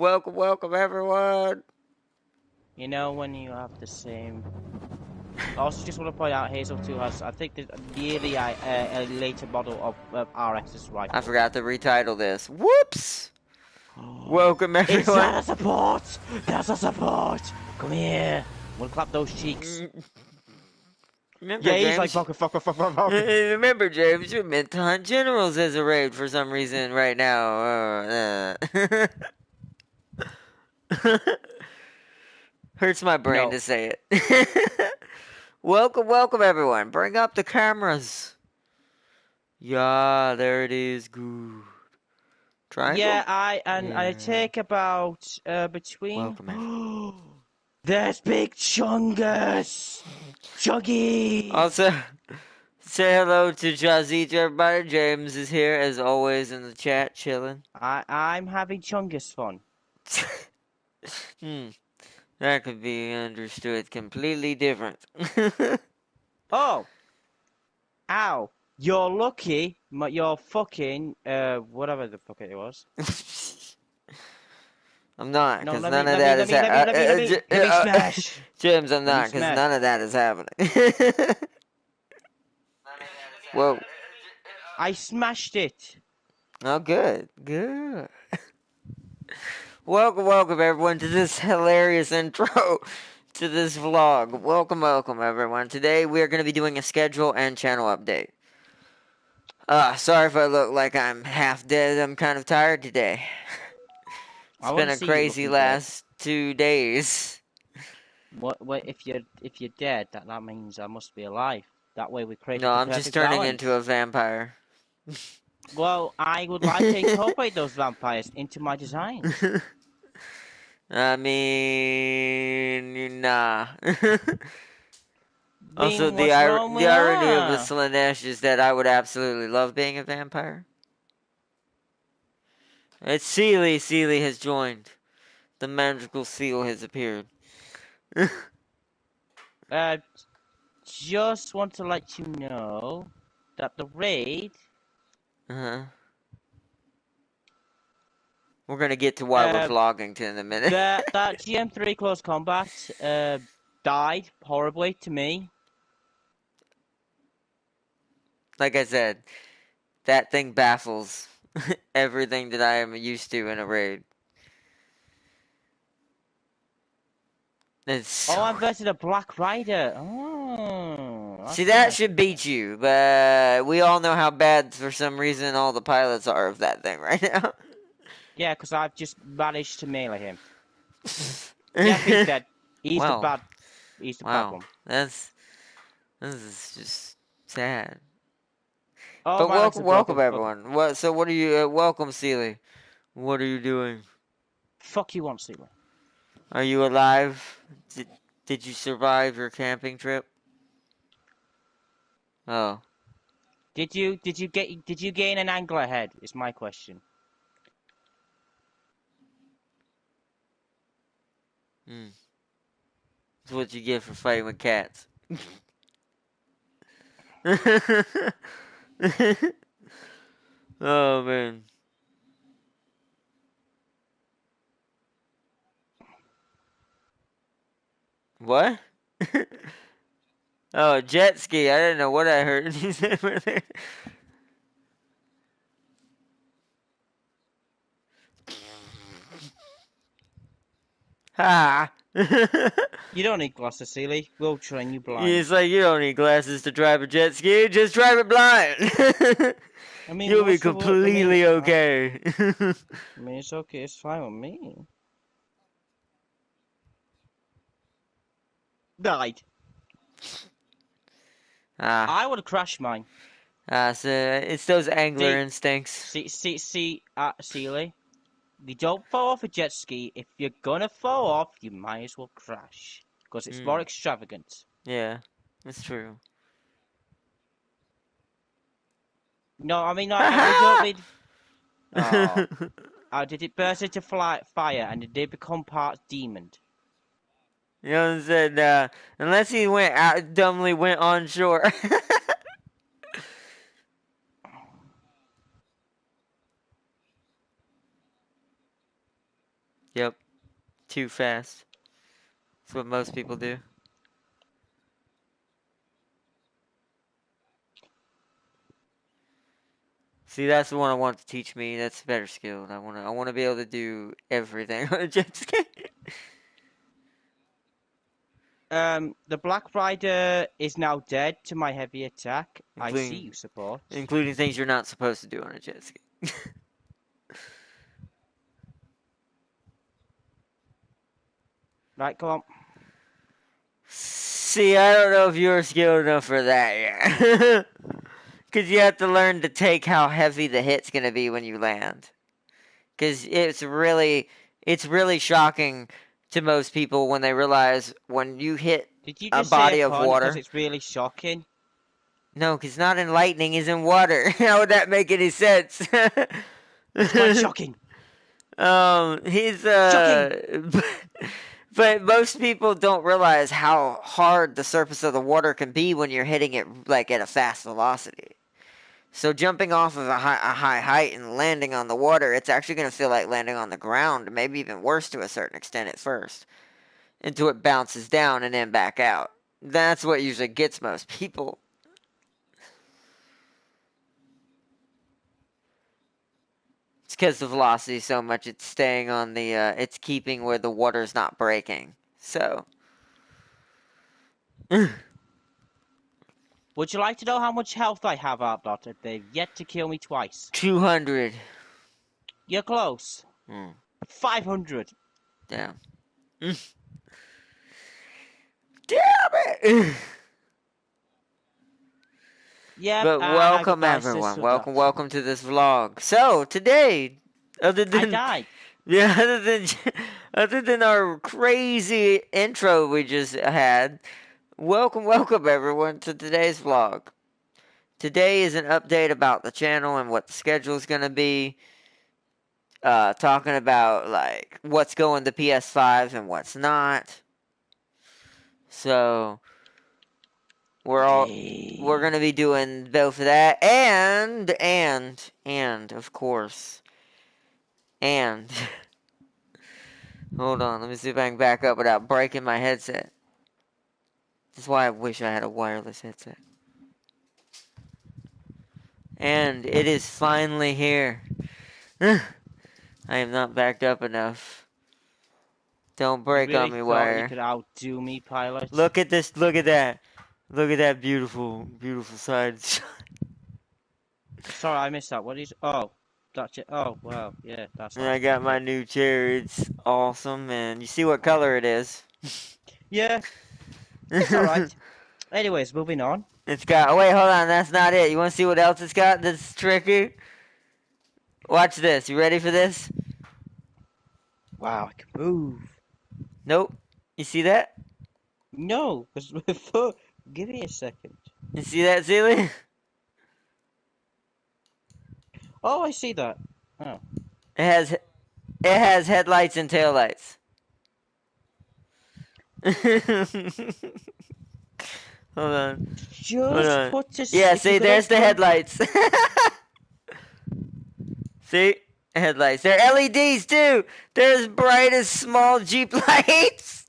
welcome, everyone. You know when you have the same. I also just want to point out Hazel 2 has, I think, nearly a later model of RX's rifle. I forgot to retitle this. Whoops. Welcome, everyone. Is that a support? That's a support. Come here. We'll clap those cheeks. Remember, Yeah, James, he's like fuck. remember, James, you're meant to hunt generals as a raid for some reason right now. Hurts my brain to say it. Welcome, everyone. Bring up the cameras. Yeah, there it is. Good. Triangle? Yeah, I take about between. Welcome. There's Big Chungus. Chuggy. Also, say hello to Jazzy, everybody. James is here as always in the chat, chilling. I'm having Chungus fun. That could be understood completely different. Oh. Ow. You're lucky. You're fucking whatever the fuck it was. I'm not, because none of let that is me smash. James, I'm not, because none of that is happening. Whoa. I smashed it. Oh, good. Welcome, everyone, to this hilarious intro to this vlog. Welcome, everyone. Today, we are going to be doing a schedule and channel update. Sorry if I look like I'm half dead. I'm kind of tired today. It's been a crazy last 2 days. What if you're dead, that means I must be alive. That way we create. No, I'm just turning into a vampire. Well, I would like to incorporate those vampires into my designs. I mean, nah. Also, the irony of the Slanesh is that I would absolutely love being a vampire. It's Sealy. Sealy has joined. The magical seal has appeared. Just want to let you know that the raid. We're gonna get to why we're vlogging in a minute. that GM3 close combat died horribly to me. Like I said, that thing baffles everything that I am used to in a raid. I'm versus a Black Rider. Oh, see, that should beat you, but we all know how bad, for some reason, all the pilots are of that thing right now. Yeah, because I've just managed to melee him. Yeah, he's dead. He's the bad one. This is just sad. Oh, but welcome everyone. What are you? Welcome, Sealy. What are you doing? Fuck you, Sealy. Are you alive? Did you survive your camping trip? Oh. Did you gain an angler head? Is my question. That's what you get for fighting with cats. Oh man. What? Oh, jet ski. I didn't know what I heard you said there. Ha! You don't need glasses, Sealy. We'll train you blind. It's like you don't need glasses to drive a jet ski. Just drive it blind. I mean, you'll be completely okay. I mean, it's okay. It's fine with me. Died. I would crash mine. So it's those angler instincts. Sealy. You don't fall off a jet ski. If you're gonna fall off, you might as well crash. Because it's more extravagant. Yeah, that's true. No, I mean, I don't mean... did it burst into fire and did it become part demon? You know what I'm saying? Unless he went out, dumbly went on shore. Yep. Too fast. That's what most people do. See, that's the one I want to teach me. That's better skilled. I wanna be able to do everything on a jet ski. The Black Rider is now dead to my heavy attack. I see including you, support. including things you're not supposed to do on a jet ski. Right, come on. See, I don't know if you're skilled enough for that yet. Because you have to learn to take how heavy the hit's going to be when you land. Because it's really shocking to most people when they realize when you hit Did you a just say a body of pun? Because water. it's really shocking. No, because not in lightning, is in water. How would that make any sense? It's quite shocking. He's Shocking. but most people don't realize how hard the surface of the water can be when you're hitting it like at a fast velocity. So jumping off of a high height and landing on the water, it's actually going to feel like landing on the ground, maybe even worse to a certain extent at first, until it bounces down and then back out. That's what usually gets most people. It's because the velocity is so much, it's staying on the, it's keeping where the water's not breaking. So. Would you like to know how much health I have, Arbot? They've yet to kill me twice. 200. You're close. 500. Damn. Damn it! Yep, But welcome goodbye, sis everyone. with that. Welcome to this vlog. So today, other I than died. yeah, other than our crazy intro we just had, welcome everyone to today's vlog. Today is an update about the channel and what the schedule is gonna be. Talking about like what's going to PS5 and what's not. So we're gonna be doing both of that and of course and hold on, let me see if I can back up without breaking my headset. That's why I wish I had a wireless headset. And it is finally here. I am not backed up enough. Don't break You really on me, thought you wire. could outdo me, pilot? Look at this, look at that. Look at that beautiful side shot. Sorry, I missed that. What is? Oh, that's it. Oh, well, yeah, that's And I awesome. got my new chair. It's awesome, and you see what color it is. Yeah, it's all right. Anyways, moving on. It's got. Oh wait, hold on. That's not it. You want to see what else it's got? That's tricky. Watch this. You ready for this? Wow, I can move. Nope. You see that? No, because before. Give me a second. You see that, Sealy? Oh, I see that. Oh. It has headlights and taillights. Hold on. Hold Just on. put this. Yeah, If you see, could there's the open. headlights. See? Headlights. They're LEDs too. They're as bright as small Jeep lights.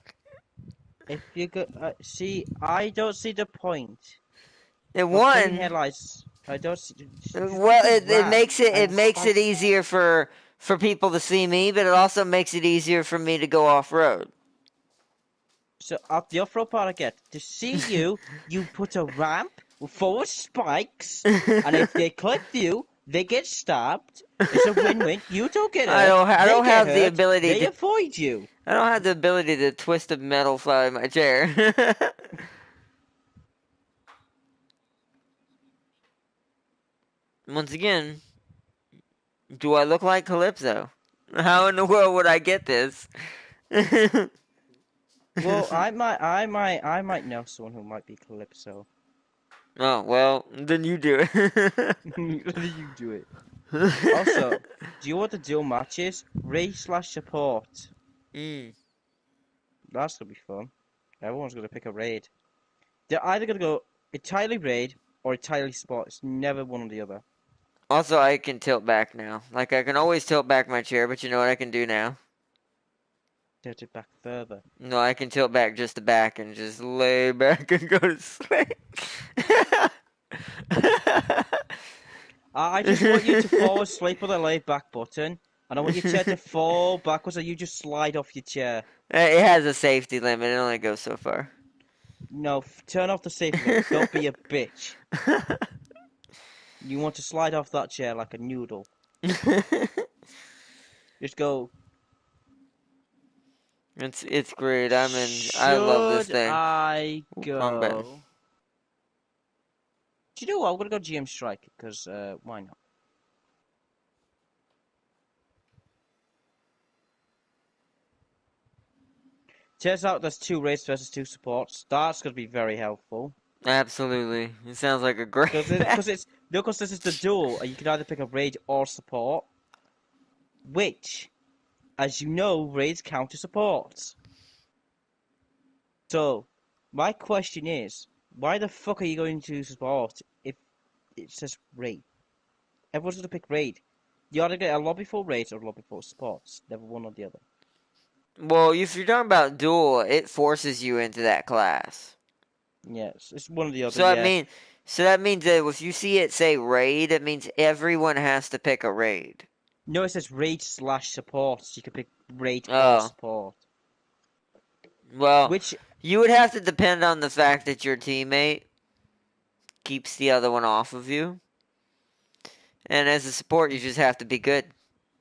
If you could see, I don't see the point And of putting one, headlights. I don't see. Just well, put a it ramp makes it and makes it easier for people to see me, but it also makes it easier for me to go off road. So up the off-road part I get to see you. You put a ramp with forward spikes, and if they clip you, they get stabbed. It's a win-win. You don't get hurt. I They don't get have the hurt. ability They to avoid you. I don't have the ability to twist a metal fly in my chair. Once again, do I look like Calypso? How in the world would I get this? Well, I might know someone who might be Calypso. Oh, well, then you do it. You do it. Also, do you want to do matches? Raid/support. Mm. That's gonna be fun. Everyone's gonna pick a raid. They're either gonna go entirely raid or entirely sport. It's never one or the other. Also, I can tilt back now. Like, I can always tilt back my chair, but you know what I can do now? tilt it back further. No, I can tilt back just the back and just lay back and go to sleep. I just want you to fall asleep with the lay back button, and I want your chair to fall backwards, and you just slide off your chair. It has a safety limit. It only goes so far. No, turn off the safety limit. Don't be a bitch. You want to slide off that chair like a noodle. Just go. It's great. I love this Should thing. I Wrong button. go? Do you know what? I'm gonna go GM Strike because why not? Turns out there's 2 raids versus 2 supports. That's gonna be very helpful. Absolutely. It sounds like a great Because this is the duel, and you can either pick a raid or support. Which, as you know, raids count as supports. So, my question is, why the fuck are you going to support if it says raid? Everyone's gonna pick raid. You either get a lobby for raids or a lobby for supports. Never one or the other. Well, if you're talking about duel, it forces you into that class. Yes, it's one or the other. So I Yeah. mean, so that means that if you see it say raid, it means everyone has to pick a raid. No, it says raid/support. So you can pick raid or Oh, support. well, Which you would have to depend on the fact that your teammate keeps the other one off of you. And as a support, you just have to be good,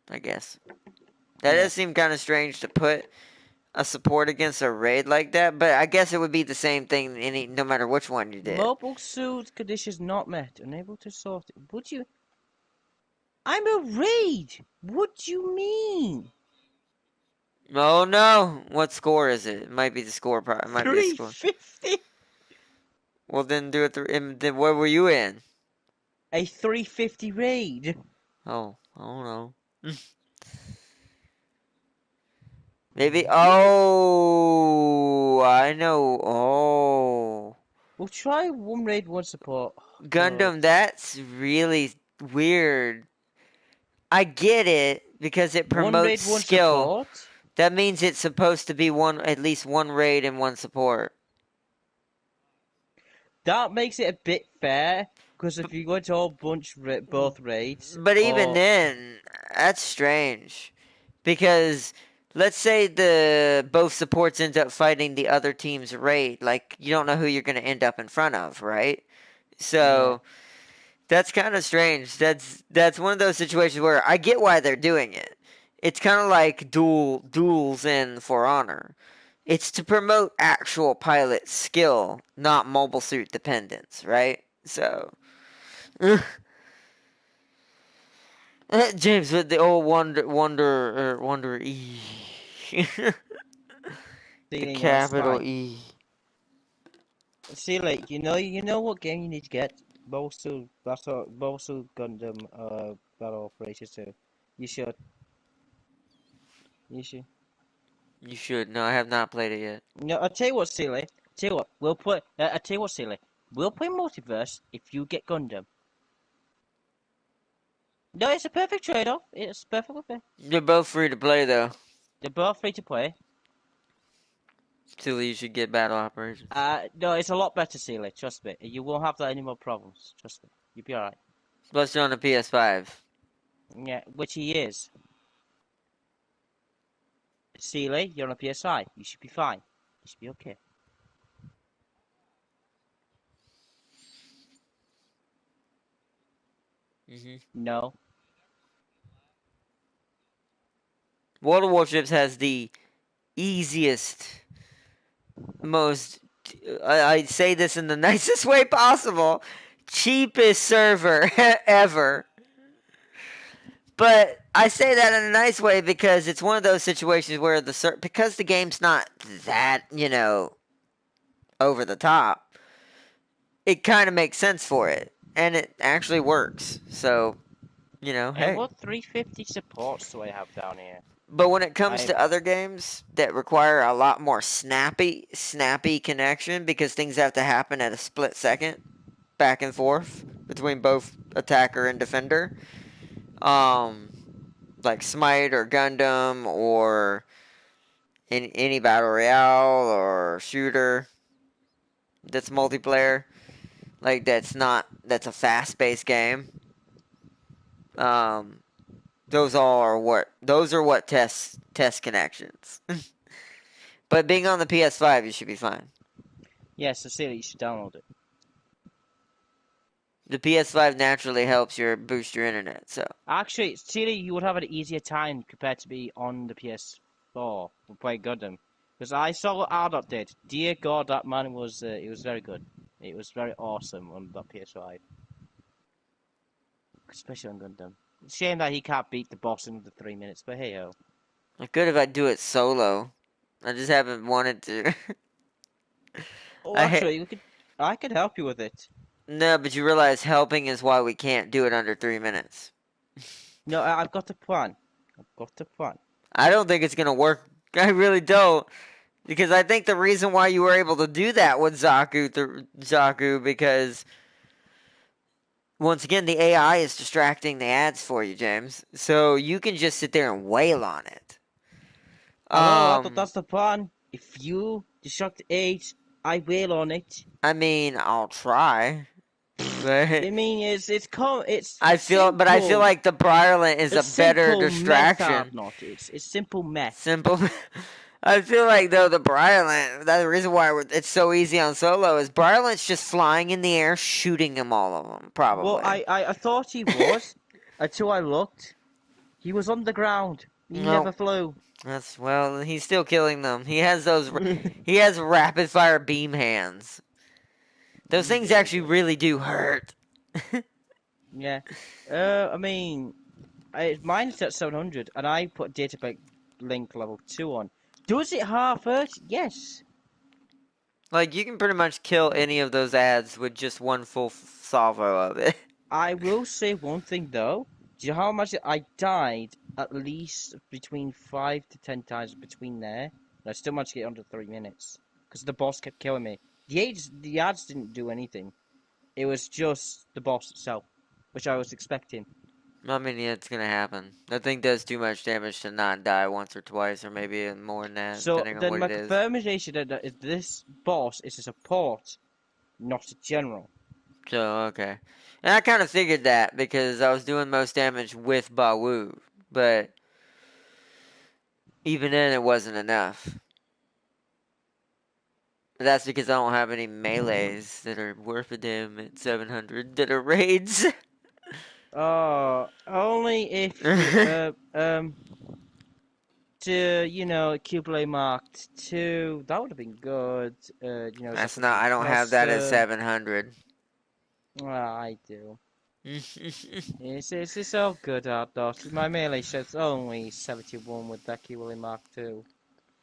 I guess. That yeah. does seem kind of strange to put a support against a raid like that, but I guess it would be the same thing no matter which one you did. Mobile suit conditions not met. Unable to sort it. Would you? I'm a raid. What do you mean? Oh no! What score is it? It might be the score. It might be a score. 350. Well, then do it. Then where were you in? A 350 raid. Oh, I don't know. Maybe. What? Oh, I know. Oh, We'll try one raid, one support. Oh, God. Gundam. That's really weird. I get it because it One promotes raid, one skill. support. That means it's supposed to be at least one raid and one support. That makes it a bit fair. Because if you go to all bunch both raids, But even or then, that's strange. Because let's say the both supports end up fighting the other team's raid, like you don't know who you're going to end up in front of, right? yeah, So that's kind of strange. That's one of those situations where I get why they're doing it. It's kind of like duels in For Honor. It's to promote actual pilot skill, not mobile suit dependence, right? So James with the old wonder E. The stealing on capital strike. E. See, like you know what game you need to get. Bosu Gundam Battle Operator 2. You should. You should. You should. No, I have not played it yet. No, I'll tell you what, Silly. Tell you what, we'll play. I'll tell you what, Silly. We'll play multiverse if you get Gundam. No, it's a perfect trade-off. It's perfectly fair. They're both free to play though. They're both free to play. So you should get battle operations. No, it's a lot better, Silly. Trust me. You won't have that any more problems. Trust me. You'll be alright. Plus you're on the PS5. Yeah, which he is. Sealy, you're on a PSI. You should be fine. You should be okay. No. World of Warships has the easiest, most. I say this in the nicest way possible. Cheapest server ever. But I say that in a nice way because it's one of those situations where because the game's not that, over the top, it kind of makes sense for it. And it actually works. So, And hey. what 350 supports do I have down here? But when it comes to other games that require a lot more snappy connection because things have to happen at a split second, back and forth between both attacker and defender, like Smite or Gundam or any battle royale or shooter that's multiplayer, like that's a fast-paced game. Um, those are what test connections. But being on the PS5, you should be fine. Yeah, Cecilia, you should download it. The PS5 naturally helps boost your internet, so. Actually, Cecilia, you would have an easier time compared to me on the PS4 with playing Gundam. Because I saw what Ardot did. Dear God, that man was, it was very good. It was very awesome on that PS5. Especially on Gundam. Shame that he can't beat the boss in under 3 minutes, but hey ho. I could if I do it solo. I just haven't wanted to. Oh, I hate. actually, I could help you with it. No, but you realize helping is why we can't do it under 3 minutes. No, I've got a plan. I've got a plan. I don't think it's gonna work. I really don't. Because I think the reason why you were able to do that with Zaku, because once again the AI is distracting the ads for you, James. So you can just sit there and wail on it. Hello, I thought that's the plan. If you distract the aids, I wail on it. I mean, I'll try, but I mean, it's I feel simple. like the Briarland is A a better simple method, distraction. not it's simple meth. Simple. I feel like though the Briarland, the reason why it's so easy on solo is Briarland's just flying in the air, shooting them all of them, Well, probably. I thought he was until I looked. He was on the ground. He No, never flew. he's still killing them. He has rapid fire beam hands. Those things Very actually good. really do hurt. Yeah. I mean, mine's at 700, and I put data link level 2 on. Does it half hurt? Yes. Like you can pretty much kill any of those ads with just one full salvo of it. I will say one thing though. Do you know how much I died at least between 5 to 10 times between there? And I still managed to get under 3 minutes. Because the boss kept killing me. The ads didn't do anything. It was just the boss itself, which I was expecting. I mean, yeah, it's gonna happen. That thing does too much damage to not die once or twice, or maybe more than that, So depending on then what my it is. confirmation that this boss is a support, not a general. So, okay. And I kind of figured that because I was doing most damage with Bawu, but even then it wasn't enough. But that's because I don't have any melees that are worth a damn at 700 that are raids. Only if you to Qblade marked 2. That would have been good. That's Zaku not, 3 I don't have that at custom. 700. I do. It's all good, Ardot. My melee shot's only 71 with that Qblade mark 2.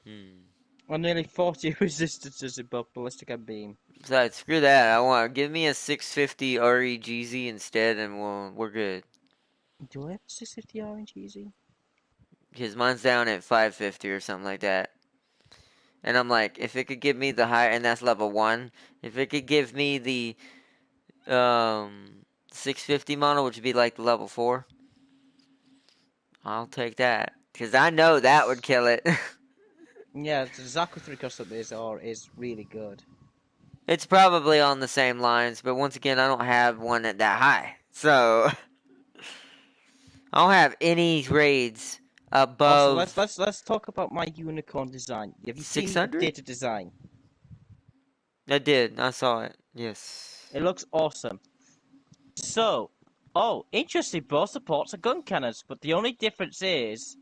And nearly 40 resistances in both ballistic and beam. So screw that. Give me a 650 REGZ instead, and we're good. Do I have 650 orange easy? Because mine's down at 550 or something like that. And I'm like, if it could give me the high, and that's level 1, if it could give me the 650 model, which would be like level 4, I'll take that. Because I know that would kill it. Yeah, the Zaku 3 custom is really good. It's probably on the same lines, but once again, I don't have one at that high. So, I don't have any raids Also, above let's talk about my unicorn design. Have you seen the 600? updated design? I did. I saw it. Yes. It looks awesome. So, interesting, both supports are gun cannons, but the only difference is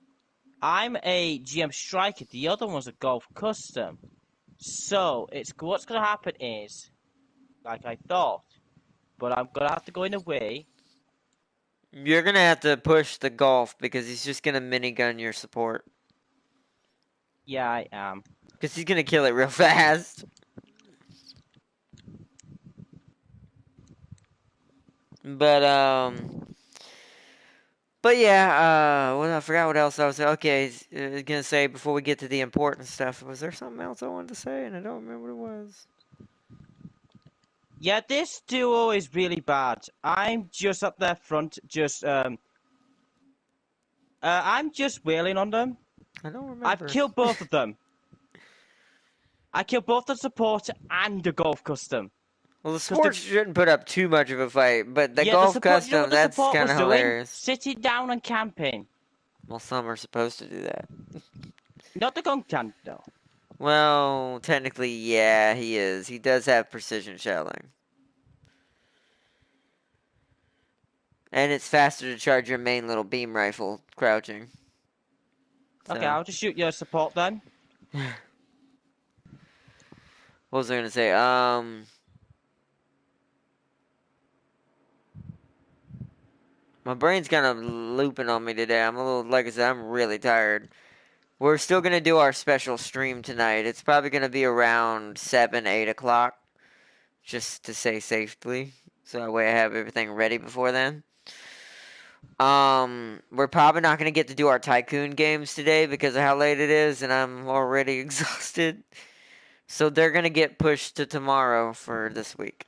I'm a GM Striker, the other one's a Golf Custom. So, what's going to happen is, like I thought, but I'm going to have to go in a way. You're going to have to push the golf because he's just going to minigun your support. Yeah, I am. Because he's going to kill it real fast. But yeah, I forgot what else I was gonna say before we get to the important stuff. Was there something else I wanted to say and I don't remember what it was? Yeah, this duo is really bad. I'm just up there front, I'm just wailing on them. I don't I've remember. killed both of them. I killed both the support and the golf custom. Well, the 'Cause the sports shouldn't put up too much of a fight, but the yeah, the golf support. You know custom, what the that's support kind was of doing? hilarious. Sitting down and camping. Well, some are supposed to do that. Not the gun can though. Well, technically, yeah, he is. He does have precision shelling. And it's faster to charge your main little beam rifle crouching. Okay, So, I'll just shoot your support then. what was I gonna say? My brain's kind of looping on me today. I'm a little, like I said, I'm really tired. We're still gonna do our special stream tonight. It's probably gonna be around 7, 8 o'clock, just to say safely. So that way I have everything ready before then. We're probably not gonna get to do our tycoon games today because of how late it is, and I'm already exhausted. So they're gonna get pushed to tomorrow for this week.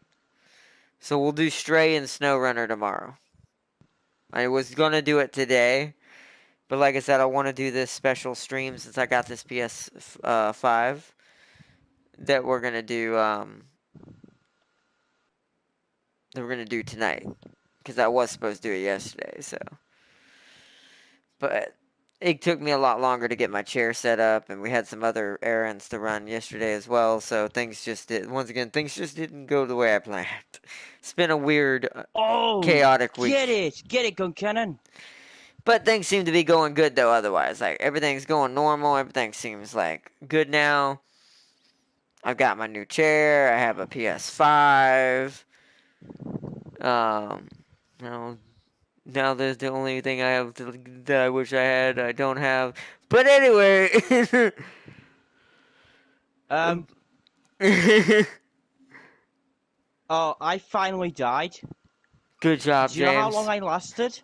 So we'll do Stray and SnowRunner tomorrow. I was gonna do it today, but like I said, I want to do this special stream since I got this PS5 that we're gonna do. That we're gonna do tonight because I was supposed to do it yesterday. So, but it took me a lot longer to get my chair set up, and we had some other errands to run yesterday as well. So things just did. Once again, things just didn't go the way I planned. It's been a weird, Oh, chaotic get week. it, gun cannon. But things seem to be going good though. Otherwise, like everything's going normal. Everything seems like good now. I've got my new chair. I have a PS5. Um, now, now there's the only thing I have that I wish I had. I don't have. But anyway. Um. Oh, I finally died. Good job, Do you know how James. long I lasted?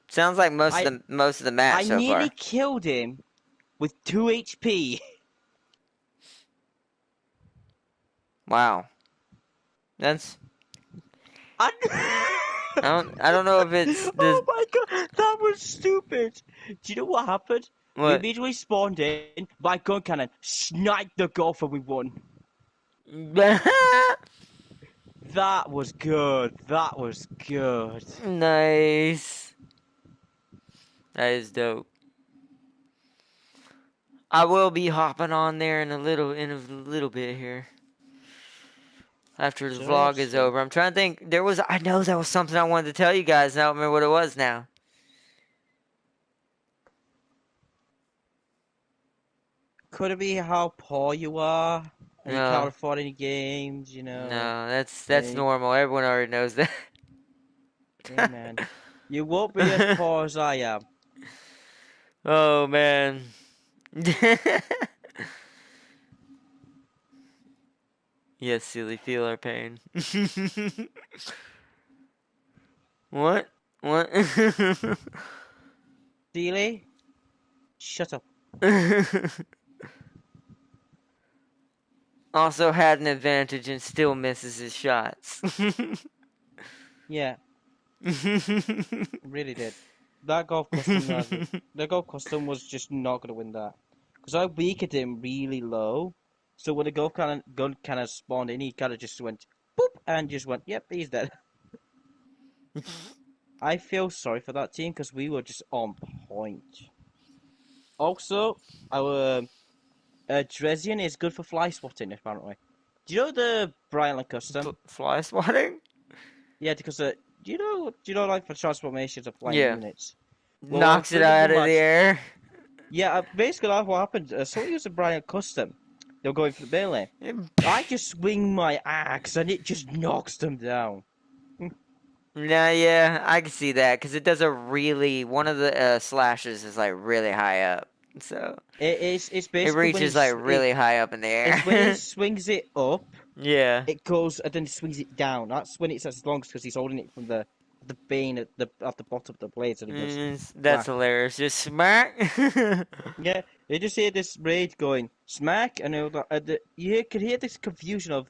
Sounds like I most of the match I so nearly far. killed him with 2 HP. Wow, that's I I don't know if it's the Oh my god, that was stupid. Do you know what happened? We what. immediately spawned in, my gun cannon sniped the golf and we won. That was good. That was good. Nice. That is dope. I will be hopping on there in a little bit here. After the vlog is Seriously. over. I'm trying to think. I know there was something I wanted to tell you guys, and I don't remember what it was now. Could it be how poor you are? And you can't No. afford any games, No, that's And, normal. Everyone already knows that. hey man. You won't be as poor as I am. Oh man. Yes, silly, feel our pain. What? What? Sealy? Shut up. Also had an advantage and still misses his shots. Yeah, really did. That golf custom was just not gonna win that. Because I weakened him really low. So when the gun kinda spawned in, he kinda just went boop and just went, yep, he's dead. I feel sorry for that team because we were just on point. Also, our Drezian is good for fly spotting, apparently. Do you know the Bryant custom? Fly swatting? Yeah, because like for transformations of flying Yeah. units. Well, Knocks it friggin' out one of the match. air. Yeah, basically that's what happened. Someone used a Bryant custom. They're going for the melee. I just swing my axe and it just knocks them down. Nah, yeah, I can see that because it does a really one of the slashes is like really high up, so It's it basically when reaches like really high up in the it's when he air. swings it up, Yeah. it goes and then swings it down. That's when it's as long because he's holding it from the bane at the bottom of the blade, and he goes That's whack. hilarious. Just smack. Yeah, you just hear this raid going smack, and you could hear this confusion of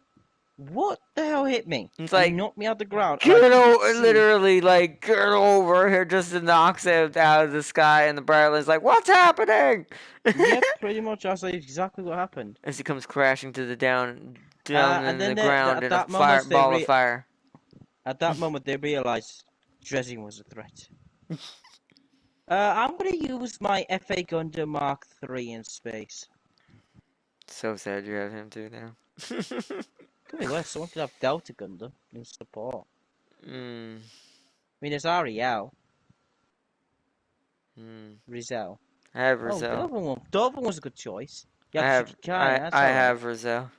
What the hell hit me? It's And he like, knocked me out the ground, and I get couldn't over, see. literally, like, get over here just to knocks it out of the sky, and the Bradley's like, what's happening? Yep, pretty much. That's exactly what happened. As he comes crashing to the down And in the then ground at in a that moment ball of fire. they realized dredging was a threat. I'm gonna use my FA Gundam Mark III in space. So sad you have him too now. Could be worse. Someone could have Delta Gundam in support. mm, I mean, there's Ariel, mm. Rizal. I have Oh, Rizal. The other one was a good choice. You have Shikikai, that's I alright. have Rizal.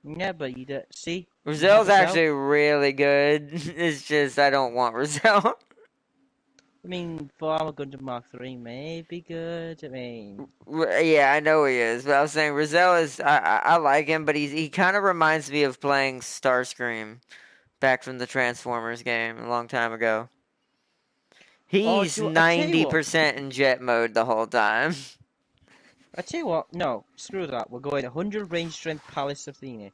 Yeah, but you do, see, you have Rizal's Rizal. actually really good. It's just I don't want Rizal. I mean, Farmer Gundam Mark III may be good. I mean, Yeah, I know he is, but I was saying Rizal is. I like him, but he kind of reminds me of playing Starscream back from the Transformers game a long time ago. oh, He's I tell you what. 90% in jet mode the whole time. I tell you what. No, screw that. We're going 100 range strength Palace Athena.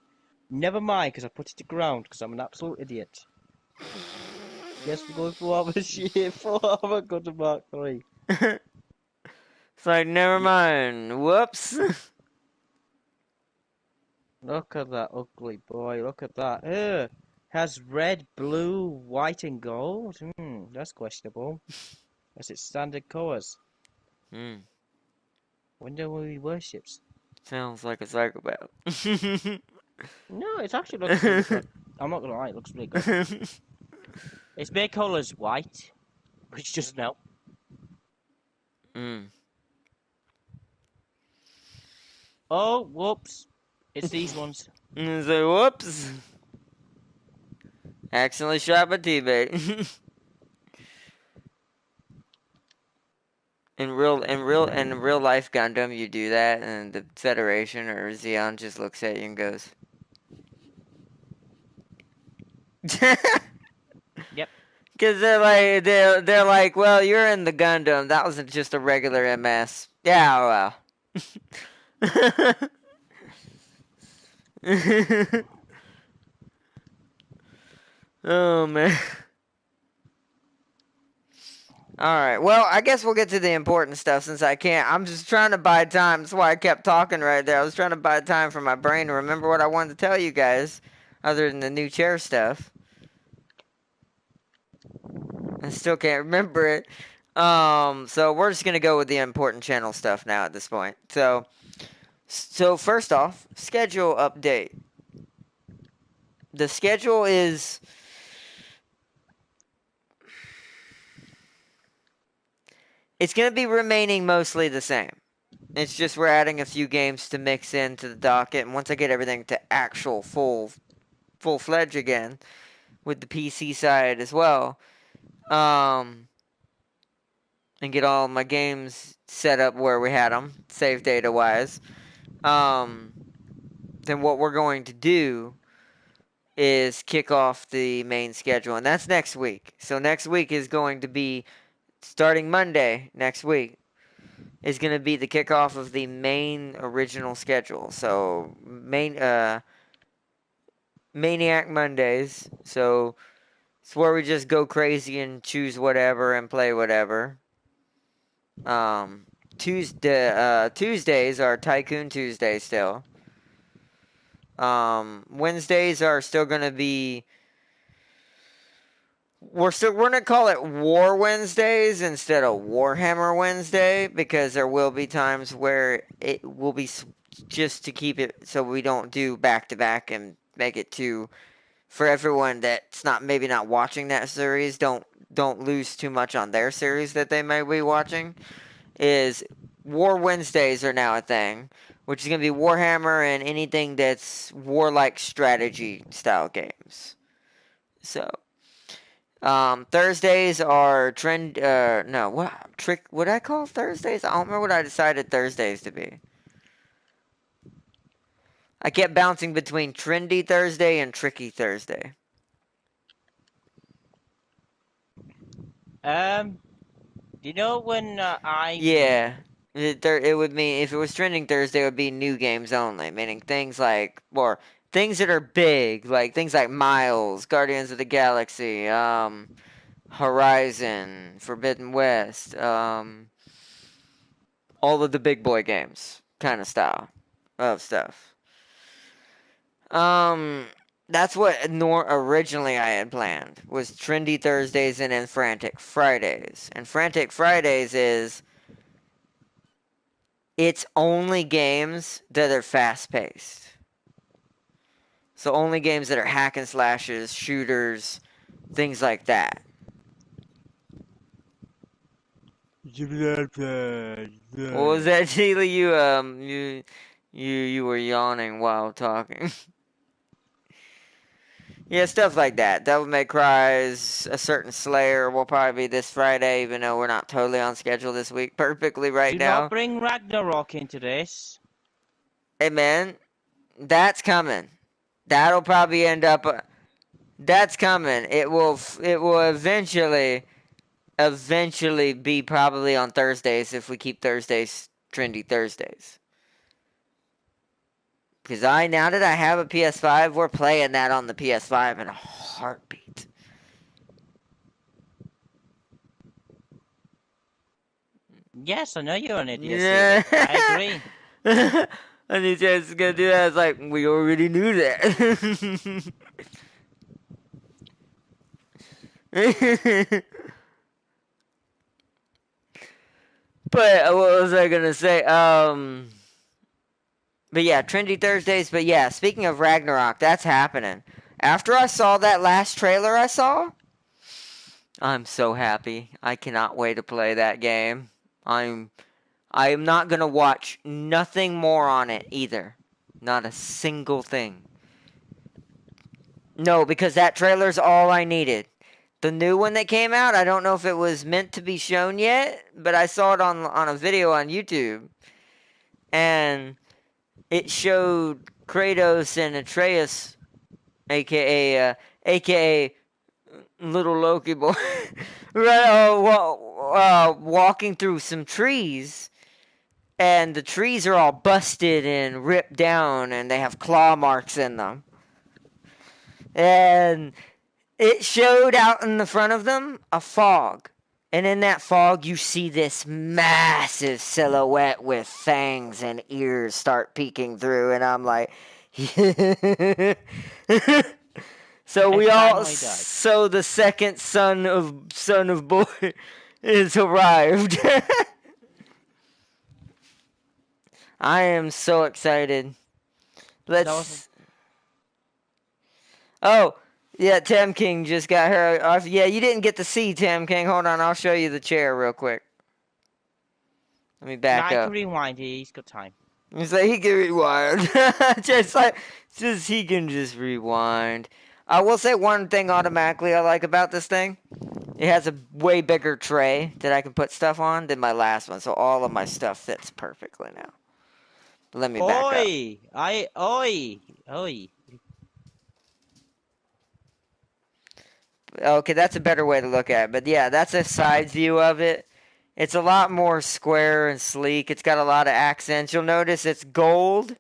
Never mind, because I put it to ground because I'm an absolute idiot. Yes, we're going for armor shit. For armor Gundam Mark III. It's like, never Yeah, mind. Whoops. look at that ugly boy. Look at that. Has red, blue, white, and gold. That's questionable. That's its standard colours. Hmm. Wonder who he worships. Sounds like a psychopath. No, it actually looks really good. I'm not gonna lie, it looks really good. Its main colour is white, which just no. mm. Oh, whoops! It's these ones. So whoops. Accidentally shot my teammate. in real life Gundam, you do that, and the Federation or Xeon just looks at you and goes. Yep. Because they're like, well, you're in the Gundam. That wasn't just a regular MS. Yeah, well. Oh man. All right. Well, I guess we'll get to the important stuff since I can't. I'm just trying to buy time. That's why I kept talking right there. I was trying to buy time for my brain to remember what I wanted to tell you guys, other than the new chair stuff. I still can't remember it. So we're just gonna go with the important channel stuff now at this point. So first off, schedule update. The schedule is it's gonna be remaining mostly the same. It's just we're adding a few games to mix into the docket, and once I get everything to actual full fledged again with the PC side as well, and get all my games set up where we had them, save data wise, then what we're going to do is kick off the main schedule, and that's next week. So next week is going to be starting Monday next week. Is going to be the kickoff of the main original schedule. So Maniac Mondays. So it's where we just go crazy and choose whatever and play whatever. Tuesdays are Tycoon Tuesday still. Wednesdays are still gonna be. We're gonna call it War Wednesdays instead of Warhammer Wednesday because there will be times where it will be just to keep it so we don't do back to back and make it too for everyone that's maybe not watching that series. Don't lose too much on their series that they may be watching. Is War Wednesdays are now a thing, which is gonna be Warhammer and anything that's warlike strategy style games. So. Thursdays are trend. No, what trick? What I call Thursdays? I don't remember what I decided Thursdays to be. I kept bouncing between trendy Thursday and tricky Thursday. Um, you know when I Yeah, it would mean if it was trending Thursday, it would be new games only, meaning things like or things that are big, like things like Miles, Guardians of the Galaxy, Horizon, Forbidden West, all of the big boy games kind of style of stuff. That's what originally I had planned was Trendy Thursdays and then Frantic Fridays. And Frantic Fridays is it's only games that are fast paced. So only games that are hack and slashes, shooters, things like that. What was that, Sheila? You were yawning while talking. Yeah, stuff like that. Devil May Cry's A Certain Slayer will probably be this Friday, even though we're not totally on schedule this week perfectly right Do now. not bring Ragnarok into this. Hey, man, that's coming. That'll probably end up... that's coming. It will eventually be probably on Thursdays if we keep Thursdays trendy Thursdays. Because now that I have a PS5, we're playing that on the PS5 in a heartbeat. Yes, I know you're an idiot, Steven. I agree. And he just gonna do that. It's like, we already knew that. But what was I gonna say? But yeah, Trendy Thursdays. But yeah, speaking of Ragnarok, that's happening. After I saw that last trailer I'm so happy. I cannot wait to play that game. I am not gonna watch nothing more on it either. Not a single thing. No, because that trailer's all I needed. The new one that came out, I don't know if it was meant to be shown yet, but I saw it on a video on YouTube. And it showed Kratos and Atreus, aka little Loki boy, walking through some trees, and the trees are all busted and ripped down, and they have claw marks in them. And it showed out in the front of them a fog. And in that fog, you see this massive silhouette with fangs and ears start peeking through. And I'm like, so the second son of boy is arrived. I am so excited. Oh, yeah, Tam King just got her. Yeah, you didn't get to see Tam King. Hold on, I'll show you the chair real quick. Let me back up. I can rewind. He's got time. It's like he can rewind. He can just rewind. I will say one thing automatically I like about this thing. It has a way bigger tray that I can put stuff on than my last one, so all of my stuff fits perfectly now. But let me back up. Oi. Okay, that's a better way to look at it. But yeah, that's a side view of it. It's a lot more square and sleek. It's got a lot of accents. You'll notice it's gold,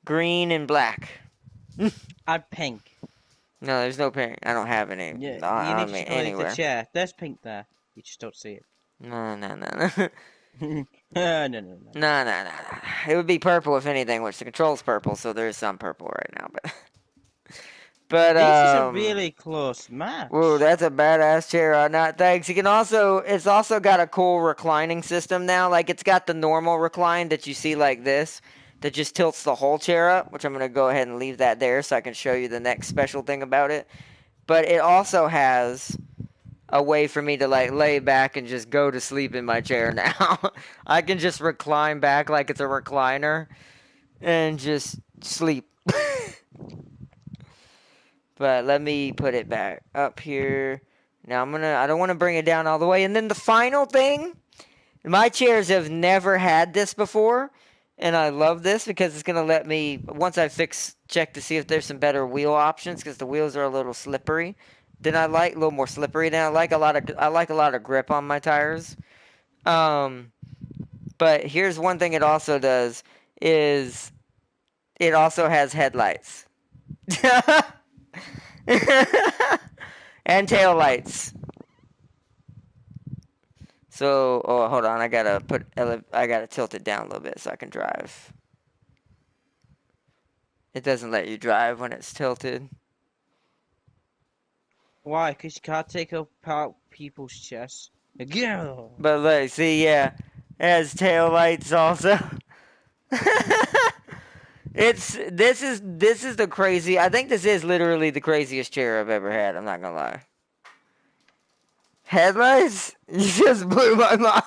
green, and black. And pink. No, there's no pink. I don't have any. Yeah, you need to anywhere. The chair. There's pink there. You just don't see it. No. No. It would be purple if anything, which the control's purple, so there is some purple right now. But this is a really close match. Whoa, that's a badass chair. Thanks. It's also got a cool reclining system now. Like, it's got the normal recline that you see like this, that just tilts the whole chair up, which I'm going to go ahead and leave that there so I can show you the next special thing about it. But it also has a way for me to, like, lay back and just go to sleep in my chair now. I can just recline back like it's a recliner and just sleep. But let me put it back up here. Now I don't want to bring it down all the way. And then the final thing, my chairs have never had this before. And I love this because it's going to let me, once I check to see if there's some better wheel options, because the wheels are a little slippery. A little more slippery than I like a lot of grip on my tires. But here's one thing it also does is it also has headlights. And tail lights. So, oh, hold on. I gotta tilt it down a little bit so I can drive. It doesn't let you drive when it's tilted. Why? Because you can't take up out people's chests. Again. But look, see, yeah, it has tail lights also. This is the crazy. I think this is literally the craziest chair I've ever had. I'm not gonna lie. Headlights? You just blew my mind.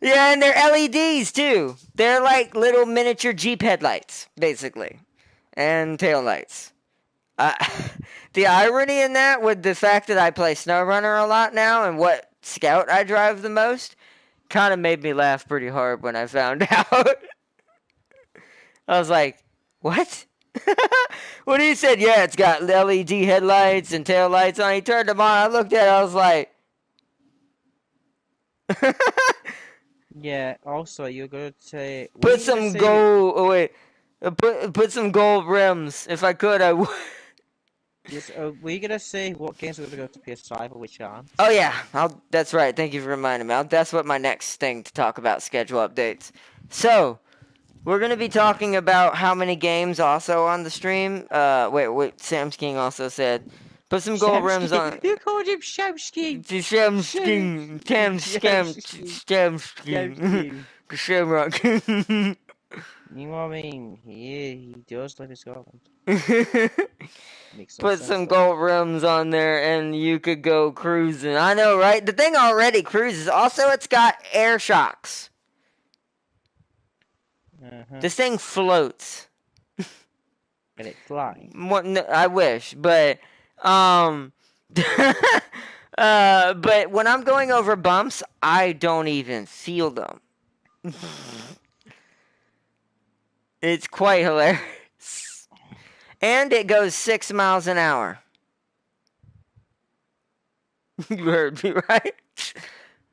Yeah, and they're LEDs too. They're like little miniature Jeep headlights, basically, and tail lights. The irony in that, with the fact that I play SnowRunner a lot now, and what Scout I drive the most, kind of made me laugh pretty hard when I found out. I was like, what? When he said, yeah, it's got LED headlights and tail lights on, he turned them on. I looked at it, I was like, Yeah. Also, you're gonna say. What are put you gonna some say? gold. Oh wait, put some gold rims. If I could, I would. Yes. Were you gonna say what games are gonna go to PS5 or which aren't? Oh yeah, that's right. Thank you for reminding me. That's what my next thing to talk about, schedule updates. So we're gonna be talking about how many games also on the stream. Wait. Sam's King also said, put some gold rims Shamsky. on. You called him Shamsky. Sam's King, Shamsky. Sam's King, Shamsky. Shamrock. You know what I mean? He does live in Scotland. Makes no Put sense some though. gold rims on there and you could go cruising. I know, right? The thing already cruises. Also, it's got air shocks. This thing floats. And it flies. No, I wish, but but when I'm going over bumps, I don't even feel them. It's quite hilarious. And it goes 6 miles an hour. You heard me, right?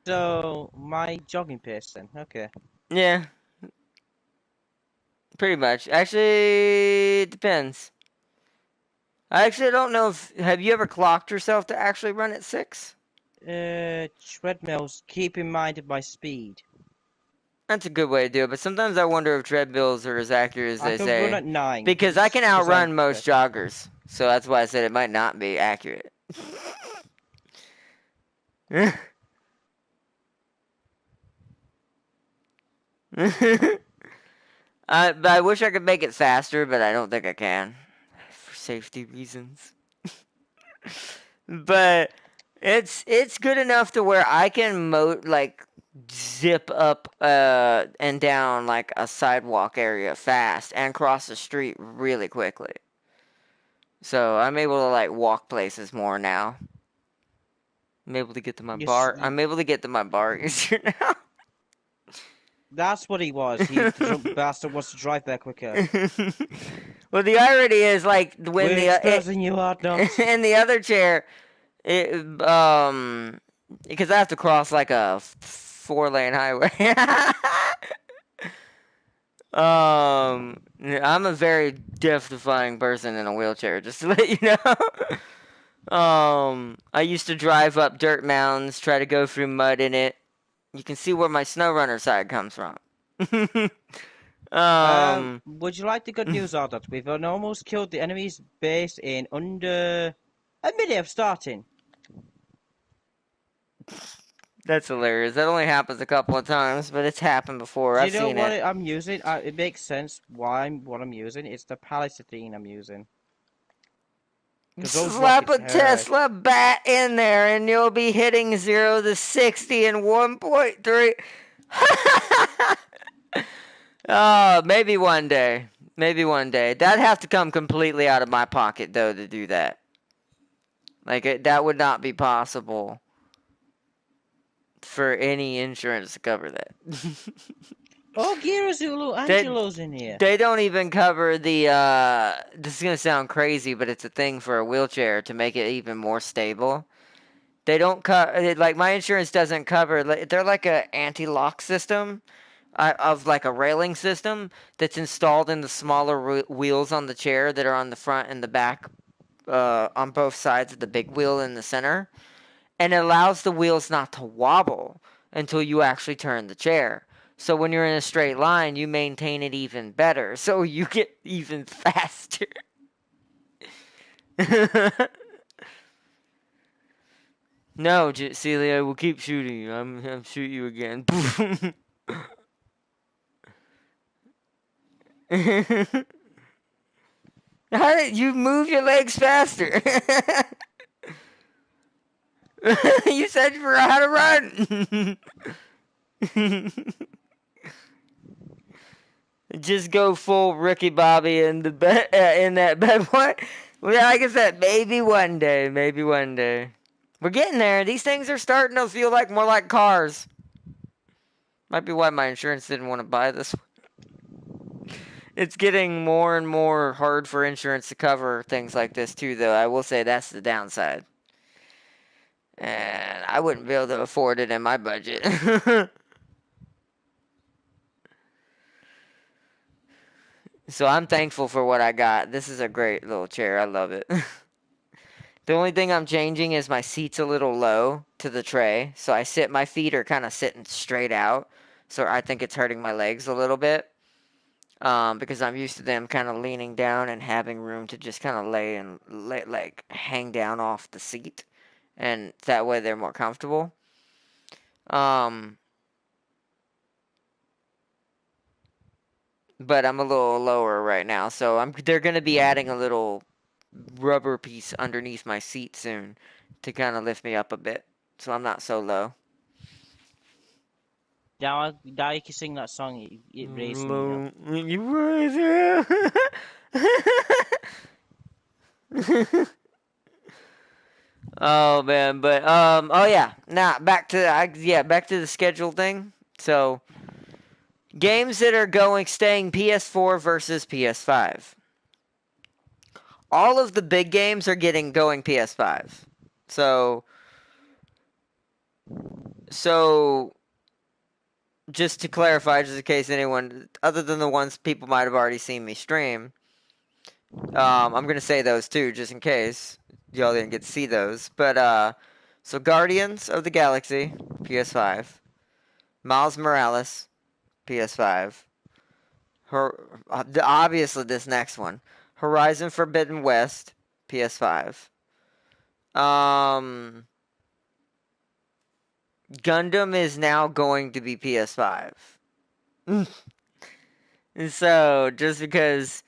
So my jogging pace then. Okay. Yeah, pretty much. Actually, it depends. I actually don't know if have you ever clocked yourself to actually run at 6? Treadmills. Keep in mind of my speed. That's a good way to do it, but sometimes I wonder if treadmills are as accurate as I they could run say. at 9. Because I can Because I'm outrun most joggers, so that's why I said it might not be accurate. But I wish I could make it faster, but I don't think I can. For safety reasons. But it's good enough to where I can zip up and down like a sidewalk area fast and cross the street really quickly. So I'm able to like walk places more now. I'm able to get to my bar. I'm able to get to my bar easier now. That's what he was. The drunk bastard wants to drive there quicker. Well, the irony is like when Which person you are not? in the other chair, because I have to cross like a 4-lane highway. I'm a very death-defying person in a wheelchair, just to let you know. I used to drive up dirt mountains, try to go through mud in it. You can see where my SnowRunner side comes from. Would you like the good news, or that we've almost killed the enemy's base in under a minute of starting? That's hilarious. That only happens a couple of times, but it's happened before. Do I've you know seen what it. I'm using? It makes sense why what I'm using. It's the palissadine I'm using. Slap a Tesla bat in there and you'll be hitting 0 to 60 in 1.3. Oh, maybe one day. Maybe one day. That'd have to come completely out of my pocket, though, to do that. Like, that would not be possible for any insurance to cover that. Oh, Gira Zulu Angelo's in here. They don't even cover the, this is going to sound crazy, but it's a thing for a wheelchair to make it even more stable. They don't cover, like, my insurance doesn't cover, they're like a anti-lock system. of like a railing system that's installed in the smaller wheels on the chair that are on the front and the back, on both sides of the big wheel in the center, and it allows the wheels not to wobble until you actually turn the chair. So when you're in a straight line, you maintain it even better, so you get even faster. No, Celia, I will keep shooting you. I'm shoot you again. How did you move your legs faster? You said you forgot how to run. Just go full Ricky Bobby in the bed, in that bed. What? Well, like I said, maybe one day. Maybe one day. We're getting there. These things are starting to feel like more like cars. Might be why my insurance didn't want to buy this. It's getting more and more hard for insurance to cover things like this too, though. I will say that's the downside. And I wouldn't be able to afford it in my budget. So I'm thankful for what I got. This is a great little chair. I love it. The only thing I'm changing is my seat's a little low to the tray. So my feet are kind of sitting straight out. So I think it's hurting my legs a little bit. Because I'm used to them kind of leaning down and having room to just kind of like hang down off the seat. And that way they're more comfortable. But I'm a little lower right now, so they're gonna be adding a little rubber piece underneath my seat soon to kind of lift me up a bit, so I'm not so low. Now you can sing that song. It raised me up. Oh man, but oh yeah. Now back to the schedule thing. So games that are staying PS4 versus PS5. All of the big games are going PS5. So just to clarify, just in case anyone other than the ones people might have already seen me stream, I'm gonna say those too, just in case y'all didn't get to see those. But so Guardians of the Galaxy, PS5. Miles Morales, PS5. Obviously this next one, Horizon Forbidden West, PS5. Gundam is now going to be PS5. And so just because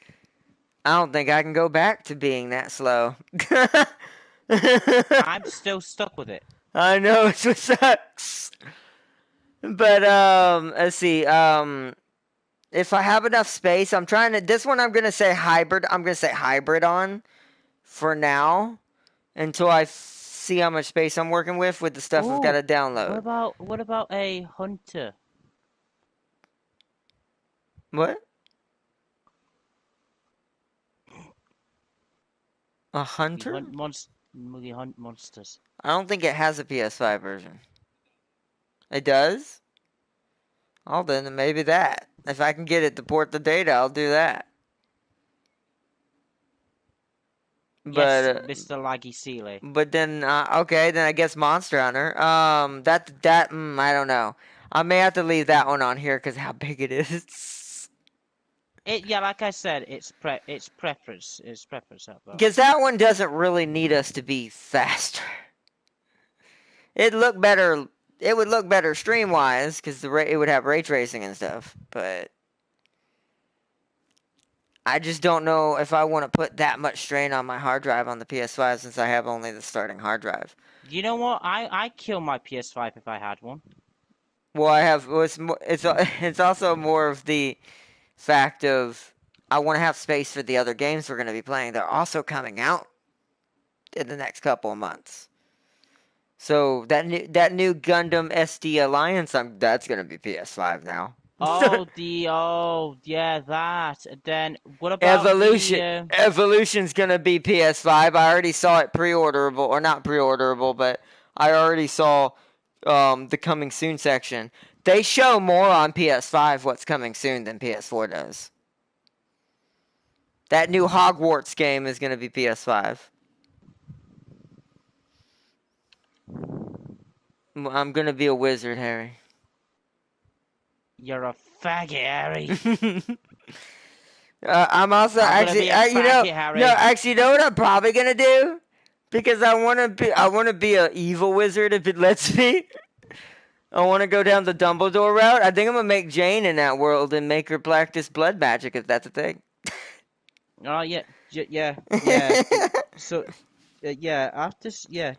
I don't think I can go back to being that slow. I'm still stuck with it. I know, it's what sucks. But let's see. If I have enough space, this one I'm gonna say hybrid. I'm gonna say hybrid on for now until I see how much space I'm working with the stuff I've got to download. What about a hunter? What? A hunter? You hunt monsters. I don't think it has a PS5 version. It does? Oh, then maybe that. If I can get it to port the data, I'll do that. Yes, But Mr. Laggy Sealy. But then, okay, then I guess Monster Hunter. I don't know. I may have to leave that one on here because how big it is. Yeah, like I said, it's preference. It's preference. Because that one doesn't really need us to be faster. It would look better stream wise because it would have ray tracing and stuff. But I just don't know if I want to put that much strain on my hard drive on the PS5 since I have only the starting hard drive. You know what? I'd kill my PS5 if I had one. Well, it's also more of the fact of I want to have space for the other games we're going to be playing. They're also coming out in the next couple of months. So that new Gundam SD Alliance, that's going to be PS5 now. That. And then what about Evolution's going to be PS5. I already saw it pre-orderable, or not pre-orderable, but I already saw the coming soon section. They show more on PS5 what's coming soon than PS4 does. That new Hogwarts game is going to be PS5. I'm going to be a wizard, Harry. You're a faggot, Harry. I'm also I'm gonna actually, be a faggot, Harry. no, actually, you know what I'm probably going to do? Because I want to be an evil wizard if it lets me. I want to go down the Dumbledore route. I think I'm going to make Jane in that world and make her practice blood magic if that's a thing. Oh yeah, yeah. So, yeah.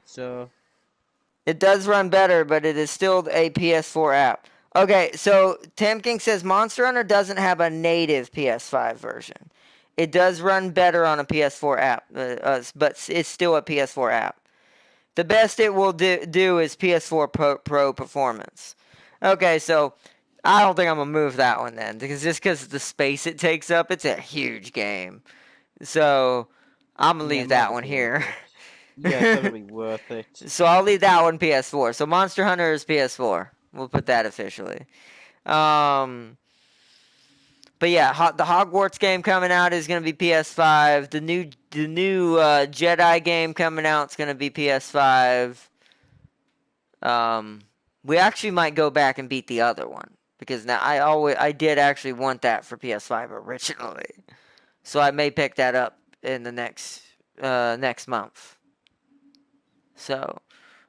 So It does run better, but it is still a PS4 app. Okay, so Tam King says Monster Hunter doesn't have a native PS5 version. It does run better on a PS4 app, but it's still a PS4 app. The best it will do is PS4 Pro performance. Okay, so I don't think I'm gonna move that one then, because of the space it takes up, it's a huge game. So I'm gonna yeah, leave it might that not one be worth here. it. Yeah, it's not gonna be worth it. So I'll leave that one PS4. So Monster Hunter is PS4. We'll put that officially. Um, but yeah, the Hogwarts game coming out is gonna be PS5. The new Jedi game coming out is gonna be PS5. Um, we actually might go back and beat the other one because now I did actually want that for PS5 originally, so I may pick that up in the next month. So,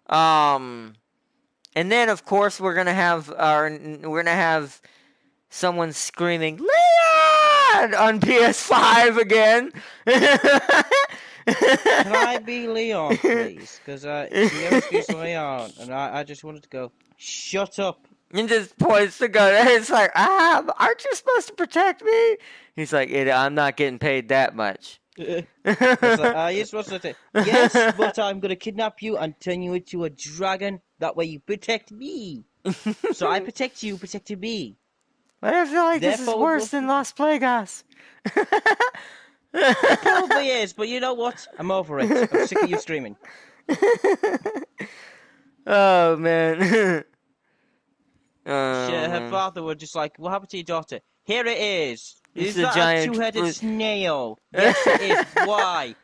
and then of course we're gonna have someone screaming Leon on PS5 again. Can I be Leon, please? Because she never screams Leon, and I just wanted to go, shut up. And just points the gun. It's like, aren't you supposed to protect me? He's like, I'm not getting paid that much. It's like, you're supposed to say, yes, but I'm gonna kidnap you and turn you into a dragon. That way you protect me. So I protect you, protecting me. But I feel like this is Therefore, we're worse both. than Las Plagas. It probably is, but you know what? I'm over it. I'm sick of you screaming. Oh man. Her father was just like, what happened to your daughter? Here it is. It's Is a that a giant. two-headed snail? Yes, it is. Why?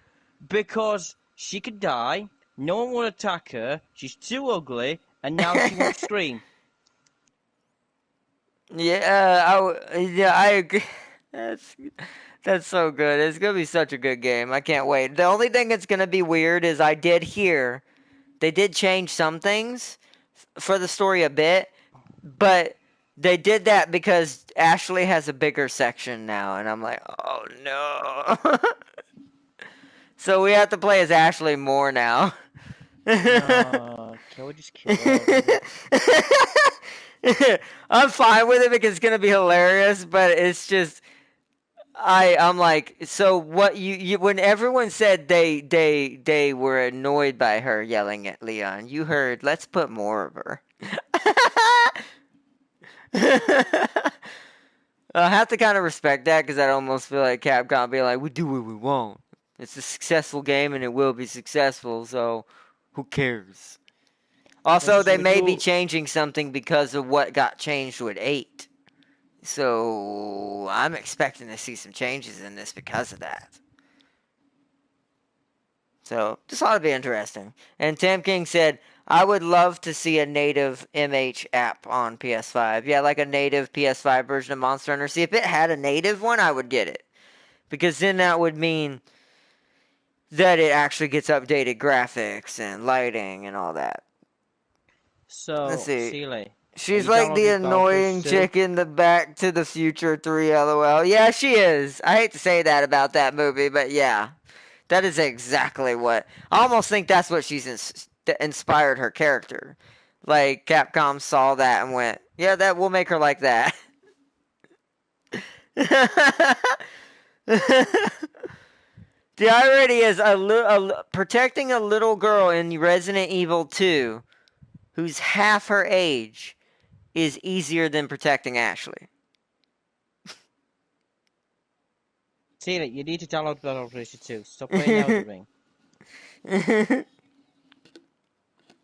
Because she could die, no one will attack her, she's too ugly, and now she won't scream. Yeah, I agree. That's that's so good. It's gonna be such a good game. I can't wait. The only thing that's gonna be weird is I did hear they did change some things for the story a bit, but they did that because Ashley has a bigger section now, and I'm like, oh no. So we have to play as Ashley more now. No, can we just kill her already? I'm fine with it because it's gonna be hilarious, but it's just I'm like, so what you when everyone said they were annoyed by her yelling at Leon, you heard let's put more of her. I have to kind of respect that because I almost feel like Capcom being like, we do what we want. It's a successful game and it will be successful, so who cares? That's Also, just they we may be do. changing something because of what got changed with 8. So I'm expecting to see some changes in this because of that. So this ought to be interesting. And Tam King said, I would love to see a native MH app on PS5. Yeah, like a native PS5 version of Monster Hunter. See, if it had a native one, I would get it. Because then that would mean that it actually gets updated graphics and lighting and all that. Let's So, see. Seeley, are She's you like the downloading Battletoads annoying too? chick in the Back to the Future 3 LOL. Yeah, she is. I hate to say that about that movie, but yeah. That is exactly what. I almost think that's what inspired her character. Like, Capcom saw that and went, yeah, that will make her like that. The irony is protecting a little girl in Resident Evil 2 who's half her age is easier than protecting Ashley. Seeley, you need to download Battletoads too. Stop playing Elden Ring.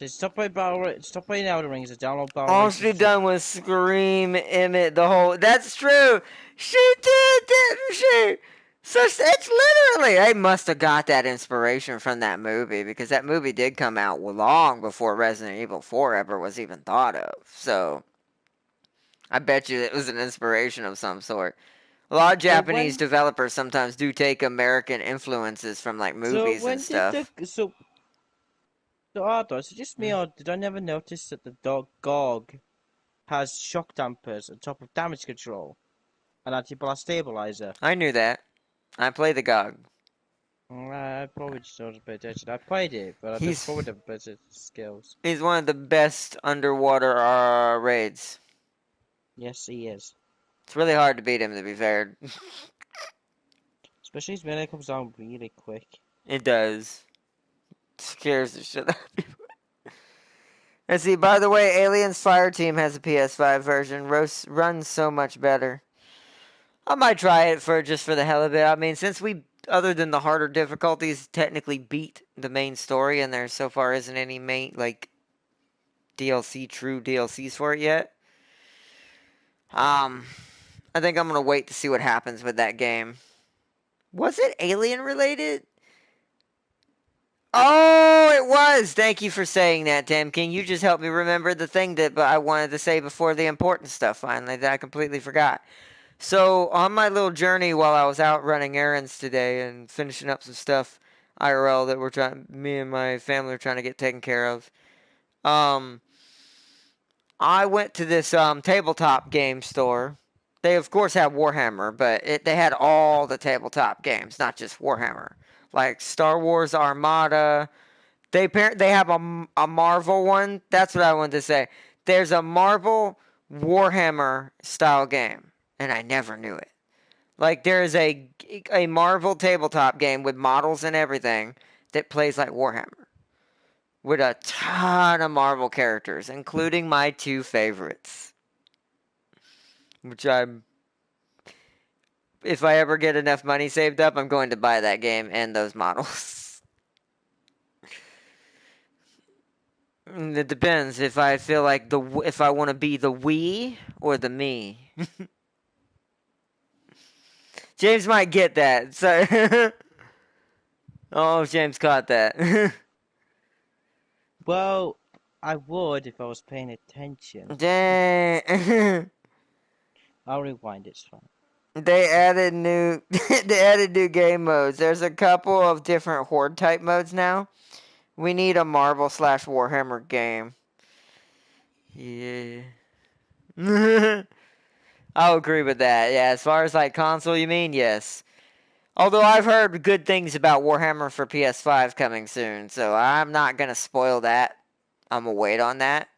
Stop playing Elden Rings and download Battle All Racing she 2. done was scream, Emmett, the whole. That's true. She did, didn't she? So it's literally. They must have got that inspiration from that movie because that movie did come out long before Resident Evil 4 ever was even thought of. So I bet you it was an inspiration of some sort. A lot of So Japanese developers sometimes do take American influences from like so movies and when did stuff. Ardo, is it just me or did I never notice that the dog GOG has shock dampers on top of damage control and anti-blast stabilizer? I knew that. I play the GOG. I probably just don't pay attention. I played it, but I He's probably have better skills. he's one of the best underwater raids. Yes, he is. It's really hard to beat him, to be fair. Especially his melee comes down really quick. It does. Scares the shit out of people. And see, by the way, Aliens Fireteam has a PS5 version. Runs so much better. I might try it just for the hell of it. I mean, since we, other than the harder difficulties, technically beat the main story, and there so far isn't any true DLCs for it yet. I think I'm gonna wait to see what happens with that game. Was it alien related? Oh, it was. Thank you for saying that, Tim King. You just helped me remember the thing that I wanted to say before the important stuff finally that I completely forgot. So, on my little journey while I was out running errands today and finishing up some stuff IRL that me and my family are trying to get taken care of, I went to this tabletop game store. They of course have Warhammer, but they had all the tabletop games, not just Warhammer, like Star Wars Armada. They have a Marvel one. That's what I wanted to say. There's a Marvel Warhammer style game, and I never knew it. Like there is a Marvel tabletop game with models and everything that plays like Warhammer with a ton of Marvel characters, including my two favorites. Which if I ever get enough money saved up, I'm going to buy that game and those models. It depends if I feel like if I want to be the we or the me. James might get that. So, oh, James caught that. Well, I would if I was paying attention. Dang. I'll rewind, it's fine. They added new they added new game modes. There's a couple of different horde type modes now. We need a Marvel / Warhammer game. Yeah. I'll agree with that. Yeah, as far as like console you mean, yes. Although I've heard good things about Warhammer for PS5 coming soon, so I'm not gonna spoil that. I'm gonna wait on that.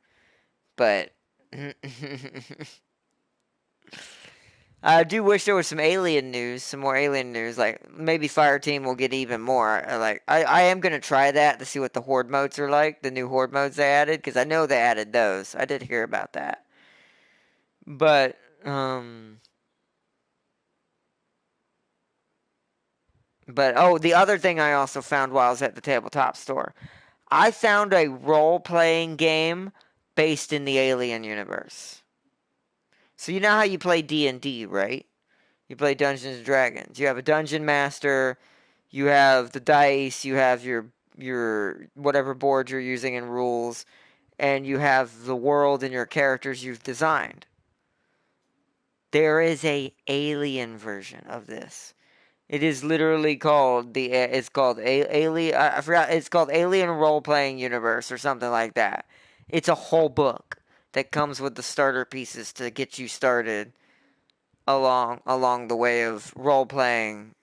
But I do wish there was some alien news, some more alien news. Like maybe Fireteam will get even more. Like I am gonna try that to see what the horde modes are like, the new horde modes they added, because I know they added those. I did hear about that. But oh, the other thing I also found while I was at the tabletop store, I found a role-playing game based in the Alien universe. So you know how you play D&D, right? You play Dungeons and Dragons. You have a dungeon master, you have the dice, you have your whatever board you're using and rules, and you have the world and your characters you've designed. There is a alien version of this. It is literally called it's called Alien. I forgot. It's called Alien Role Playing Universe or something like that. It's a whole book that comes with the starter pieces to get you started along the way of role playing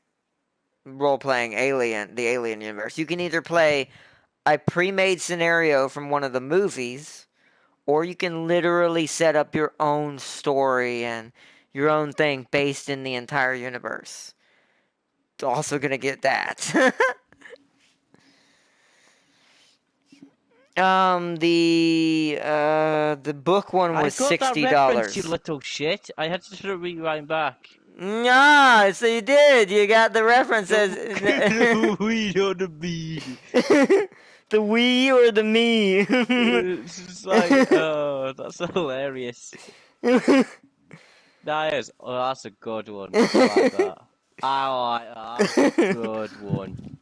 the Alien universe. You can either play a pre-made scenario from one of the movies, or you can literally set up your own story and your own thing based in the entire universe. Also gonna get that. The book one I was got that reference, you $60. little shit. I had to rewind back. Ah, so you did. You got the references. We don't be. The we or the me? It's just like, oh, that's hilarious. That is, oh, that's a good one. I like that. I like that. That's a good one.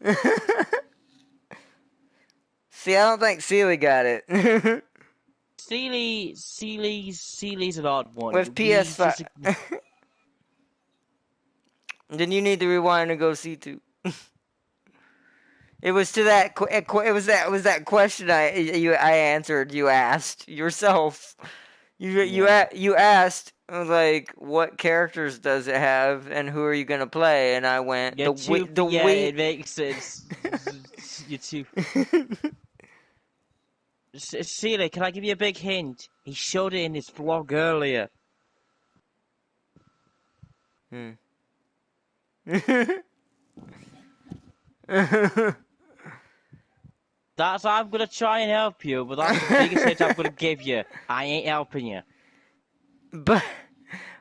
See, I don't think Sealy got it. Seely's an odd one. With PS5. Then you need to rewind and go C2. It was to that. It was that question I answered. You asked yourself. You asked like what characters does it have and who are you gonna play? And I went You're too. the Yeah, we. it makes sense. You're too. Seely, can I give you a big hint? He showed it in his vlog earlier. I'm gonna try and help you, but that's the biggest hint I'm gonna give you. I ain't helping you. But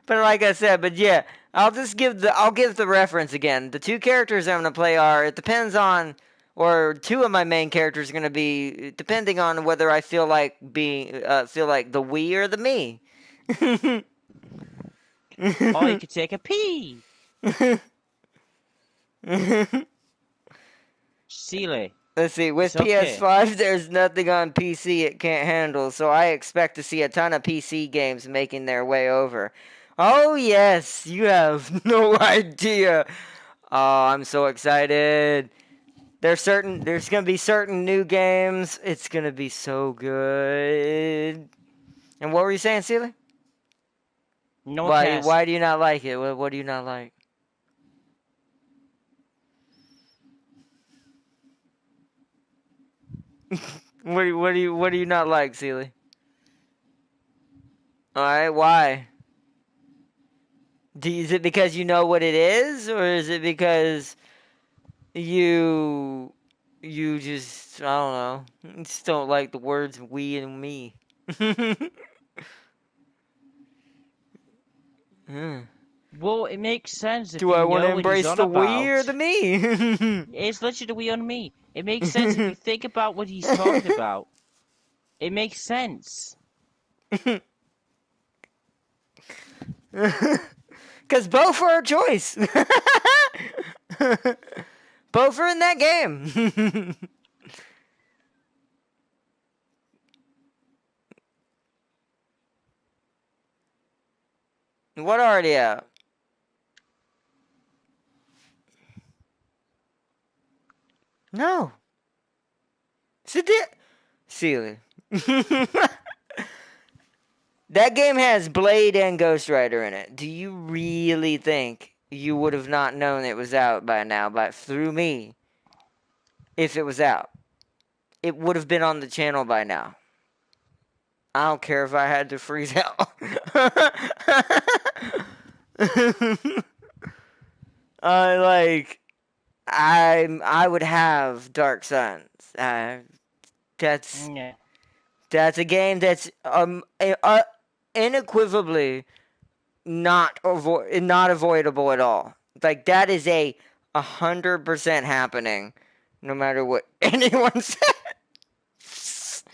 like I said, but yeah, I'll give the reference again. The two characters I'm gonna play are it depends on, or two of my main characters are gonna be depending on whether I feel like the we or the me. Or you could take a pee. Seely. Let's see, with It's okay. PS5, there's nothing on PC it can't handle, so I expect to see a ton of PC games making their way over. Oh, yes, you have no idea. Oh, I'm so excited. There's going to be certain new games. It's going to be so good. And what were you saying, Celia? No test. Why do you not like it? What do you not like? what do you not like, Celia? All right, why? Is it because you know what it is, or is it because you just I don't know, just don't like the words we and me? Well, it makes sense if Do you I want to know what he's embrace on the we or about. the me? It's literally the we on me. It makes sense if you think about what he's talking about. It makes sense. Because both are a choice. Both are in that game. What already out? No. It's Sealy. That game has Blade and Ghost Rider in it. Do you really think you would have not known it was out by now, through me, if it was out? It would have been on the channel by now. I don't care if I had to freeze out. I would have Dark Suns. That's Yeah. that's a game that's unequivocally not avoidable at all. Like that is 100% happening, no matter what anyone says.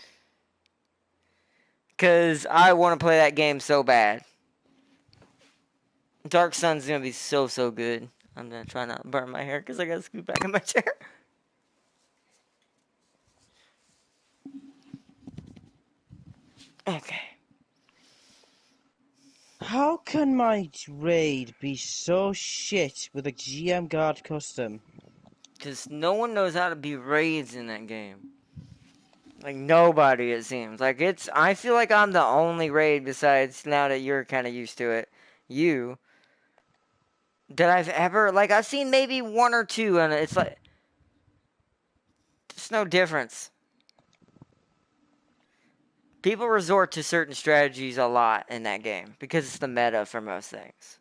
Because I want to play that game so bad. Dark Sun's gonna be so good. I'm gonna try not to burn my hair because I gotta scoot back in my chair. Okay. How can my raid be so shit with a GM Guard custom? Because no one knows how to be raids in that game. Like, nobody, it seems. I feel like I'm the only raid besides, now that you're kind of used to it, that I've ever, I've seen maybe one or two, and it's like, there's no difference. People resort to certain strategies a lot in that game, because it's the meta for most things.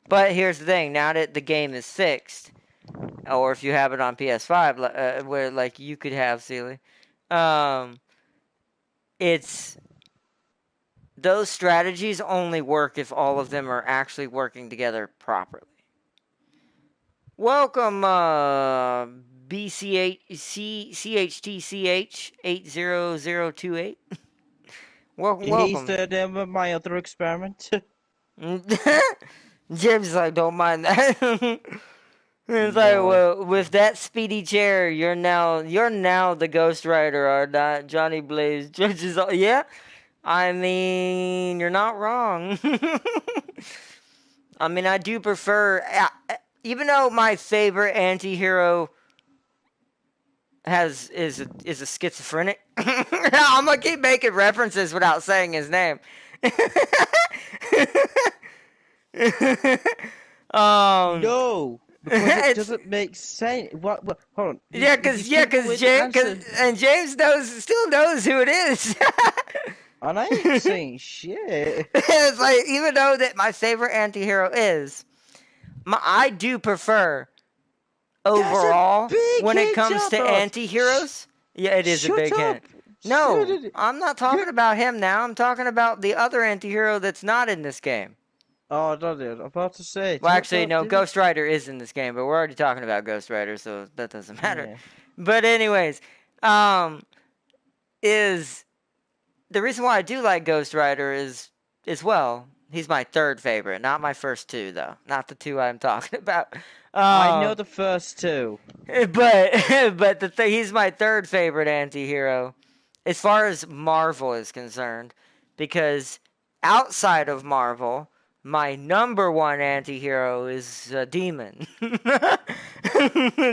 But here's the thing, now that the game is fixed, or if you have it on PS5, where, you could have, Sealy, it's those strategies only work if all of them are actually working together properly. Welcome, BCHTCH 80028. He's Welcome. the name of my other experiment. Jim's like, don't mind that. It's like, No. well, with that speedy chair, you're now the Ghost Rider, are not Johnny Blaze judges. Yeah, I mean, you're not wrong. I mean, I do prefer, even though my favorite anti-hero is a schizophrenic. I'm gonna keep making references without saying his name. No, because it doesn't make sense. What? Hold on. If you still go with the answer, and James still knows who it is. and I ain't saying shit. It's like, even though that my favorite anti-hero is, I do prefer That's a overall big when it hit, comes to Jabba. anti-heroes. Yeah, it is a Shut big up. hint. Shut No, it. I'm not talking about him now. I'm talking about the other anti-hero that's not in this game. Oh, no, dude. I'm about to say. Well, actually, Don't no, do it. Ghost Rider is in this game, but we're already talking about Ghost Rider, so that doesn't matter. Yeah. But anyways, is the reason why I do like Ghost Rider is, as well, he's my third favorite, not my first two, though. Not the two I'm talking about. I know the first two. But he's my third favorite anti-hero as far as Marvel is concerned, because outside of Marvel, my number one anti-hero is a demon.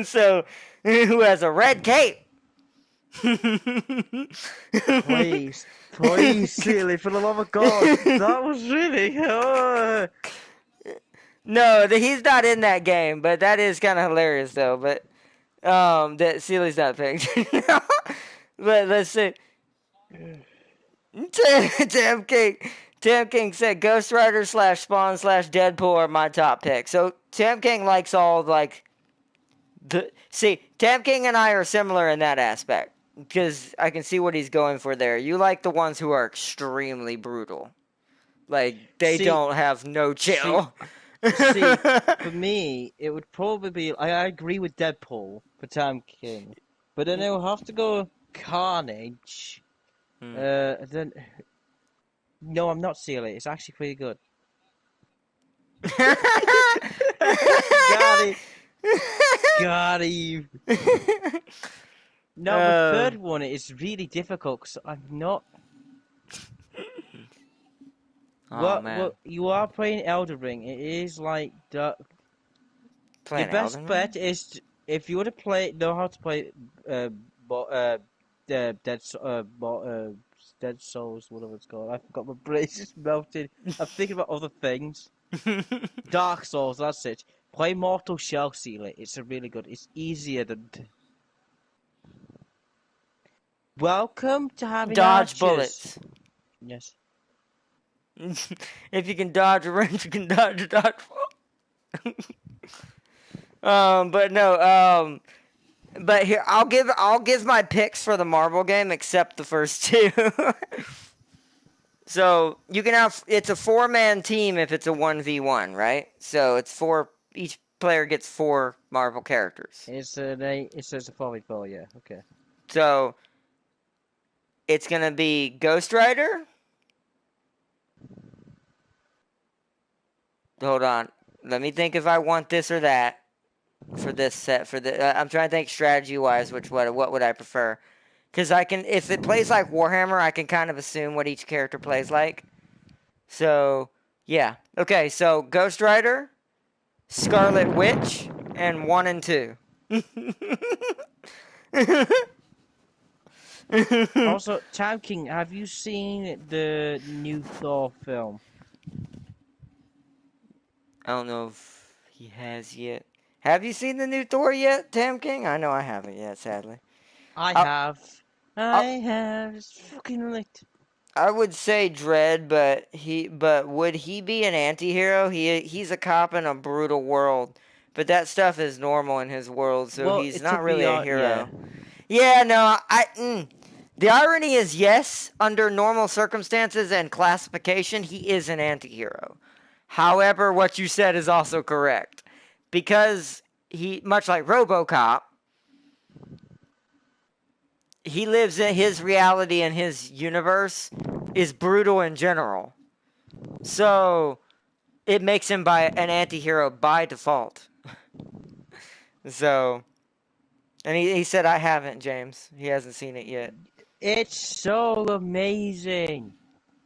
So, who has a red cape. Please, silly, for the love of God. That was really. No, he's not in that game, but that is kind of hilarious though. But that Sealy's not picked. But let's see. Tam King. Tam King said Ghost Rider / Spawn / Deadpool are my top picks. So Tam King likes all Tam King and I are similar in that aspect, because I can see what he's going for there. You like the ones who are extremely brutal, like they don't have no chill. See, for me, it would probably be. I agree with Deadpool for Tam King, but then it would have to go Carnage. Then no, I'm not Sealy. It's actually pretty good. Got it. Got him. No, the third one is really difficult because I'm not. Oh man. Well, you are playing Elden Ring. It is like the. Playing Your best Elden Ring? bet is if you were to know how to play, Dead Souls, whatever it's called. I forgot, my brain's just melted. I'm thinking about other things. Dark Souls, that's it. Play Mortal Shell Sealer. It's a really good. It's easier than. Welcome to having Dodge archers. bullets. Yes. If you can dodge a wrench, you can dodge a dodgeball. But no, but here I'll give my picks for the Marvel game, except the first two. So you can have, it's a 4-man team if it's a 1v1, right? So it's each player gets 4 Marvel characters. It says a 4v4, yeah, okay. So it's gonna be Ghost Rider. Hold on, let me think if I want this or that for this set. I'm trying to think strategy wise, what would I prefer? Because if it plays like Warhammer, I can kind of assume what each character plays like. So yeah, okay. So Ghost Rider, Scarlet Witch, and 1 and 2. Also, Tam King, have you seen the new Thor film? I don't know if he has yet. Have you seen the new Thor yet, Tam King? I know I haven't yet, sadly. I have. It's fucking lit. I would say Dread, but would he be an anti-hero? He's a cop in a brutal world, but that stuff is normal in his world, so Well, he's it not took me really a out, hero. Yeah, no, the irony is, yes, under normal circumstances and classification, he is an anti-hero. However, what you said is also correct, because he, much like RoboCop, he lives in his reality and his universe is brutal in general. So it makes him an anti-hero by default. So, and he said I haven't, James. He hasn't seen it yet. It's so amazing.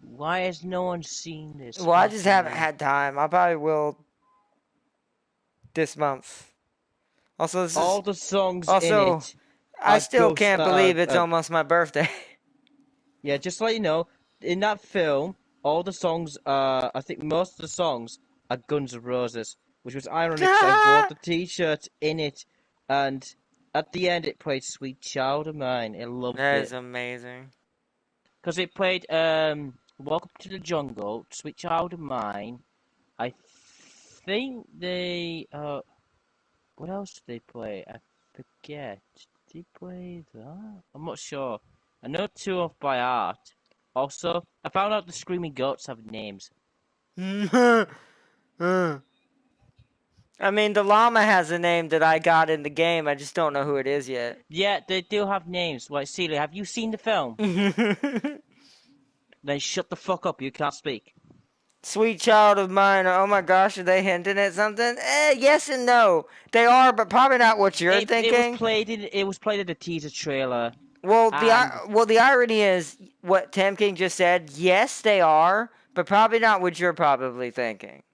Why has no one seen this? Well, I just Fucking haven't hell. had time. I probably will this month. Also, this All is the songs in also it I are still can't believe it's uh, almost my birthday. yeah, just to let you know, in that film, all the songs I think most of the songs are Guns N' Roses, which was ironic because I bought the T-shirt in it, and at the end it played "Sweet Child of Mine." I loved That is it amazing. because it played "Welcome to the Jungle," "Sweet Child of Mine." I think they what else did they play? I forget. Did they play that? I'm not sure. I know two off by heart. Also, I found out the Screaming Goats have names. I mean, the llama has a name that I got in the game. I just don't know who it is yet. Yeah, they do have names. Like, Celia, have you seen the film? Then shut the fuck up. You can't speak. Sweet child of mine. Oh my gosh, are they hinting at something? Yes and no. They are, but probably not what you're thinking. It was played in the teaser trailer, Well, and the irony is what Tam King just said. Yes, they are, but probably not what you're probably thinking.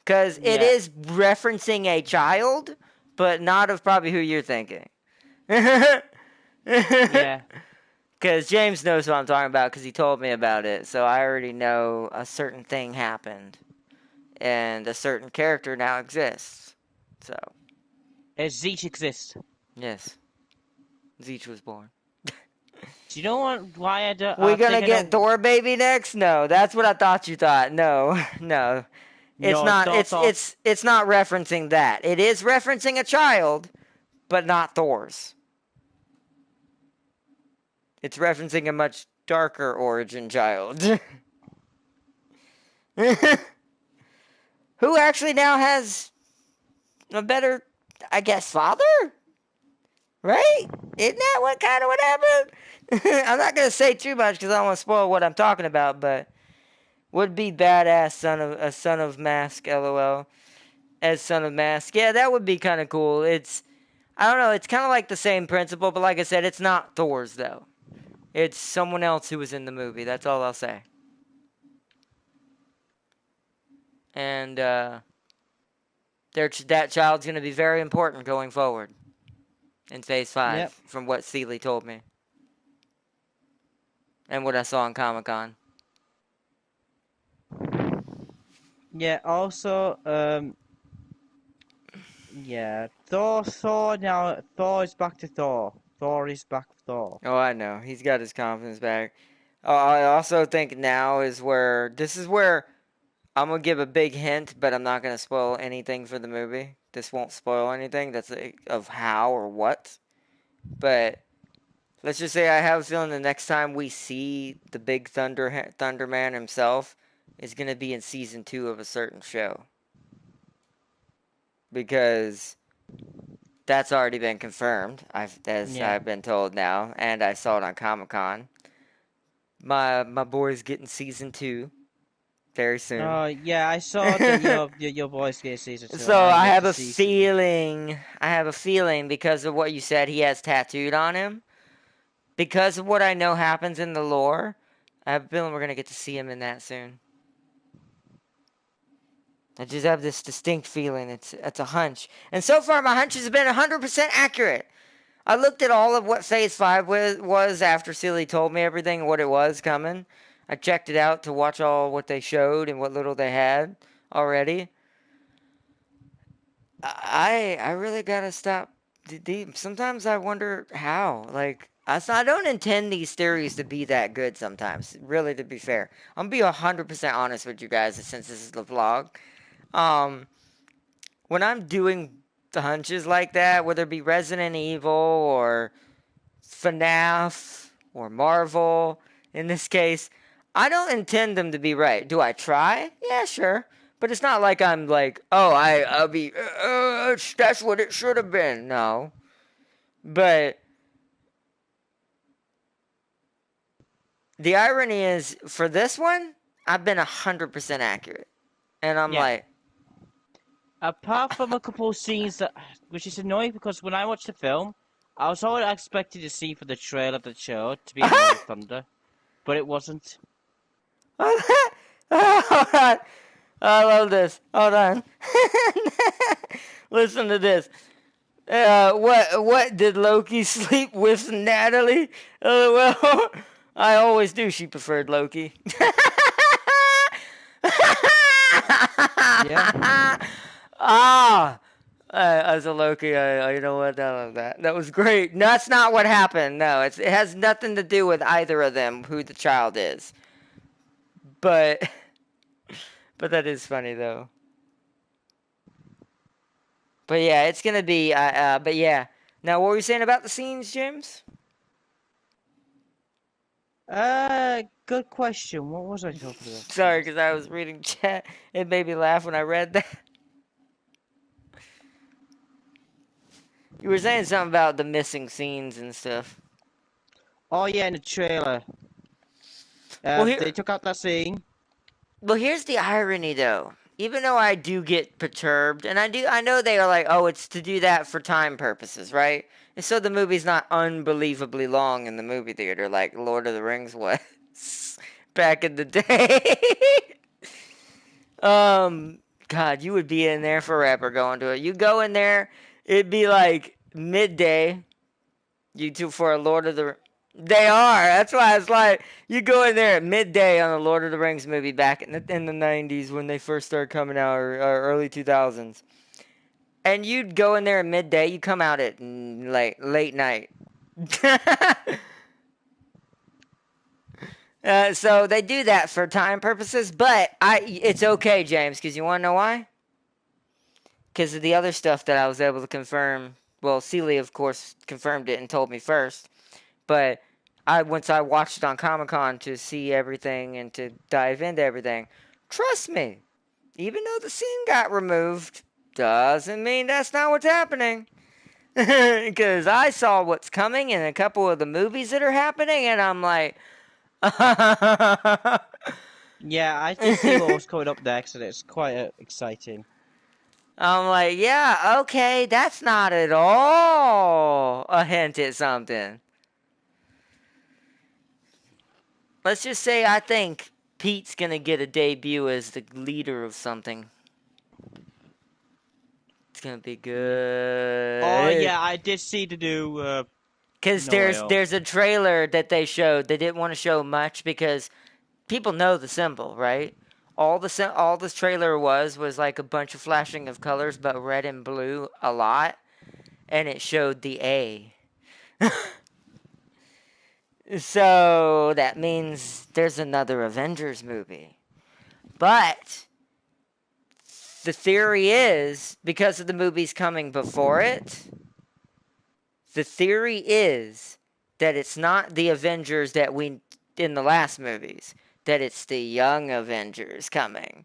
Because it yeah, is referencing a child, but not of probably who you're thinking. Because yeah, James knows what I'm talking about because he told me about it. So I already know a certain thing happened. And a certain character now exists. So, Zeech exists. yes. Zeech was born. Do you know why I don't? We I gonna think I get know. Thor baby next? No, that's what I thought you thought. No, no. It's No, not Thor, Thor. it's not referencing that. It is referencing a child, but not Thor's. It's referencing a much darker origin child. Who actually now has a better, I guess, father? Right? Isn't that what kind of what happened? I'm not gonna say too much because I don't want to spoil what I'm talking about, but would be badass son of Mask, lol. As Son of Mask, yeah, that would be kind of cool. It's I don't know, it's kind of like the same principle, but like I said, it's not Thor's though. It's someone else who was in the movie. That's all I'll say. And that child's gonna be very important going forward in Phase Yep. 5, from what Seeley told me and what I saw in Comic-Con. Yeah. Also, yeah. Thor is back to Thor. Thor is back to Thor. Oh, I know. He's got his confidence back. I also think now is where this is where I'm gonna give a big hint, but I'm not gonna spoil anything for the movie. This won't spoil anything. That's of how or what. But let's just say I have a feeling the next time we see the big Thunderman himself is gonna be in season 2 of a certain show because that's already been confirmed. As Yeah. I've been told now, and I saw it on Comic-Con. My boy's getting season 2 very soon. Yeah. I saw that your voice gets season 2, and So I'm I yet have to a see season. feeling. I have a feeling because of what you said. He has tattooed on him. Because of what I know happens in the lore, I have a feeling we're gonna get to see him in that soon. I just have this distinct feeling. It's a hunch, and so far my hunch has been 100% accurate. I looked at all of what Phase 5 was after Silly told me everything, what it was coming. I checked it out to watch all what they showed and what little they had already. I really gotta stop. Sometimes I wonder how. Like, I don't intend these theories to be that good sometimes, really, to be fair. I'm gonna be 100% honest with you guys since this is the vlog. Um, when I'm doing the hunches like that, whether it be Resident Evil or FNAF or Marvel in this case, I don't intend them to be right. Do I try? Yeah, sure. But it's not like I'm like, oh, I'll be, that's what it should have been. No. But the irony is for this one, I've been 100% accurate, and I'm Yeah. like, Apart from a couple of scenes that, which is annoying because when I watched the film, I was all expected to see for the trailer of the show to be Lord of Thunder, but it wasn't. hold on. I love this. Hold on. Listen to this. What did Loki sleep with Natalie? Well, I always knew she preferred Loki. Yeah. Ah, as a Loki, you know what? I love that. That was great. No, that's not what happened. No, it has nothing to do with either of them, who the child is. But, but that is funny though. But yeah, it's gonna be. But yeah. Now, what were you saying about the scenes, James? Good question. What was I talking about? Sorry, because I was reading chat. It made me laugh when I read that. You were saying something about the missing scenes and stuff. Oh yeah, in the trailer. Well, They here, took out that scene. well, here's the irony, though. Even though I do get perturbed, and I know they are like, oh, it's to do that for time purposes, right? And so the movie's not unbelievably long in the movie theater, like Lord of the Rings was back in the day. God, you would be in there forever going to it. You go in there, it'd be like midday. You two for a Lord of the. They are. That's why it's like you go in there at midday on the Lord of the Rings movie back in the 90s when they first started coming out, or early 2000s. And you'd go in there at midday. You come out at late night. So they do that for time purposes, but it's okay, James, because you want to know why? Because of the other stuff that I was able to confirm. Well, Celia, of course, confirmed it and told me first. But once I watched it on Comic-Con to see everything and to dive into everything, trust me, even though the scene got removed, doesn't mean that's not what's happening. Because I saw what's coming in a couple of the movies that are happening, and I'm like, Yeah, I did see what was coming up next, and it's quite exciting. I'm like, yeah, okay, that's not at all a hint at something. Let's just say I think Pete's gonna get a debut as the leader of something. It's gonna be Yeah. Oh good. yeah, I did see the new Cause No Way Home. there's a trailer that they showed. They didn't want to show much because people know the symbol, right? All this trailer was like a bunch of flashing of colors, but red and blue a lot, and it showed the A. So that means there's another Avengers movie. But the theory is because of the movies coming before it, the theory is that it's not the Avengers that we in the last movies, that it's the young Avengers coming.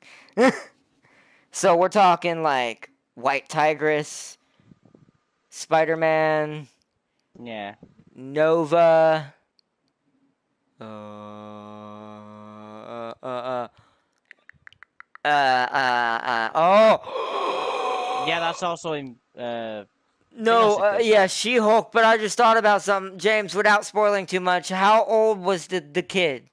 So we're talking like White Tigress, Spider-Man, Yeah. Nova, Yeah, oh, that's also in I think that's no, in phase yeah, 5. She-Hulk. But I just thought about something, James. Without spoiling too much, how old was the kid?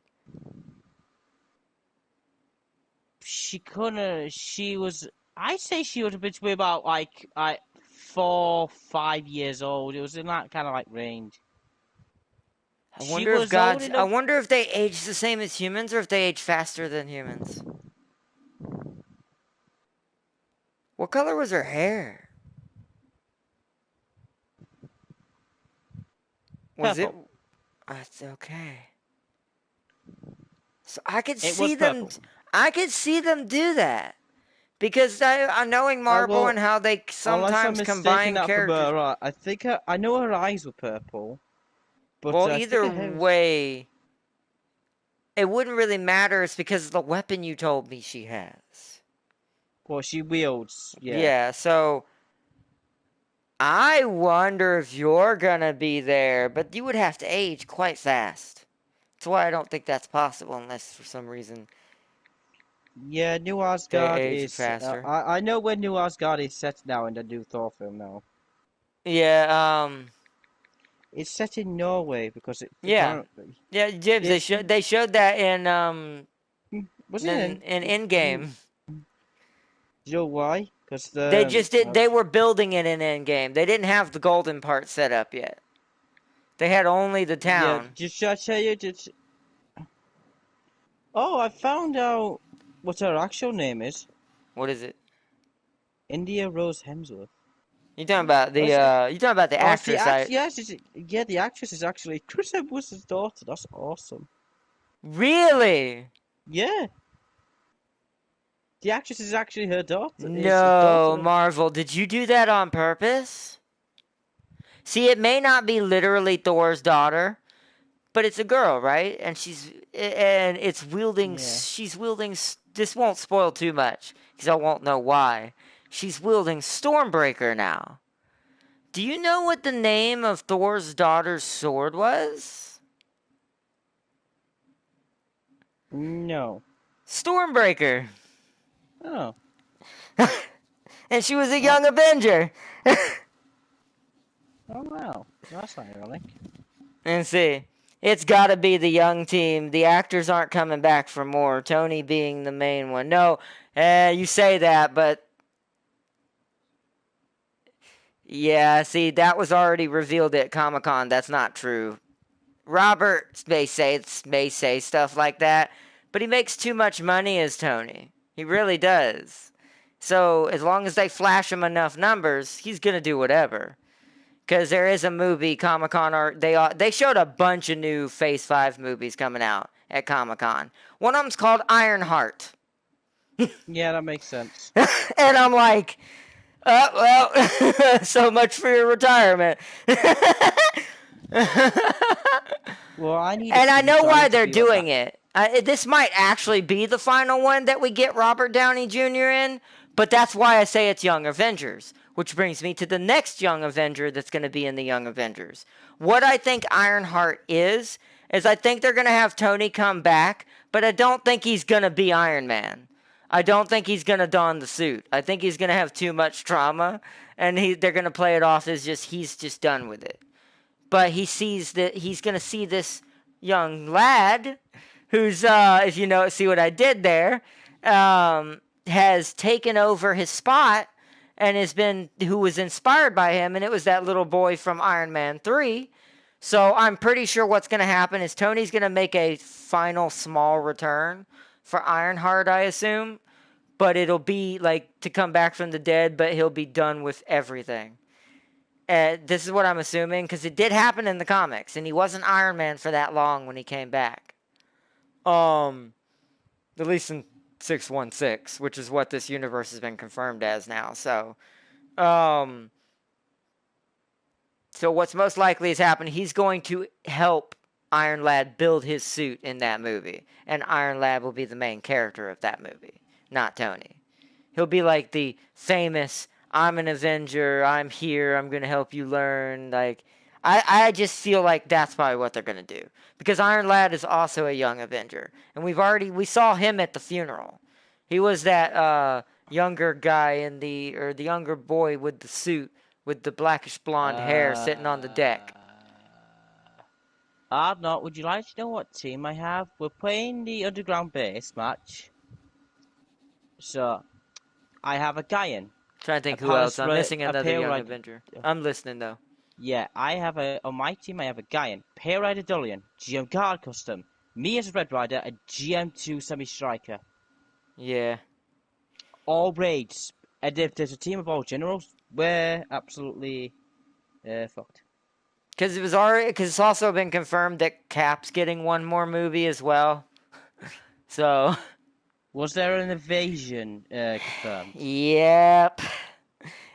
She was I'd say she would have been to be about like 4, 5 years old. It was in that kind of like range. She was old I enough. wonder if they age the same as humans or if they age faster than humans. What color was her hair? Was it? Purple. That's okay. So I could It was see them. purple. I could see them do that because I knowing Marvel and Well, how they unless I'm sometimes mistaken combine that from characters. her, I think I know her eyes were purple, but Well, I think either her hair was. way, it wouldn't really matter. It's because of the weapon you told me she has. Well, she wields. Yeah. Yeah, so I wonder if you're gonna be there, but you would have to age quite fast why I don't think that's possible unless for some reason Yeah, New they Asgard age is. faster. I know where New Asgard is set now in the new Thor film now. Yeah, It's set in Norway because it yeah. apparently Yeah, Jibs, it they showed that was it in in. Endgame. You know why? Because They the just did they were building it in Endgame. They didn't have the golden part set up yet. They had only the yeah. town. Just I tell you, just oh, I found out what her actual name is. What is it? India Rose Hemsworth. Oh, you talking about the oh, it's the actress act. I Yes, yeah, the actress is actually Chris Hemsworth's daughter. That's awesome. Really? Yeah, the actress is actually her daughter. Is a No, daughter of. Marvel, did you do that on purpose? See, it may not be literally Thor's daughter, but it's a girl, right? And it's wielding. Yeah. She's wielding. This won't spoil too much because I won't know why. She's wielding Stormbreaker now. Do you know what the name of Thor's daughter's sword was? No. Stormbreaker. Oh. And she was a Oh. young Avenger. Oh wow. That's ironic. And see, it's got to be the young team. The actors aren't coming back for more. Tony being the main one. No, you say that, but yeah, see, that was already revealed at Comic-Con. That's not true. Robert may say stuff like that, but he makes too much money as Tony. He really does. So as long as they flash him enough numbers, he's gonna do whatever. Because there is a movie, Comic Con, or they showed a bunch of new Phase 5 movies coming out at Comic Con. One of them's called Ironheart. Yeah, that makes sense. And I'm like, well, so much for your retirement. Well, I need to And I see, know so I why need to they're see what that. doing it. This might actually be the final one that we get Robert Downey Jr. in, but that's why I say it's Young Avengers. Which brings me to the next Young Avenger that's going to be in the Young Avengers. What I think Ironheart is I think they're going to have Tony come back, but I don't think he's going to be Iron Man. I don't think he's going to don the suit. I think he's going to have too much trauma, and they're going to play it off as he's just done with it. But he sees that he's going to see this young lad who's, if you know, see what I did there, has taken over his spot and who was inspired by him, and it was that little boy from Iron Man 3. So I'm pretty sure what's going to happen is Tony's going to make a final small return for Ironheart, I assume. But it'll be like to come back from the dead, but he'll be done with everything. This is what I'm assuming, because it did happen in the comics, and he wasn't Iron Man for that long when he came back. At least in 616, which is what this universe has been confirmed as now. So what's most likely has happened, he's going to help Iron Lad build his suit in that movie, and Iron Lad will be the main character of that movie, not Tony. He'll be like the famous, I'm an Avenger, I'm here, I'm going to help you learn. Like, I just feel like that's probably what they're going to do. Because Iron Lad is also a young Avenger. And we saw him at the funeral. He was that younger guy the younger boy with the suit, with the blackish blonde hair Uh, sitting on the deck. Ardnot, would you like to know what team I have? We're playing the underground base match. So, I have a Gaian, Trying to a think who else. I'm Palace, missing a another Pale young Rider. Avenger. I'm listening though. Yeah, on my team I have a Gaian, Pale Rider Dullion, GM Card Custom, me as a Red Rider, a GM2 Semi-Striker. Yeah. All raids. And if there's a team of all generals, we're absolutely fucked. Because it's also been confirmed that Cap's getting one more movie as well. So. Was there an invasion confirmed? Yep.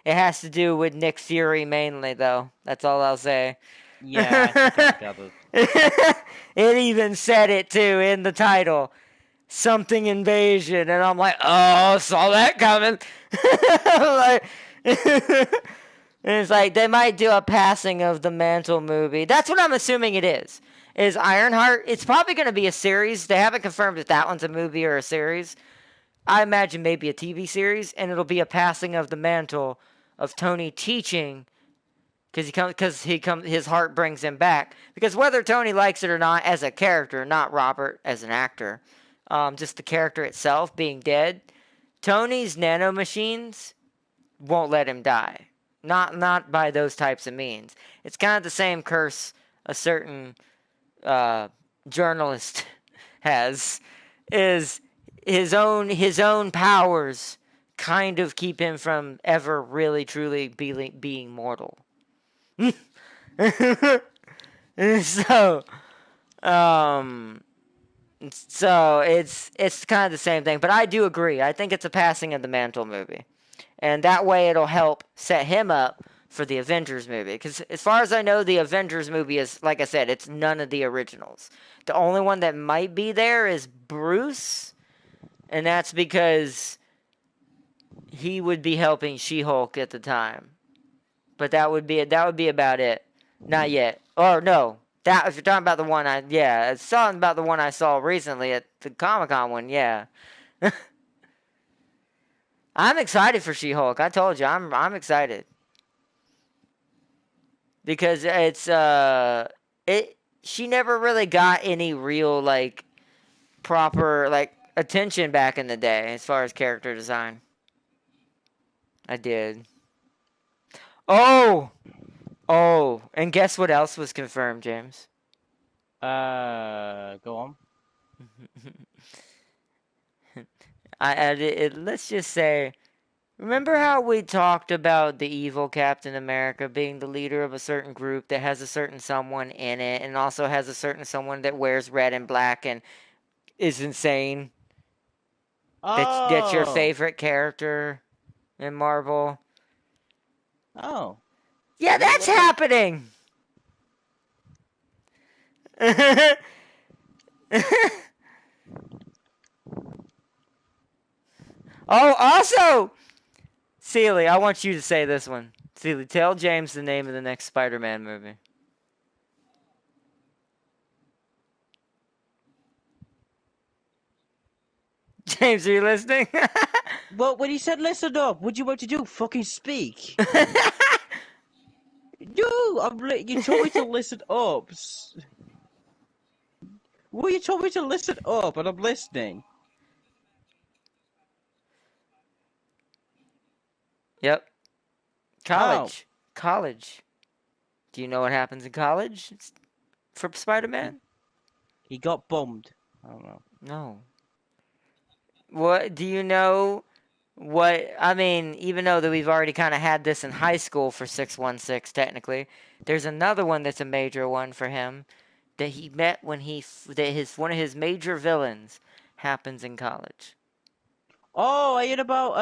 It has to do with Nick Fury mainly, though. That's all I'll say. Yeah, I think I've gathered. It even said it too in the title. Something invasion, and I'm like, oh, saw that coming. Like, and it's like they might do a passing of the Mantle movie. That's what I'm assuming it is. is Ironheart. It's probably going to be a series. They haven't confirmed if that one's a movie or a series. I imagine maybe a TV series, and it'll be a passing of the mantle of Tony teaching, because his heart brings him back. Because whether Tony likes it or not, as a character, not Robert as an actor, just the character itself being dead, Tony's nanomachines won't let him die. Not by those types of means. It's kind of the same curse a certain journalist has, is his own powers kind of keep him from ever really truly being mortal. so so it's kind of the same thing, but I do agree. I think it's a passing of the mantle movie, and that way it'll help set him up for the Avengers movie. Because as far as I know, the Avengers movie is, like I said, it's none of the originals. The only one that might be there is Bruce, and that's because he would be helping She-Hulk at the time. But that would be about it. Not yet. Or no, that if you're talking about the one it's something about the one I saw recently at the Comic-Con one. Yeah. I'm excited for She-Hulk. I told you, I'm excited because she never really got any real like proper like attention back in the day as far as character design. I did. Oh, and guess what else was confirmed, James? Go on. Let's just say, remember how we talked about the evil Captain America being the leader of a certain group that has a certain someone in it, and also has a certain someone that wears red and black and is insane? That's your favorite character in Marvel? Oh. Yeah, that's happening! Oh, also, Seeley, I want you to say this one. Seeley, tell James the name of the next Spider-Man movie. James, are you listening? Well, when he said listen up, what do you want to do? Fucking speak. No, you told me to listen up. Well, you told me to listen up, and I'm listening. Yep. College. Oh. College. Do you know what happens in college for Spider-Man? He got bummed. I don't know. No. What do you know? I mean, even though that we've already kind of had this in high school for 616, technically, there's another one that's a major one for him that he met when one of his major villains happens in college. Oh, I heard about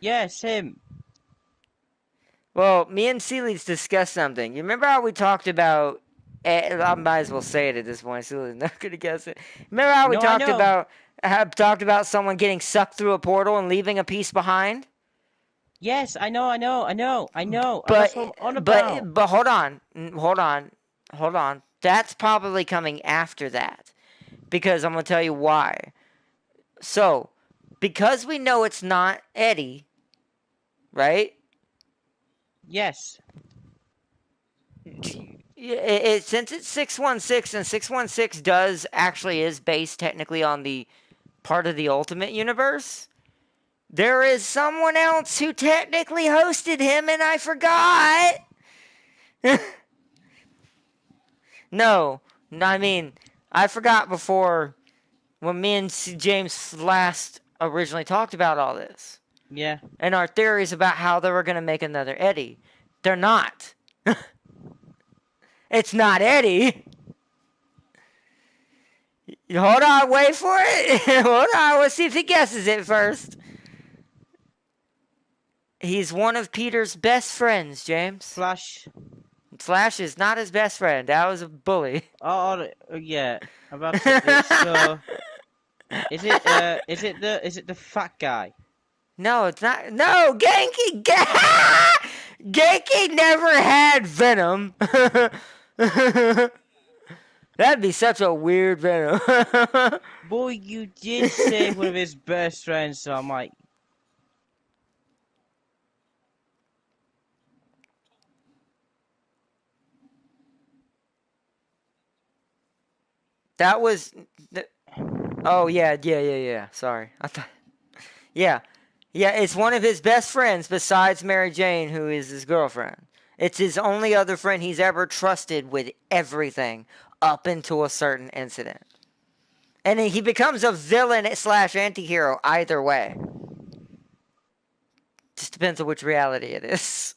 Yes, him. Well, me and Seeley's discussed something. You remember how we talked about? I might as well say it at this point. Seeley's not gonna guess it. Remember how we No, I know. talked about someone getting sucked through a portal and leaving a piece behind? Yes, I know. And But that's what I'm on about. but hold on. That's probably coming after that, because I'm gonna tell you why. So, because we know it's not Eddie, right? Yes. Since it's 616, and 616 is based technically on the part of the Ultimate Universe, there is someone else who technically hosted him, and I forgot. No, I mean, I forgot before when me and James last originally talked about all this. Yeah. And our theories about how they were going to make another Eddie. They're not. It's not Eddie. Hold on, wait for it. Hold on, let's see if he guesses it first. He's one of Peter's best friends, James. Flash. Flash is not his best friend. That was a bully. Oh yeah. I'm about to say, so is it the fat guy? No, it's not. No, Genki. Genki never had Venom. That'd be such a weird Venom. Boy, you did save one of his best friends, so I'm like, That was. Oh yeah. Sorry, I thought. Yeah, it's one of his best friends besides Mary Jane, who is his girlfriend. It's his only other friend he's ever trusted with everything up until a certain incident. And he becomes a villain slash anti-hero either way. Just depends on which reality it is.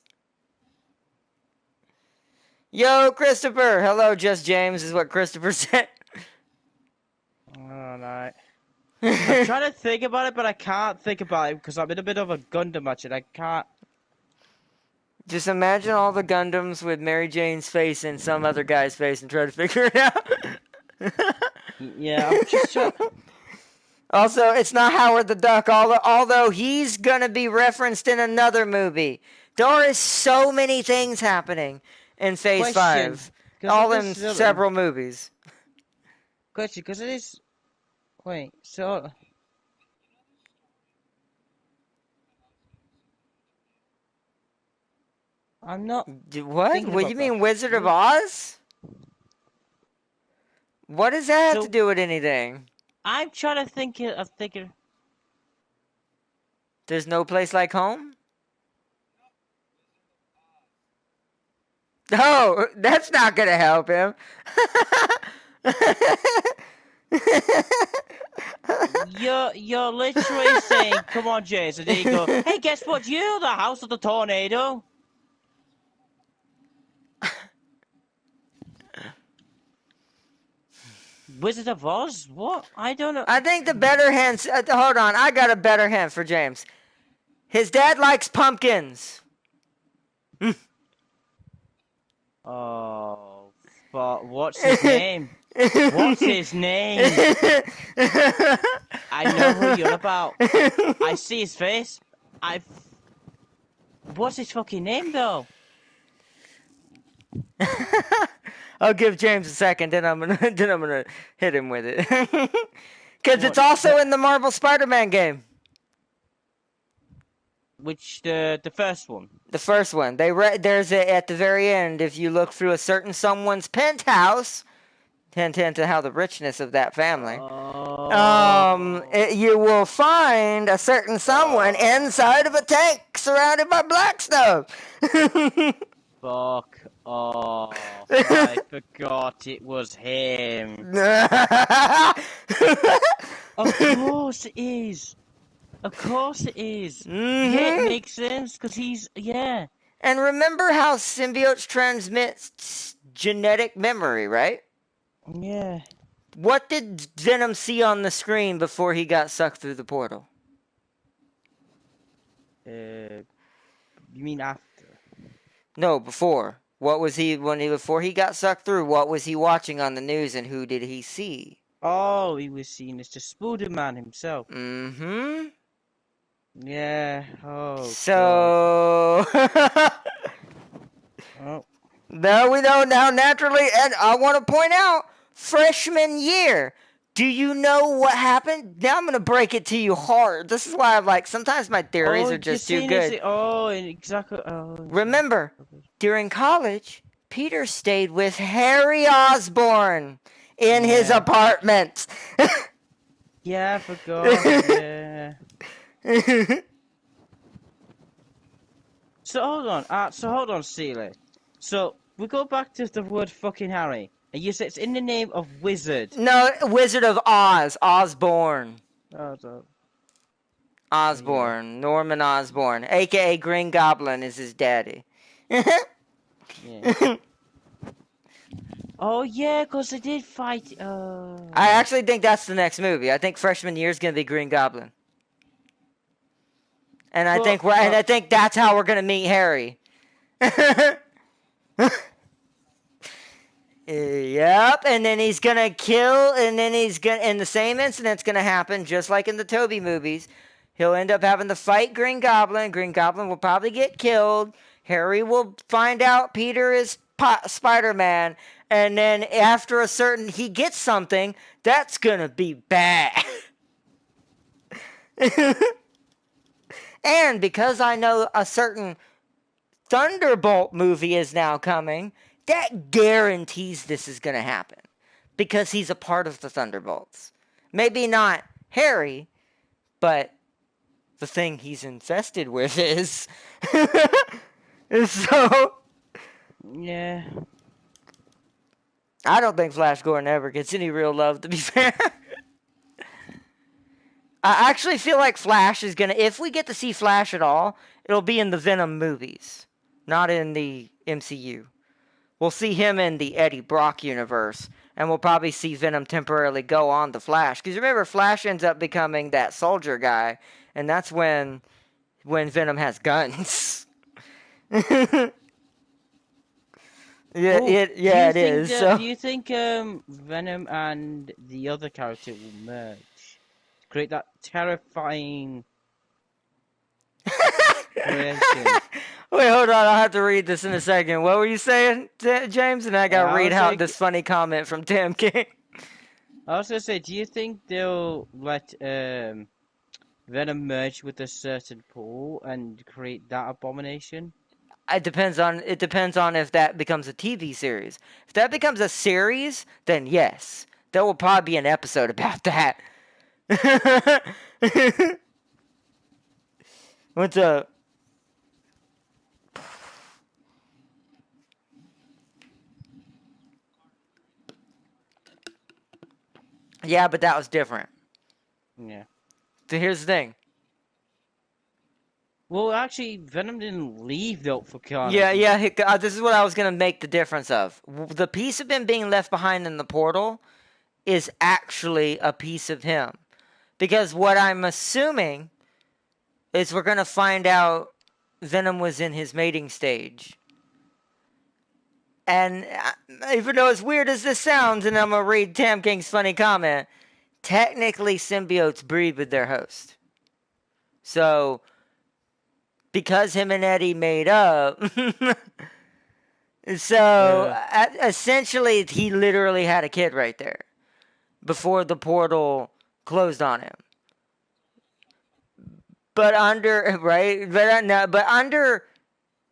Yo, Christopher! Hello, just James, is what Christopher said. oh no. I'm trying to think about it, but I can't think about it because I'm in a bit of a Gundam match and I can't. Just imagine all the Gundams with Mary Jane's face and some other guy's face and try to figure it out. Yeah, I'm just trying. Also, it's not Howard the Duck, although he's gonna be referenced in another movie. There is so many things happening in Phase 5. All in several movies. Question, because it is... Wait, so... I'm not... What? What do you mean, Wizard of Oz? What does that have to do with anything? I'm trying to think of thinking... There's no place like home? Oh, that's not gonna help him. You're literally saying, come on, Jason, there you go. Hey, guess what? You're the house of the tornado. Wizard of Oz? What? I don't know. I think the better hint... hold on, I got a better hint for James. His dad likes pumpkins. Oh, but what's his name? What's his name? I know who you're about. I see his face. What's his fucking name, though? I'll give James a second, then I'm gonna hit him with it. Because it's also in the Marvel Spider-Man game. Which the first one? The first one. There's at the very end. If you look through a certain someone's penthouse, hint to how the richness of that family. You will find a certain someone inside of a tank surrounded by black stuff. Fuck off. I forgot it was him. Of course it is. Of course it is. Mm-hmm. Yeah, it makes sense, because he's... Yeah. And remember how symbiotes transmit genetic memory, right? Yeah. What did Venom see on the screen before he got sucked through the portal? You mean after? No, before. What was before he got sucked through, what was he watching on the news and who did he see? Oh, he was seen as the Spider-Man himself. Mm-hmm. Yeah. Oh. So. Oh. Now we know now naturally, and I want to point out, freshman year. Do you know what happened? Now I'm going to break it to you hard. This is why I'm like, sometimes my theories are just too good. Exactly. Oh, remember, during college, Peter stayed with Harry Osborn in his apartment. Yeah, I forgot. Yeah. So hold on, Seeley. So we go back to the word fucking Harry. And you said it's in the name of Wizard. No, Wizard of Oz. Osborn. Osborn. Yeah. Norman Osborn. A.K.A. Green Goblin is his daddy. Yeah. Oh, yeah, because they did fight... I actually think that's the next movie. I think freshman year is going to be Green Goblin. And I think that's how we're going to meet Harry. Yep, and then he's gonna kill, and then in the same incident's gonna happen, just like in the Toby movies. He'll end up having to fight Green Goblin. Green Goblin will probably get killed. Harry will find out Peter is Spider-Man. And then after he gets something, that's gonna be bad. And because I know a certain Thunderbolt movie is now coming, that guarantees this is gonna happen. Because he's a part of the Thunderbolts. Maybe not Harry, but the thing he's infested with is. So, Yeah. I don't think Flash Gordon ever gets any real love, to be fair. I actually feel like Flash is gonna, if we get to see Flash at all, it'll be in the Venom movies, not in the MCU. We'll see him in the Eddie Brock universe, and we'll probably see Venom temporarily go on to Flash. Because remember, Flash ends up becoming that soldier guy, and that's when Venom has guns. Yeah, Oh, it is. So do you think Venom and the other character will merge to create that terrifying creation? Wait, hold on. I'll have to read this in a second. What were you saying, James? And I got to I read was out like, this funny comment from Tim King. I was gonna say, do you think they'll let Venom merge with a certain pool and create that abomination? It depends on if that becomes a TV series. If that becomes a series, then yes, there will probably be an episode about that. What's up? Yeah, but that was different. Yeah. So here's the thing. Well, actually, Venom didn't leave though for Carnage. Yeah. This is what I was gonna make the difference of. The piece of him being left behind in the portal is actually a piece of him, because what I'm assuming is we're gonna find out Venom was in his mating stage. And even though as weird as this sounds, and I'm gonna read Tam King's funny comment, technically symbiotes breed with their host. So because him and Eddie made up, so essentially he literally had a kid right there before the portal closed on him. But under but under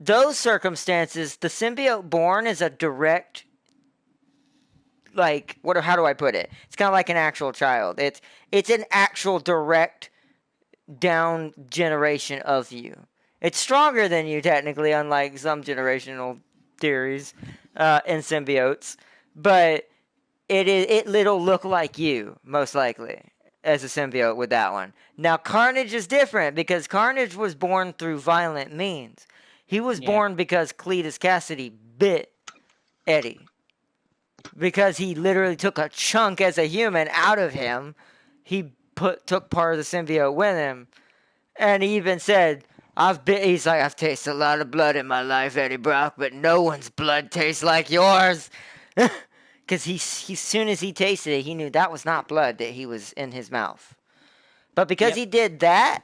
those circumstances, the symbiote born is a direct, like, how do I put it? It's kind of like an actual child. It's an actual direct down generation of you. It's stronger than you technically, unlike some generational theories in symbiotes, but it'll look like you most likely as a symbiote with that one. Now Carnage is different because Carnage was born through violent means. He was born because Cletus Cassidy bit Eddie. Because he literally took a chunk as a human out of him. He took part of the symbiote with him. And he even said, he's like, I've tasted a lot of blood in my life, Eddie Brock, but no one's blood tastes like yours. Because he soon as he tasted it, he knew that was not blood that he was in his mouth. But because he did that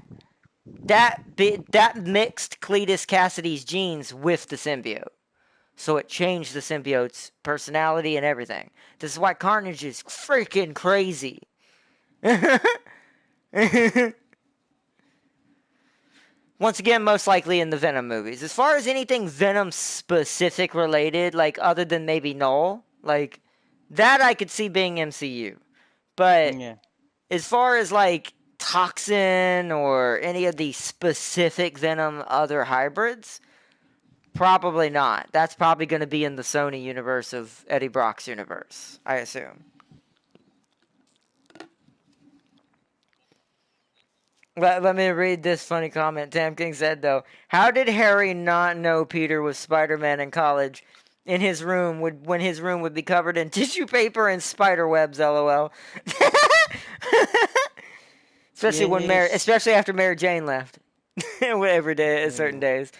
mixed Cletus Cassidy's genes with the symbiote. So it changed the symbiote's personality and everything. This is why Carnage is freaking crazy. Once again, most likely in the Venom movies. As far as anything Venom specific related, like other than maybe Null, like that I could see being MCU. But as far as like Toxin or any of the specific Venom other hybrids, probably not. That's probably going to be in the Sony universe of Eddie Brock's universe, I assume. Let me read this funny comment Tam King said, though. How did Harry not know Peter was Spider-Man in college? When his room would be covered in tissue paper and spider webs, lol. Especially after Mary Jane left. Every day, certain days.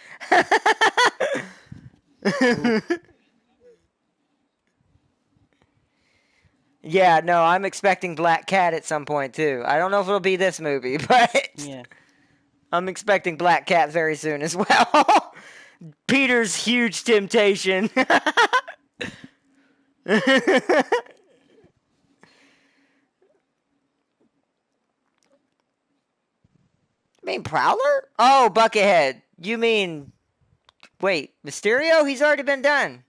Yeah, no, I'm expecting Black Cat at some point too. I don't know if it'll be this movie, but I'm expecting Black Cat very soon as well. Peter's huge temptation. mean Prowler? Oh, Buckethead. You mean wait, Mysterio? He's already been done.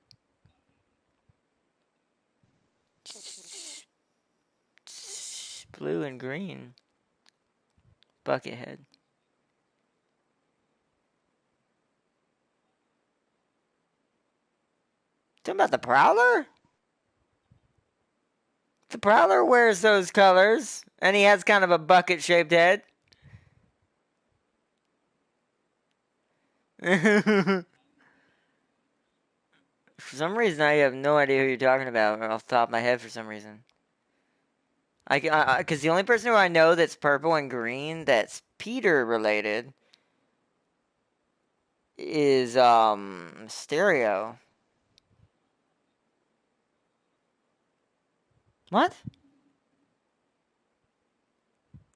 Blue and green. Buckethead. Talking about the Prowler? The Prowler wears those colors, and he has kind of a bucket-shaped head. For some reason, I have no idea who you're talking about off the top of my head. For some reason, because the only person who I know that's purple and green that's Peter related is Stereo. What?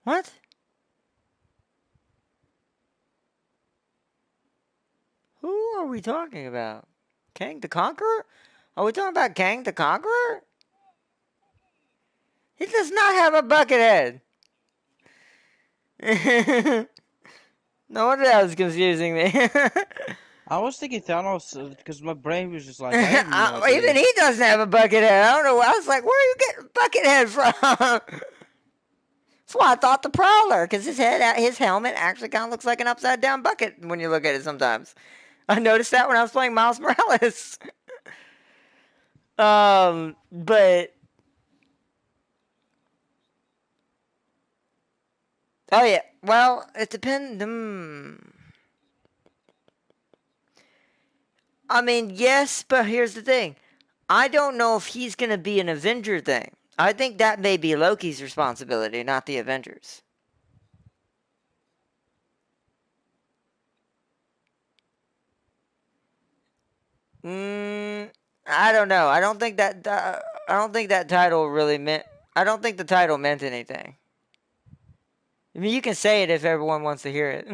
What? Who are we talking about? Kang the Conqueror? Are we talking about Kang the Conqueror? He does not have a bucket head. No wonder that was confusing me. I was thinking Thanos because my brain was just like, I have no idea. Even he doesn't have a bucket head. I don't know. I was like, where are you getting bucket head from? That's why I thought the Prowler, because his helmet actually kind of looks like an upside down bucket when you look at it sometimes. I noticed that when I was playing Miles Morales. But oh yeah, well, it depends. I mean, yes, but here's the thing. I don't know if he's gonna be an Avenger thing. I think that may be Loki's responsibility, not the Avengers. I don't know. I don't think that title really meant. I don't think the title meant anything. I mean, you can say it if everyone wants to hear it.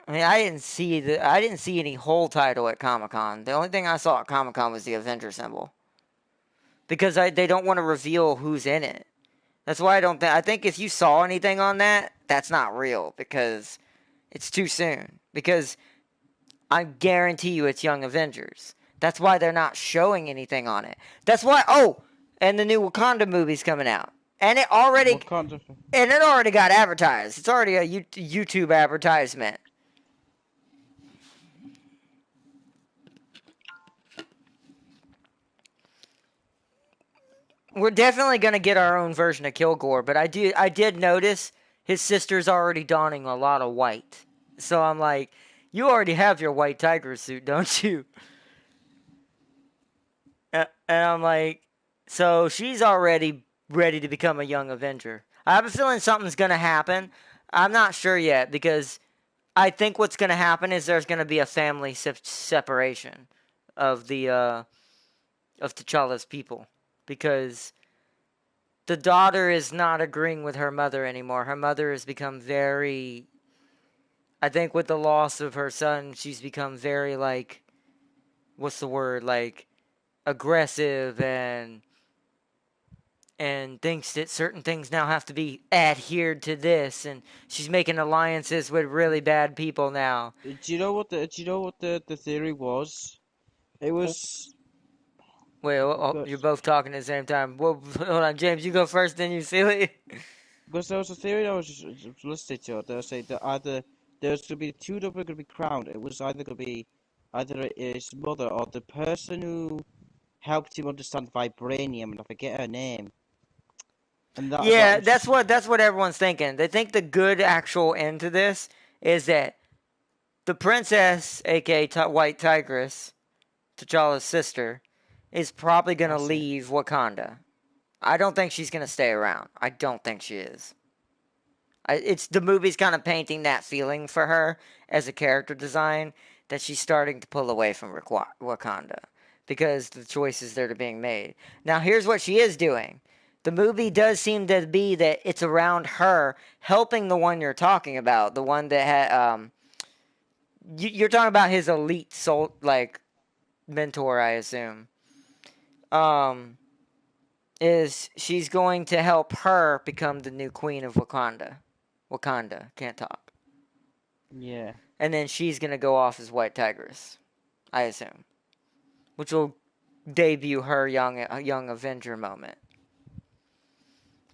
I mean, I didn't see any whole title at Comic-Con. The only thing I saw at Comic-Con was the Avenger symbol. Because they don't want to reveal who's in it. That's why I don't think. I think if you saw anything on that, that's not real because it's too soon. Because I guarantee you it's Young Avengers. That's why they're not showing anything on it. That's why. Oh, and the new Wakanda movie's coming out, and it already got advertised. It's already a YouTube advertisement. We're definitely gonna get our own version of Kilgore, but I did notice his sister's already donning a lot of white. So I'm like, you already have your white tiger suit, don't you? And I'm like, so she's already ready to become a young Avenger. I have a feeling something's gonna happen. I'm not sure yet because I think what's gonna happen is there's gonna be a family separation of the of T'Challa's people because the daughter is not agreeing with her mother anymore. Her mother has become very. I think with the loss of her son, she's become very like. What's the word? Like aggressive and thinks that certain things now have to be adhered to this, and she's making alliances with really bad people now. Do you know what the theory was? It was. Wait, you're both talking at the same time. Well, hold on, James, you go first, then you, Sealy. Because there was a theory I was just listening to. They were saying that either there's going to be two that were going to be crowned. It was either going to be either his mother or the person who helped him understand vibranium, and I forget her name. And Yeah, that's what everyone's thinking. They think the good actual end to this is that the princess, aka White Tigress, T'Challa's sister, is probably gonna leave Wakanda. I don't think she's gonna stay around. I don't think she is. It's the movie's kind of painting that feeling for her as a character design that she's starting to pull away from Wakanda because the choices that are being made. Now, here's what she is doing. The movie does seem to be that it's around her helping the one you're talking about, the one that had you're talking about his elite soul like mentor, I assume. Um, is she's going to help her become the new queen of Wakanda. Wakanda can't talk, Yeah. and then she's gonna go off as White Tigress, I assume, which will debut her young Avenger moment.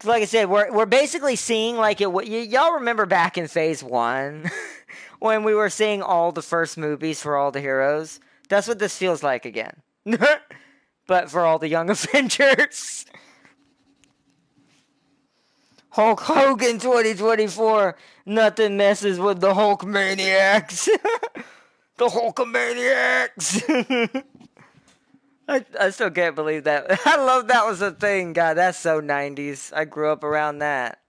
So like I said, we're basically seeing like it. Y'all remember back in Phase 1 when we were seeing all the first movies for all the heroes? That's what this feels like again, but for all the young Avengers. Hulk Hogan 2024. Nothing messes with the Hulk Maniacs. The Hulkamaniacs. I still can't believe that. I love that was a thing. God, that's so 90s. I grew up around that.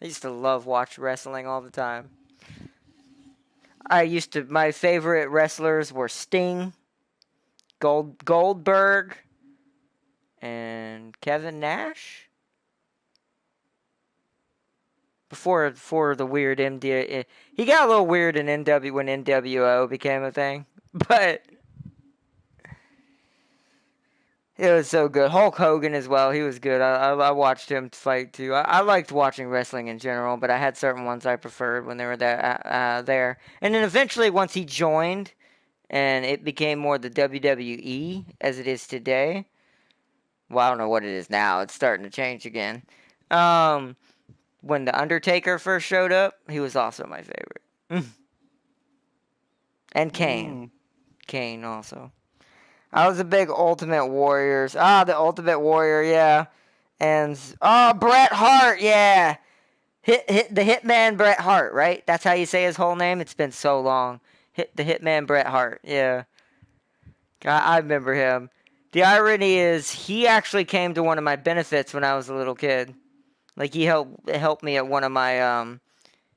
I used to love watch wrestling all the time. My favorite wrestlers were Sting, Goldberg, and Kevin Nash. Before the weird MD, he got a little weird in NW when NWO became a thing, but it was so good. Hulk Hogan as well, he was good. I watched him fight too. I liked watching wrestling in general, but I had certain ones I preferred when they were there. And then eventually, once he joined, and it became more the WWE as it is today. Well, I don't know what it is now. It's starting to change again. When the Undertaker first showed up, he was also my favorite. And Kane. Mm. Kane also. I was a big Ultimate Warriors. The Ultimate Warrior, yeah. And Bret Hart, yeah. The Hitman Bret Hart, right? That's how you say his whole name. It's been so long. The Hitman Bret Hart, yeah. I remember him. The irony is he actually came to one of my benefits when I was a little kid. Like he helped me at one of my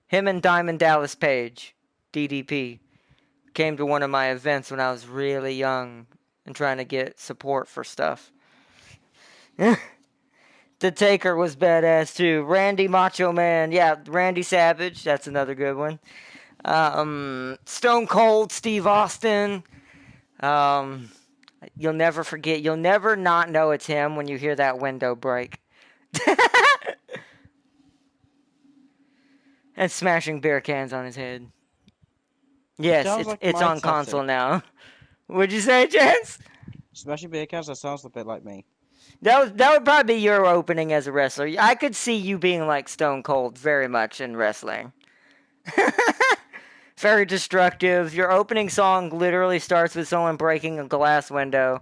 him and Diamond Dallas Page, DDP, came to one of my events when I was really young and trying to get support for stuff. The Taker was badass too. Randy Macho Man, yeah, Randy Savage, that's another good one. Stone Cold Steve Austin. Um, you'll never forget. You'll never not know it's him when you hear that window break. And smashing beer cans on his head. It Yes, sounds like it's my on console tactic. now. Would you say, Chance? Smashing beer cans, that sounds a bit like me. That would probably be your opening as a wrestler. I could see you being like Stone Cold very much in wrestling. Very destructive. Your opening song literally starts with someone breaking a glass window.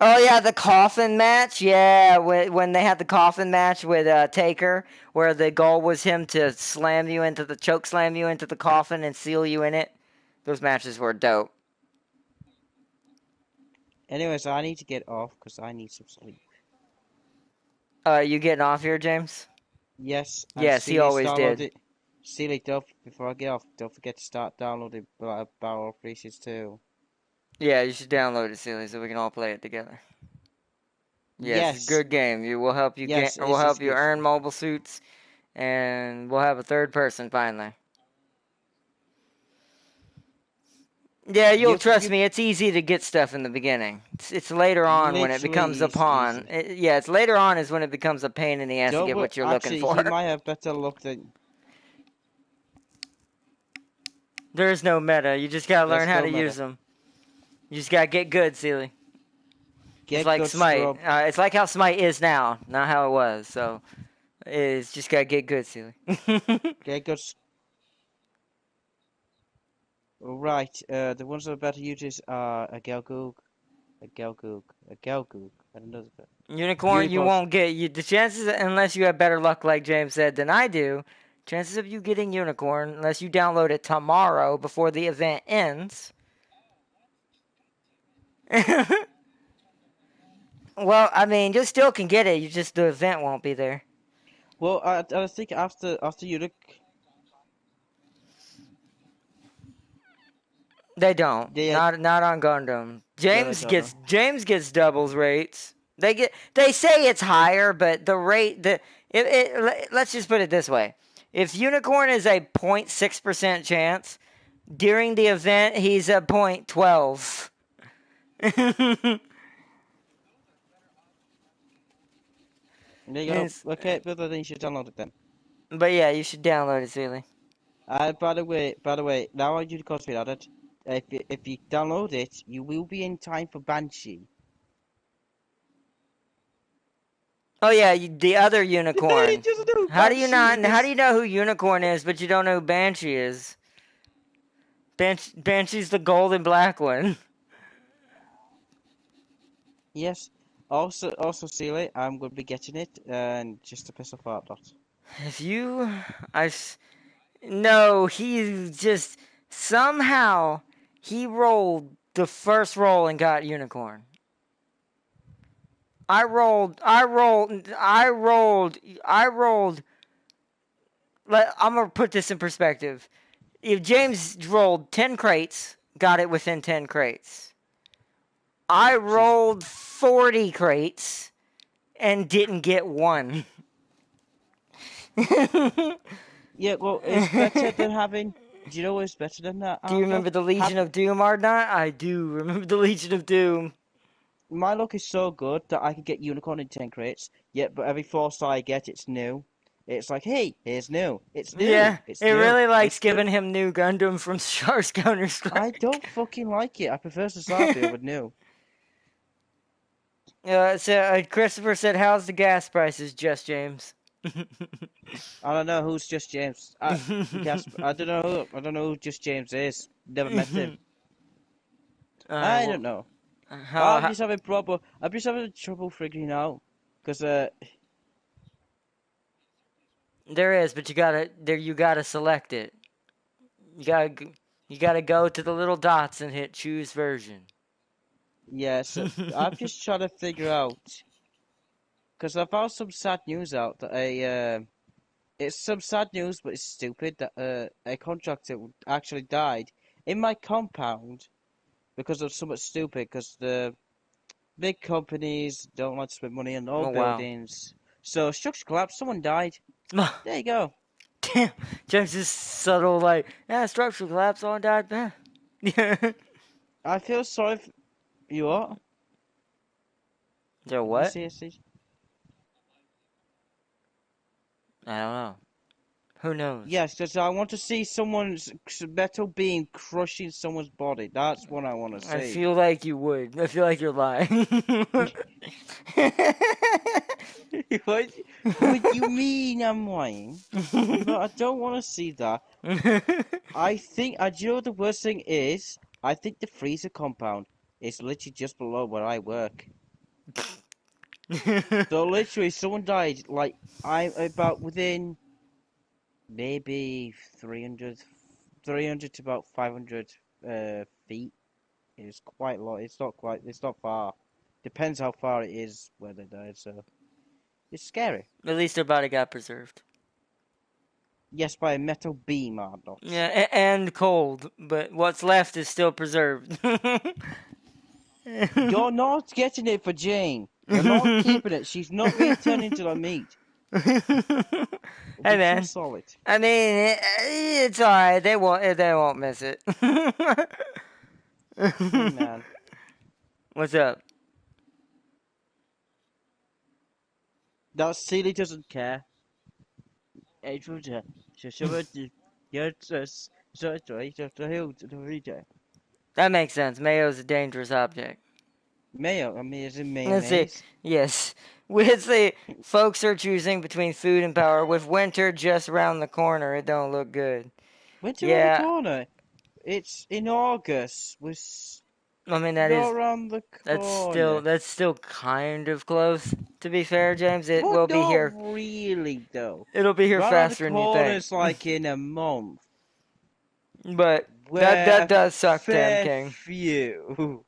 Oh yeah, the coffin match. Yeah, when they had the coffin match with Taker, where the goal was him to choke slam you into the coffin and seal you in it. Those matches were dope. Anyways, I need to get off because I need some sleep. You getting off here, James? Yes, and Yes, he always did. Steely, before I get off, don't forget to start downloading Barrel 362. Yeah, you should download it, Silly, so we can all play it together. Yes, it's a Yes, good game. You will help you yes, will it's help you good. earn mobile suits, and we'll have a third person finally. Yeah, you'll trust You me. It's easy to get stuff in the beginning. It's later on when it becomes literally a is pawn. easy. Yeah, it's later on is when it becomes a pain in the ass to Don't get worry, what you're looking actually, he for. might have better luck than. There's no meta. You just gotta learn Let's how go to use meta. them. You just gotta get good, Sealy. It's Get like good Smite. scrub. It's like how Smite is now, not how it was. So it's just gotta get good, Sealy. Get good. Right. The ones that are better uses are a Gelgoog, a Gelgoog, and another bit. Unicorn, you Unicorns. won't get the chances unless you have better luck, like James said, than I do. Chances of you getting unicorn, unless you download it tomorrow before the event ends. Well, I mean, you still can get it. You just the event won't be there. Well, I think after you look. They don't. They Not on Gundam. yeah, they don't. James gets doubles rates. They say it's higher, but the rate let's just put it this way. If Unicorn is a 0.6% chance, during the event he's a 0.12. There you go. Okay, but then you should download it then. But yeah, you should download it, Sealy. By the way, now on Unicorn Speed added, if you download it, you will be in time for Banshee. Oh yeah, the other Unicorn. Just know who How do you not? Banshee How is. do you know who Unicorn is, but you don't know who Banshee is? Banshee's the gold and black one. Yes. Also, Sealy, I'm going to be getting it, and just to piss off Artdot. If you, no, he just somehow he rolled the first roll and got Unicorn. I rolled. I'm gonna put this in perspective. If James rolled 10 crates, got it within 10 crates. I rolled 40 crates and didn't get one. Yeah, well, it's better than having. Do you know what's better than that? Do you remember the Legion of Doom, Ardnot? I do remember the Legion of Doom. My luck is so good that I can get Unicorn in 10 crates, yet, but every 4-star I get, it's new. It's like, hey, here's new. It's new. Yeah, It's it new. really likes It's giving new. him new Gundam from Shar's Counter-Strike. I don't fucking like it. I prefer Sasabi over new. Christopher said, how's the gas prices, Just James? I don't know who's Just James. I don't know. I don't know who Just James is. Never met him. I don't know. I'm just having trouble figuring out because there is, but you gotta select it. You gotta go to the little dots and hit choose version. yes, I'm just trying to figure out because I found some sad news out that it's some sad news, but it's stupid that a contractor actually died in my compound because of something stupid. Because the big companies don't like to spend money on old buildings, so structure collapse. Someone died. There you go. Damn, James is subtle, like, yeah, structural collapse, all died, man. Yeah. I feel sorry for you. What? So what? See. I don't know. Who knows? Yes, because I want to see someone's metal being crushing someone's body. That's what I want to see. I feel like you would. I feel like you're lying. What do you mean I'm lying? No, I don't want to see that. I think, do you know what the worst thing is? I think the freezer compound is literally just below where I work. So literally, someone died, like, I'm about within maybe 300 to about 500 feet. It's quite a lot. It's not far. Depends how far it is where they died, so it's scary. At least their body got preserved. Yes, by a metal beam, Arnold. Yeah, and cold, but what's left is still preserved. You're not getting it for Jane. You're not keeping it. She's not being turned into a meat. Hey man, solid. I mean, it's alright. They won't miss it. Hey man, what's up? that Sealy doesn't care. That makes sense. Mayo's a dangerous object. Mayo, I mean, is it Let's see. mayonnaise? Yes. Let's see. Folks are choosing between food and power. With winter just around the corner, it don't look good. Winter around the corner. It's in August. I mean, around the corner. That's still kind of close. To be fair, James, it Well, will be here. Not really, though. It'll be here faster than you think. It's like in a month. But that does suck, Tam King. Few.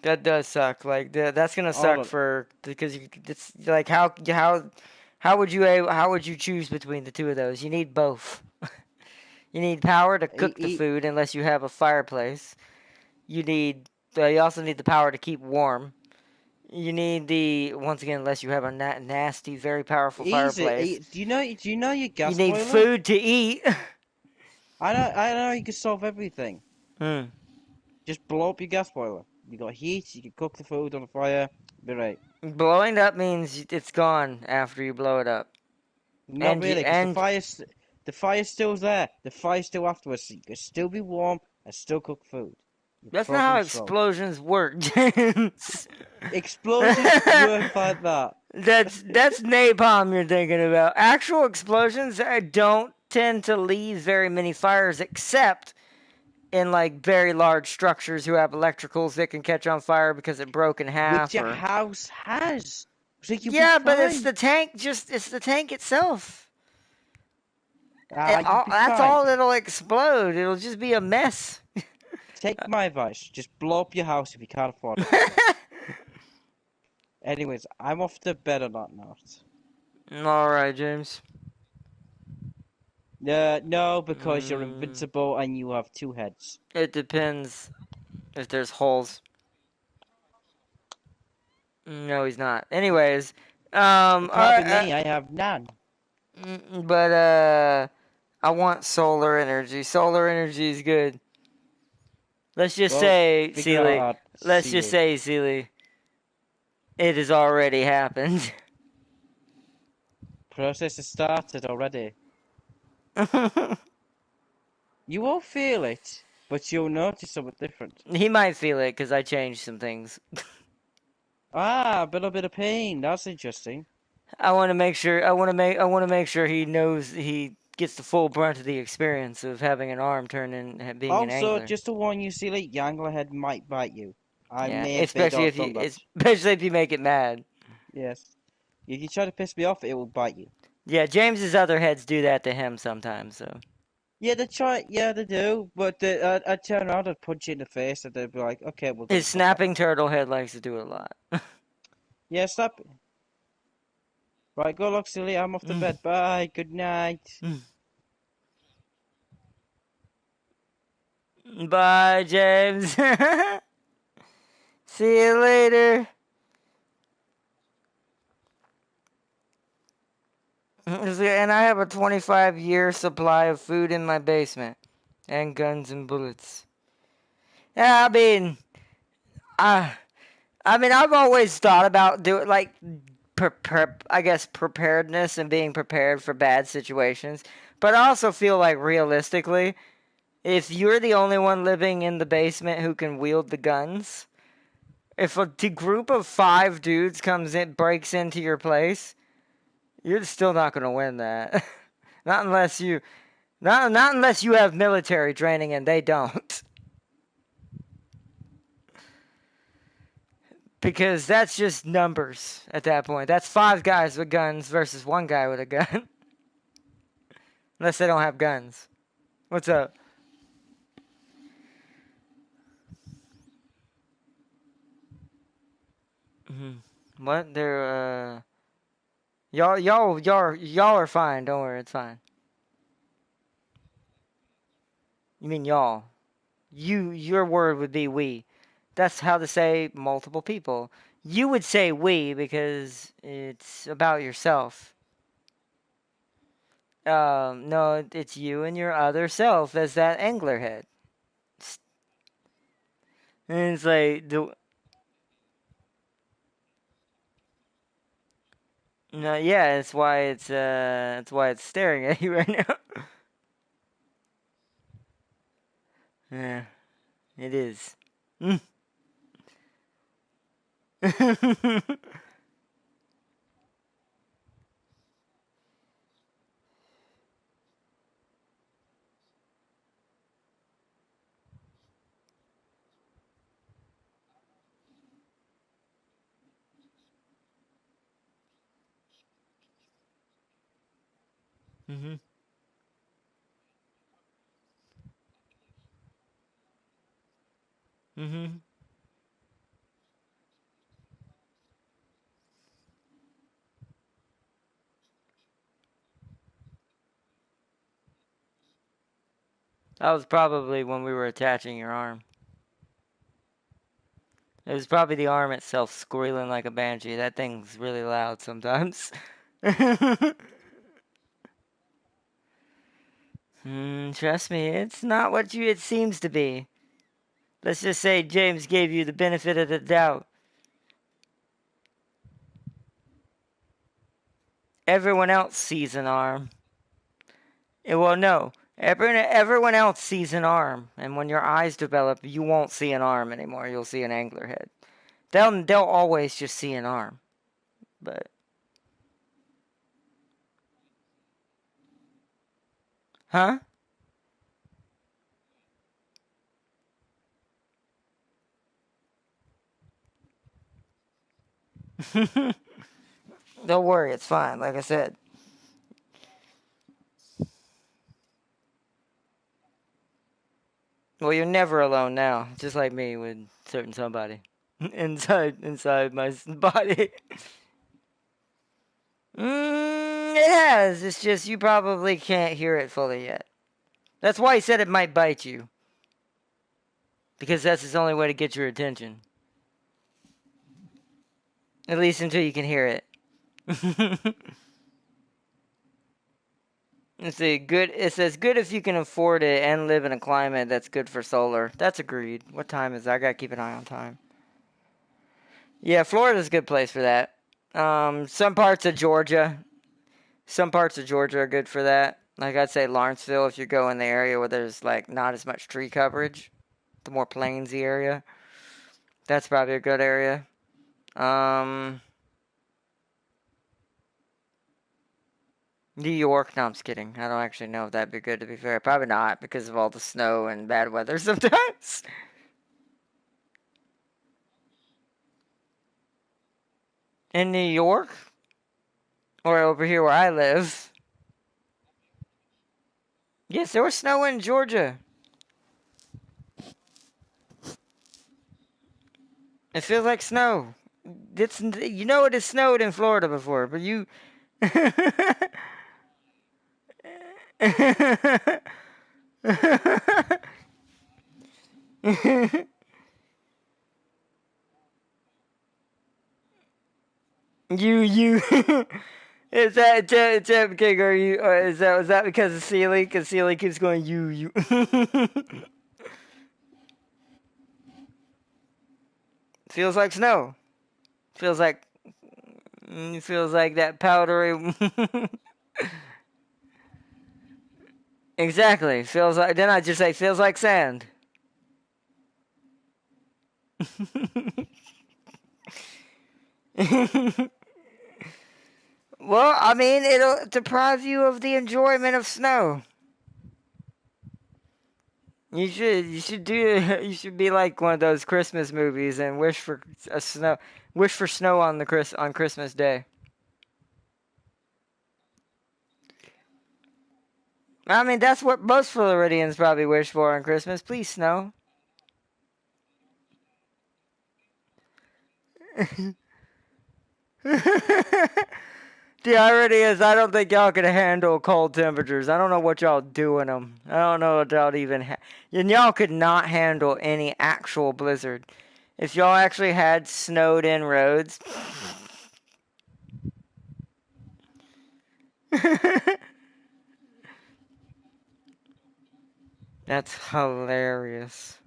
That does suck. Like that's gonna suck because it's like how would you choose between the two of those? You need both. You need power to cook the Eat. food unless you have a fireplace. You also need the power to keep warm. You need once again, unless you have a nasty, very powerful fireplace. Easy. Do you know your You gas need boiler? food to eat. I know you can solve everything. Hmm. Just blow up your gas boiler. You got heat. You can cook the food on the fire. Be right. Blowing it up means it's gone after you blow it up. Not And you really, because and the fire's still there. The fire's still afterwards, so you can still be warm and still cook food. Your that's not how problem solved. explosions work, James. Explosions work like that. That's napalm you're thinking about. Actual explosions don't tend to leave very many fires, except in like very large structures who have electricals that can catch on fire because it broke in Which half your or house has. So you'll be yeah, but it's fine. the tank. It's the tank itself. You'll be That's fine. all it'll explode. It'll just be a mess. Take my advice. Just blow up your house if you can't afford it. Anyways, I'm off to bed on that note. All right, James. No, because you're Mm, invincible and you have two heads. it depends if there's holes. No, he's not. Anyways, all Pardon right, me, I have none. but I want solar energy. Solar energy is good. Let's just Well, say, figure out Seely. how to Let's see just you. say, Seely. It has already happened. Process has started already. You won't feel it, but you'll notice something different. He might feel it because I changed some things. Ah, a little bit of pain. That's interesting. I want to make sure. I want to make sure he knows he gets the full brunt of the experience of having an arm turn and being an Also, angler. just to warn you, Celia, Yanglerhead might bite you. I Yeah, may have especially if done you, that. especially if you make it mad. Yes. If you try to piss me off, it will bite you. Yeah, James's other heads do that to him sometimes. So Yeah, they try. Yeah, they do. But I'd turn around and punch you in the face, and they'd be like, "Okay, we'll get his the fuck out." snapping turtle head likes to do it a lot. Yeah, stop. Right, go look, Celia. I'm off to bed. Bye. Good night. Bye, James. See you later. And I have a 25-year supply of food in my basement, and guns and bullets. Yeah, I, I've always thought about doing like I guess preparedness and being prepared for bad situations. But I also feel like realistically, if you're the only one living in the basement who can wield the guns, if a group of 5 dudes breaks into your place, you're still not going to win that. not unless you, not unless you have military training and they don't. Because that's just numbers at that point. That's 5 guys with guns versus 1 guy with a gun. Unless they don't have guns. What's up? What? Y'all are fine. Don't worry, it's fine. You mean y'all? Your word would be we. That's how to say multiple people. You would say we because it's about yourself. No, it's you and your other self as that angler head. And it's like no, yeah, that's why it's staring at you right now. Yeah, it is. Mm. Mhm. Mhm. That was probably when we were attaching your arm. It was probably the arm itself squealing like a banshee. That thing's really loud sometimes. Trust me, it's not what it seems to be. Let's just say James gave you the benefit of the doubt. Everyone else sees an arm. Well, no. Everyone else sees an arm, and when your eyes develop, you won't see an arm anymore. You'll see an angler head. They'll always just see an arm, but huh? Don't worry, it's fine. Like I said, well, you're never alone now, just like me with certain somebody inside my body. It has. It's just you probably can't hear it fully yet. That's why he said it might bite you. Because that's his only way to get your attention. At least until you can hear it. It says good if you can afford it and live in a climate that's good for solar. That's agreed. What time is it? I gotta keep an eye on time. Yeah, Florida's a good place for that. Some parts of Georgia. Some parts of Georgia are good for that. Like I'd say Lawrenceville if you go in the area where there's like not as much tree coverage. The more plainsy area. That's probably a good area. Um New York? No, I'm just kidding. I don't actually know if that'd be good, to be fair. Probably not, because of all the snow and bad weather sometimes. In New York? Or over here where I live? Yes, there was snow in Georgia. It feels like snow. It has snowed in Florida before, but you... you is that okay, are you is that because of Sealy? Because Sealy keeps going you. Feels like snow. Feels like feels like that powdery. Exactly. Feels like. Then I just say feels like sand. Well, I mean, it'll deprive you of the enjoyment of snow. You should be like one of those Christmas movies and wish for snow on on Christmas Day. I mean, that's what most Floridians probably wish for on Christmas. Please snow. The irony is, I don't think y'all can handle cold temperatures. I don't know what y'all do in them. I don't know what y'all and y'all could not handle any actual blizzard. If y'all actually had snowed in roads. That's hilarious.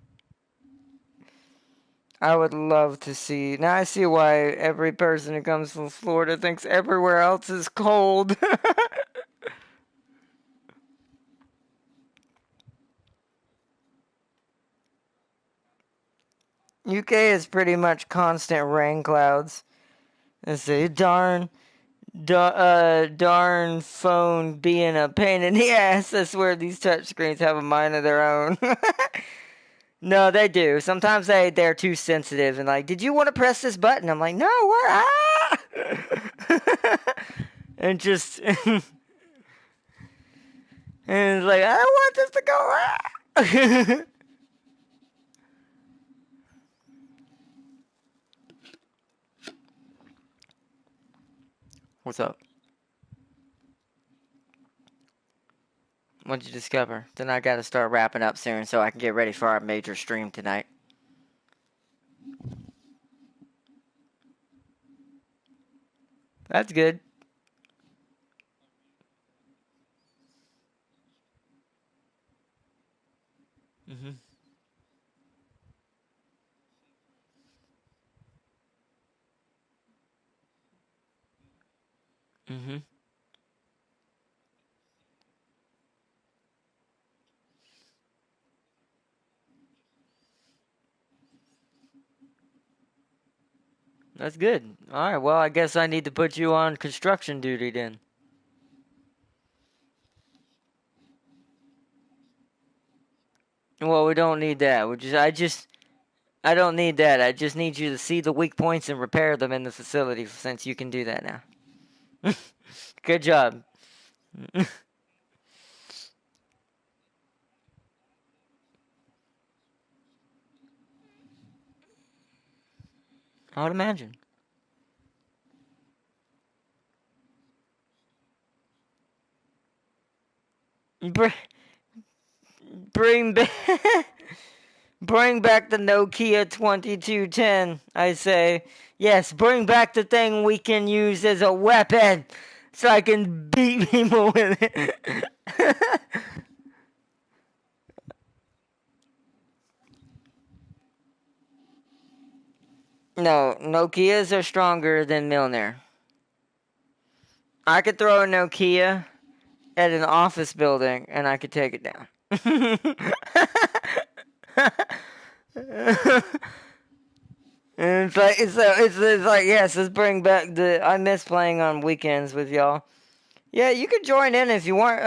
I would love to see. Now I see why every person who comes from Florida thinks everywhere else is cold. UK is pretty much constant rain clouds. Let's see, darn phone being a pain in the ass. I swear these touchscreens have a mind of their own. No, they do. Sometimes they're too sensitive and like, did you want to press this button? I'm like, no, what? Ah! And just and it's like, I don't want this to go. Ah! What's up? What'd you discover? Then I gotta start wrapping up soon so I can get ready for our major stream tonight. That's good. Mm-hmm. Mm-hmm. That's good. Alright, well, I guess I need to put you on construction duty then. Well, we don't need that. I don't need that. I just need you to see the weak points and repair them in the facility since you can do that now. Good job. I would imagine. Br- bring back, bring back the Nokia 2210. I say, yes, bring back the thing we can use as a weapon, so I can beat people with it. No, Nokias are stronger than Milner. I could throw a Nokia at an office building and I could take it down. And it's like yes, let's bring back the. I miss playing on weekends with y'all. Yeah, you could join in if you want.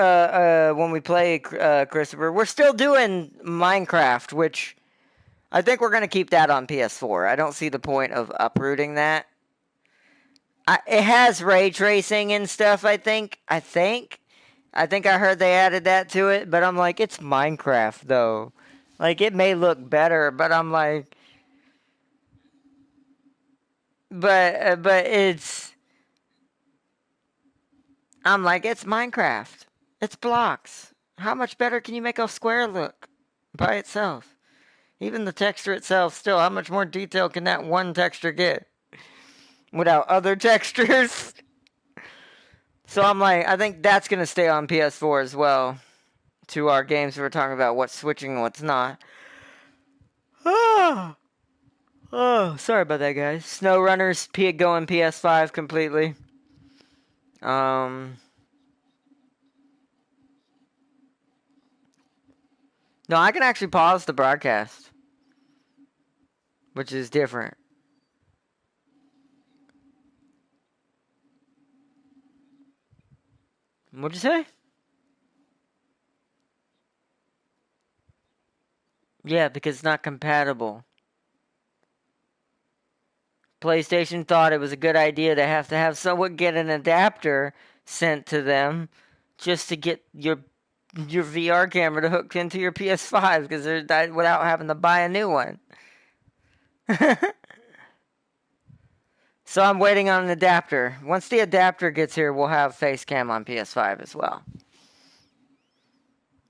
When we play, Christopher, we're still doing Minecraft, which I think we're gonna keep that on PS4. I don't see the point of uprooting that. It has ray tracing and stuff. I heard they added that to it, but I'm like, it's Minecraft though. Like it may look better, but I'm like, but it's. I'm like, it's Minecraft. It's blocks. How much better can you make a square look by itself? Even the texture itself, still, how much more detail can that one texture get without other textures? So I'm like, I think that's gonna stay on PS4 as well. To our games, we were talking about what's switching and what's not. Oh, oh, sorry about that, guys. SnowRunner's going PS5 completely. Um, no, I can actually pause the broadcast, which is different. What'd you say? Yeah, because it's not compatible. PlayStation thought it was a good idea to have someone get an adapter sent to them just to get your VR camera to hook into your PS5 because they're without having to buy a new one. So I'm waiting on an adapter. Once the adapter gets here, we'll have Facecam on PS5 as well.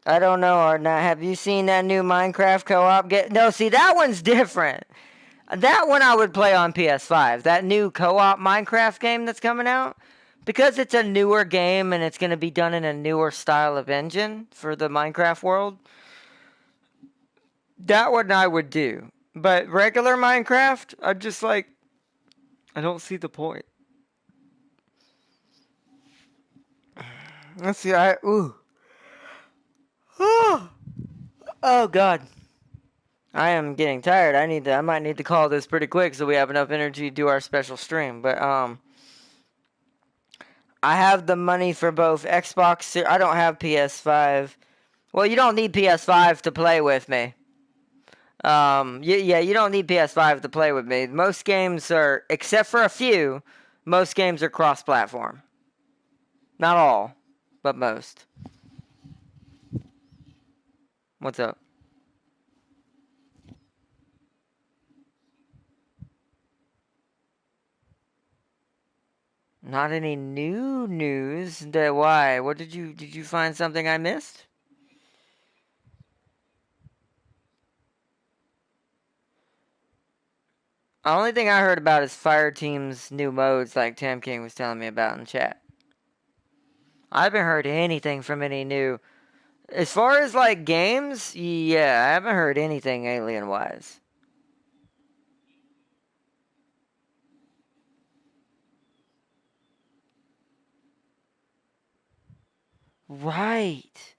I don't know, Arnott. Have you seen that new Minecraft co-op? No, see that one's different. That one I would play on PS5. That new co-op Minecraft game that's coming out, because it's a newer game and it's going to be done in a newer style of engine for the Minecraft world. That one I would do. But regular Minecraft, I'm just like, I don't see the point. Let's see. Oh God. I am getting tired. I might need to call this pretty quick so we have enough energy to do our special stream. But I have the money for both Xbox. I don't have PS5. Well, you don't need PS5 to play with me. Yeah, you don't need PS5 to play with me. Most games are, except for a few, most games are cross-platform. Not all, but most. What's up? Not any new news. Why? What did you find something I missed? The only thing I heard about is Fire Team's new modes, like Tam King was telling me about in chat. I haven't heard anything from any new. As far as like games, yeah, I haven't heard anything alien wise. Right.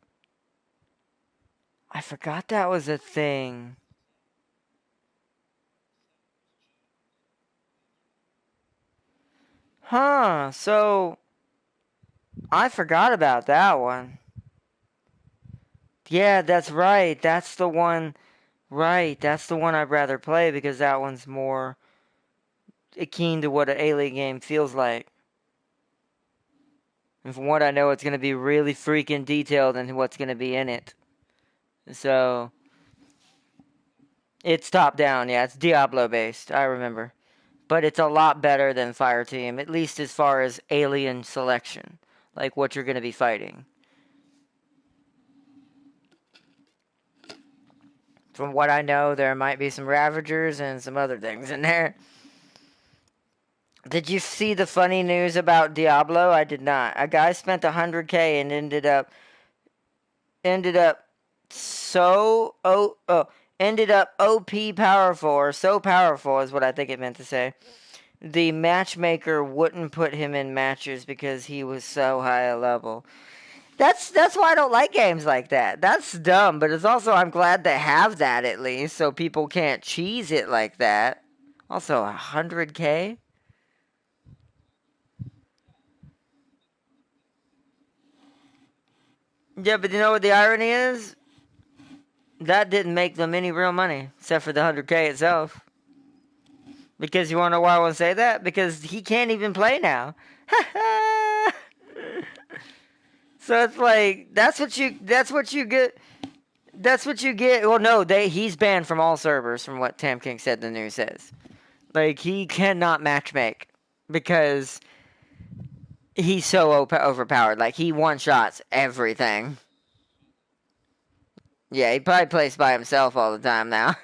I forgot that was a thing. Huh, so I forgot about that one. Yeah, that's right. That's the one. Right, that's the one I'd rather play because that one's more akin to what an alien game feels like. And from what I know, it's going to be really freaking detailed in what's going to be in it. So, it's top down. Yeah, it's Diablo based. I remember. But it's a lot better than Fireteam, at least as far as alien selection. Like what you're going to be fighting. From what I know, there might be some Ravagers and some other things in there. Did you see the funny news about Diablo? I did not. A guy spent 100K and ended up ended up OP powerful, or so powerful is what I think it meant to say. The matchmaker wouldn't put him in matches because he was so high a level. That's why I don't like games like that. That's dumb, but it's also I'm glad they have that at least so people can't cheese it like that. Also 100K? Yeah, but you know what the irony is? That didn't make them any real money, except for the 100K itself. Because you want to know why I want to say that? Because he can't even play now. So it's like that's what you get. Well, no, he's banned from all servers from what Tam King said the news says. Like he cannot matchmake because he's so overpowered. Like he one shots everything. Yeah, he probably plays by himself all the time now.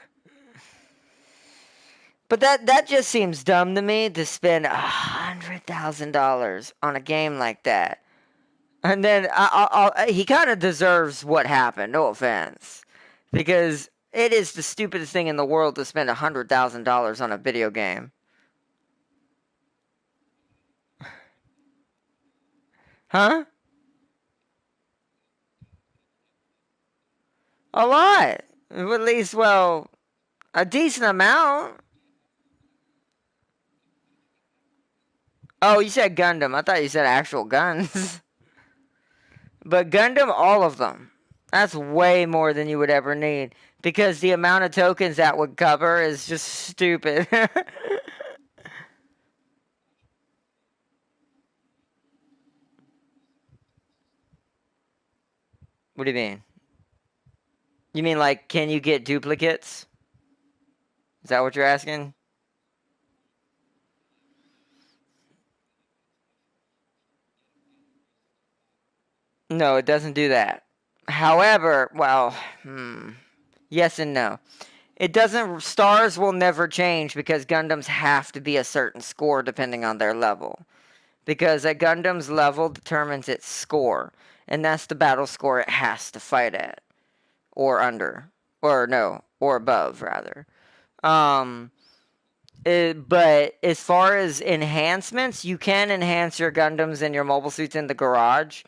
But that just seems dumb to me to spend $100,000 on a game like that. And then he kind of deserves what happened. No offense, because it is the stupidest thing in the world to spend $100,000 on a video game. Huh? A lot. At least, well, a decent amount. Oh, you said Gundam. I thought you said actual guns. But Gundam, all of them. That's way more than you would ever need. Because the amount of tokens that would cover is just stupid. What do you mean? You mean like, can you get duplicates? Is that what you're asking? No, it doesn't do that. However, well, yes and no. It doesn't. Stars will never change because Gundams have to be a certain score depending on their level. Because a Gundam's level determines its score, and that's the battle score it has to fight at, or under, or no, or above rather. Um, but as far as enhancements, you can enhance your Gundams and your mobile suits in the garage,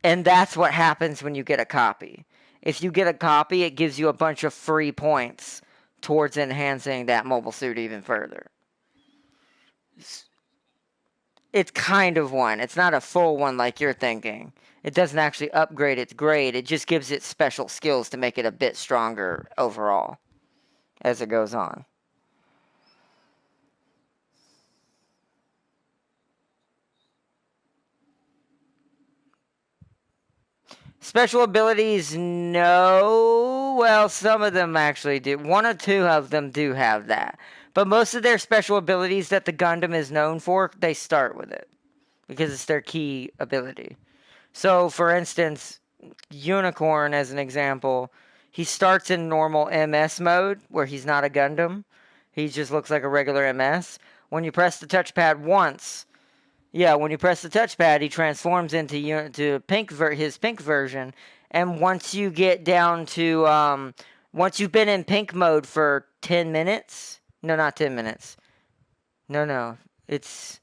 and that's what happens when you get a copy. If you get a copy, it gives you a bunch of free points towards enhancing that mobile suit even further. It's kind of one. It's not a full one like you're thinking. It doesn't actually upgrade its grade. It just gives it special skills to make it a bit stronger overall as it goes on. Special abilities, no. Well, some of them actually do. One or two of them do have that. But most of their special abilities that the Gundam is known for, they start with it because it's their key ability. So, for instance, Unicorn, as an example, he starts in normal MS mode where he's not a Gundam. He just looks like a regular MS. When you press the touchpad once, yeah, when you press the touchpad, he transforms into his pink version. And once you get down to once you've been in pink mode for 10 minutes, no, not 10 minutes. No, it's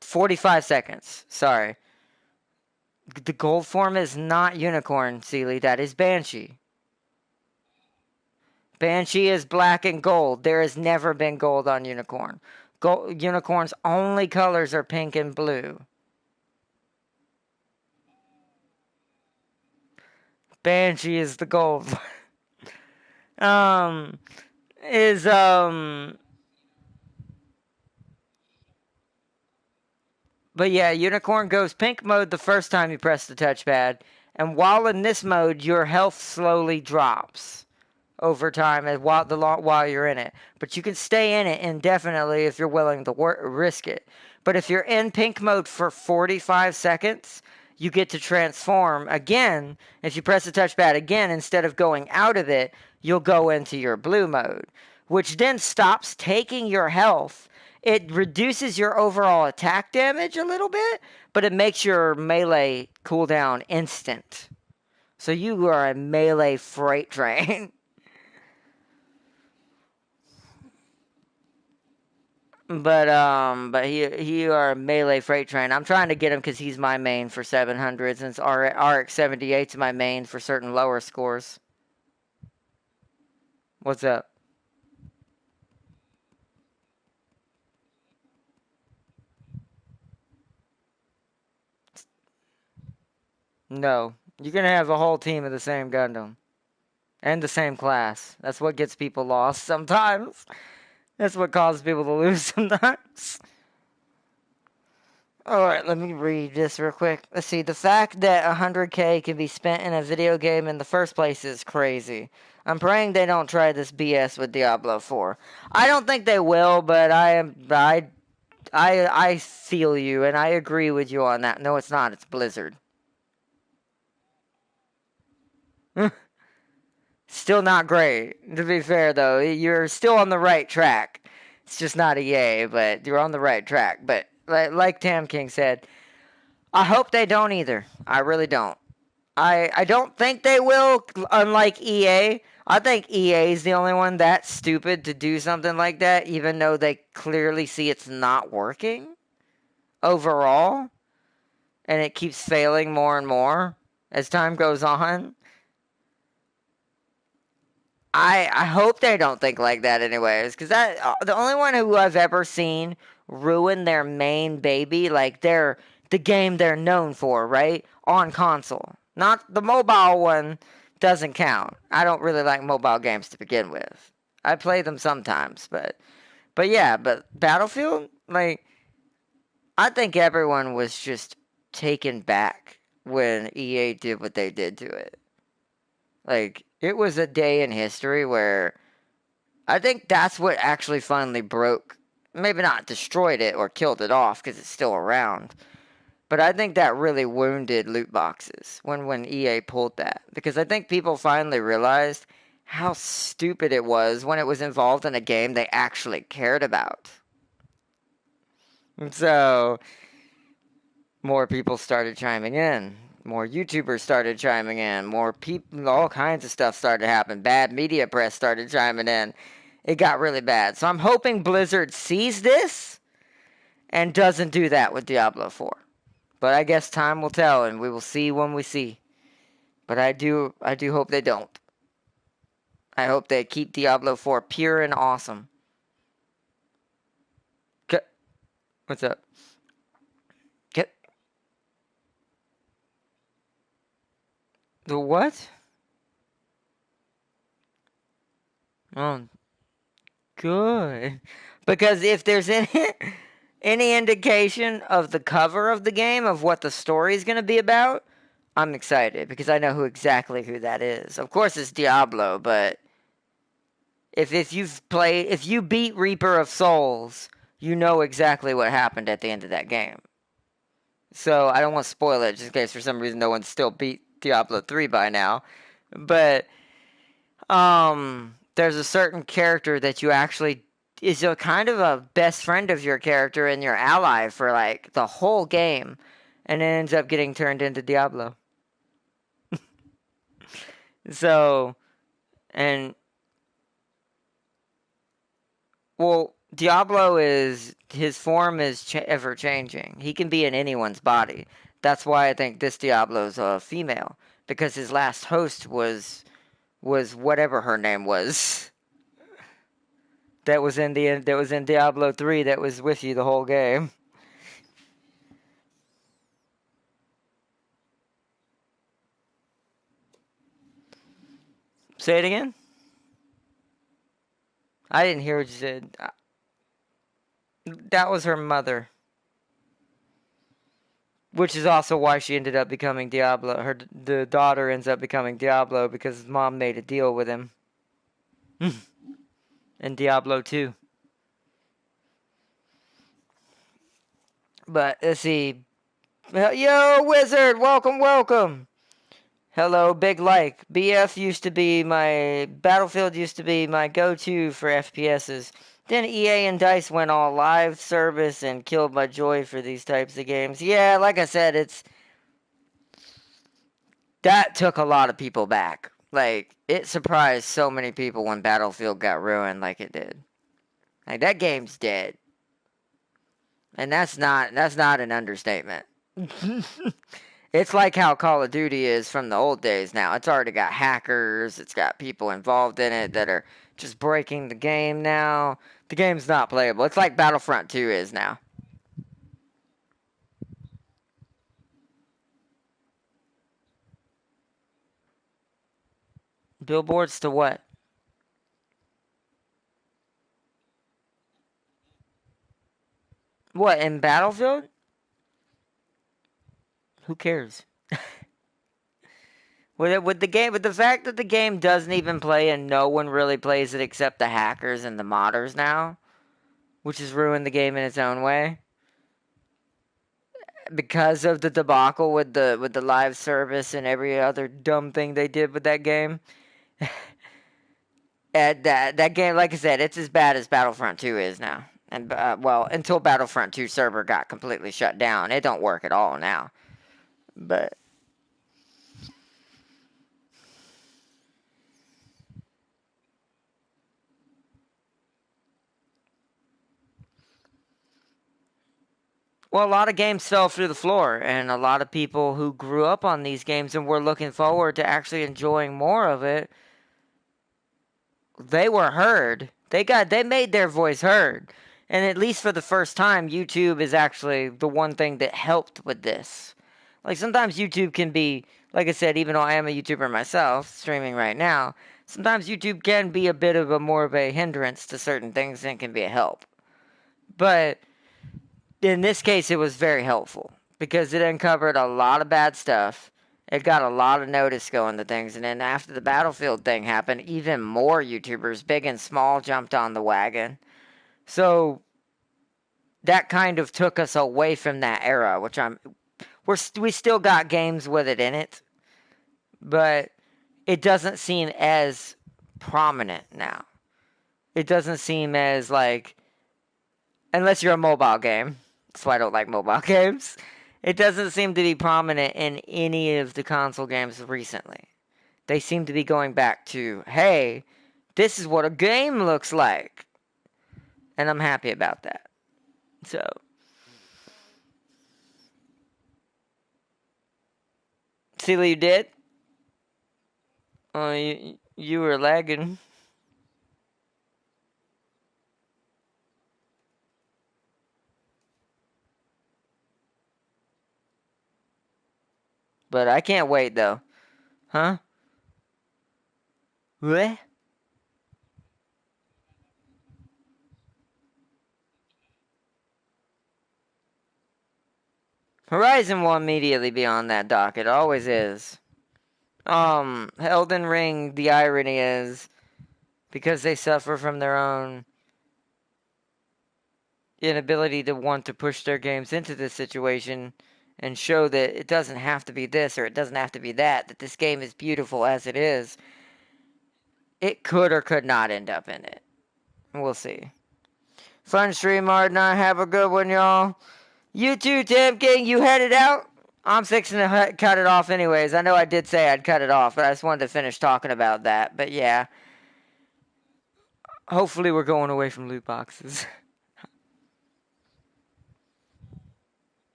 45 seconds. Sorry. The gold form is not unicorn, Sealy. That is Banshee. Banshee is black and gold. There has never been gold on unicorn. Unicorn's only colors are pink and blue. Banshee is the gold. um, is But yeah, unicorn goes pink mode the first time you press the touchpad, and while in this mode, your health slowly drops over time while you're in it. But you can stay in it indefinitely if you're willing to risk it. But if you're in pink mode for 45 seconds, you get to transform again. If you press the touchpad again, instead of going out of it, you'll go into your blue mode, which then stops taking your health. It reduces your overall attack damage a little bit, but it makes your melee cooldown instant. So you are a melee freight train. But he are a melee freight train. I'm trying to get him because he's my main for 700, since RX 78's my main for certain lower scores. What's up? No, you're gonna have a whole team of the same Gundam and the same class. That's what gets people lost sometimes. That's what causes people to lose sometimes. Alright, let me read this real quick. Let's see. The fact that 100K can be spent in a video game in the first place is crazy. I'm praying they don't try this BS with Diablo 4. I don't think they will, but I feel you, and I agree with you on that. No, it's not. It's Blizzard. Still not great. To be fair, though, you're still on the right track. It's just not EA, but you're on the right track. But like Tam King said, I hope they don't either. I really don't. I don't think they will, unlike EA. I think EA is the only one that's stupid to do something like that, even though they clearly see it's not working overall, and it keeps failing more and more as time goes on. I hope they don't think like that anyways, because the only one who I've ever seen ruin their main baby, like the game they're known for, right, on console. Not the mobile one doesn't count. I don't really like mobile games to begin with. I play them sometimes, but yeah, but Battlefield, like, I think everyone was just taken back when EA did what they did to it. Like, it was a day in history where I think that's what actually finally broke, maybe not destroyed it or killed it off because it's still around, but I think that really wounded loot boxes when EA pulled that, because I think people finally realized how stupid it was when it was involved in a game they actually cared about. And so more people started chiming in. More YouTubers started chiming in. More people, all kinds of stuff started to happen. Bad media press started chiming in. It got really bad. So I'm hoping Blizzard sees this and doesn't do that with Diablo 4. But I guess time will tell, and we will see when we see. But I do hope they don't. I hope they keep Diablo 4 pure and awesome. What's up? The what? Oh, good. Because if there's any indication of the cover of the game of what the story is going to be about, I'm excited because I know exactly who that is. Of course, it's Diablo, but if you beat Reaper of Souls, you know exactly what happened at the end of that game. So I don't want to spoil it just in case for some reason no one's still beat Diablo 3 by now. But there's a certain character that you actually is a kind of a best friend of your character and your ally for like the whole game, and it ends up getting turned into Diablo. So, and well, Diablo is his form is ever changing. He can be in anyone's body. That's why I think this Diablo's a female, because his last host was whatever her name was. That was in Diablo 3 that was with you the whole game. Say it again. I didn't hear what you said. That was her mother, which is also why she ended up becoming Diablo. The daughter ends up becoming Diablo because his mom made a deal with him in Diablo 2. But let's see. Yo, Wizard, welcome, welcome. Hello, Big Like. Battlefield used to be my go-to for FPSs. Then EA and DICE went all live service and killed my joy for these types of games. Yeah, like I said, that took a lot of people back. Like, it surprised so many people when Battlefield got ruined like it did. Like, that game's dead. And that's not an understatement. It's like how Call of Duty is from the old days now. It's already got hackers, it's got people involved in it that are just breaking the game now. The game's not playable. It's like Battlefront 2 is now. Billboards to what? What, in Battlefield? Who cares? With the fact that the game doesn't even play and no one really plays it except the hackers and the modders now, which has ruined the game in its own way. Because of the debacle with the live service and every other dumb thing they did with that game. And that game, like I said, it's as bad as Battlefront 2 is now. And well, until Battlefront 2 server got completely shut down, it don't work at all now. But well, a lot of games fell through the floor, and a lot of people who grew up on these games and were looking forward to actually enjoying more of it, they were heard. They made their voice heard. And at least for the first time, YouTube is actually the one thing that helped with this. Like sometimes YouTube can be, like I said, even though I am a YouTuber myself, streaming right now, sometimes YouTube can be a bit of a more of a hindrance to certain things than can be a help. But in this case, it was very helpful because it uncovered a lot of bad stuff. It got a lot of notice going to things, and then after the Battlefield thing happened, even more YouTubers, big and small, jumped on the wagon. So that kind of took us away from that era, which we still got games with it in it, but it doesn't seem as prominent now. It doesn't seem as like, unless you're a mobile game. That's why I don't like mobile games. It doesn't seem to be prominent in any of the console games recently. They seem to be going back to, hey, this is what a game looks like. And I'm happy about that. So, Celia, you did? Oh, you were lagging. But I can't wait, though. Huh? What? Horizon will immediately be on that docket. It always is. Elden Ring, the irony is, because they suffer from their own inability to want to push their games into this situation and show that it doesn't have to be this or it doesn't have to be that this game is beautiful as it is. it could or could not end up in it. We'll see. Fun stream, Ardna. Have a good one, y'all. You too, Tim King. You headed out? I'm fixing to cut it off anyways. I know I did say I'd cut it off, but I just wanted to finish talking about that. But yeah. Hopefully we're going away from loot boxes.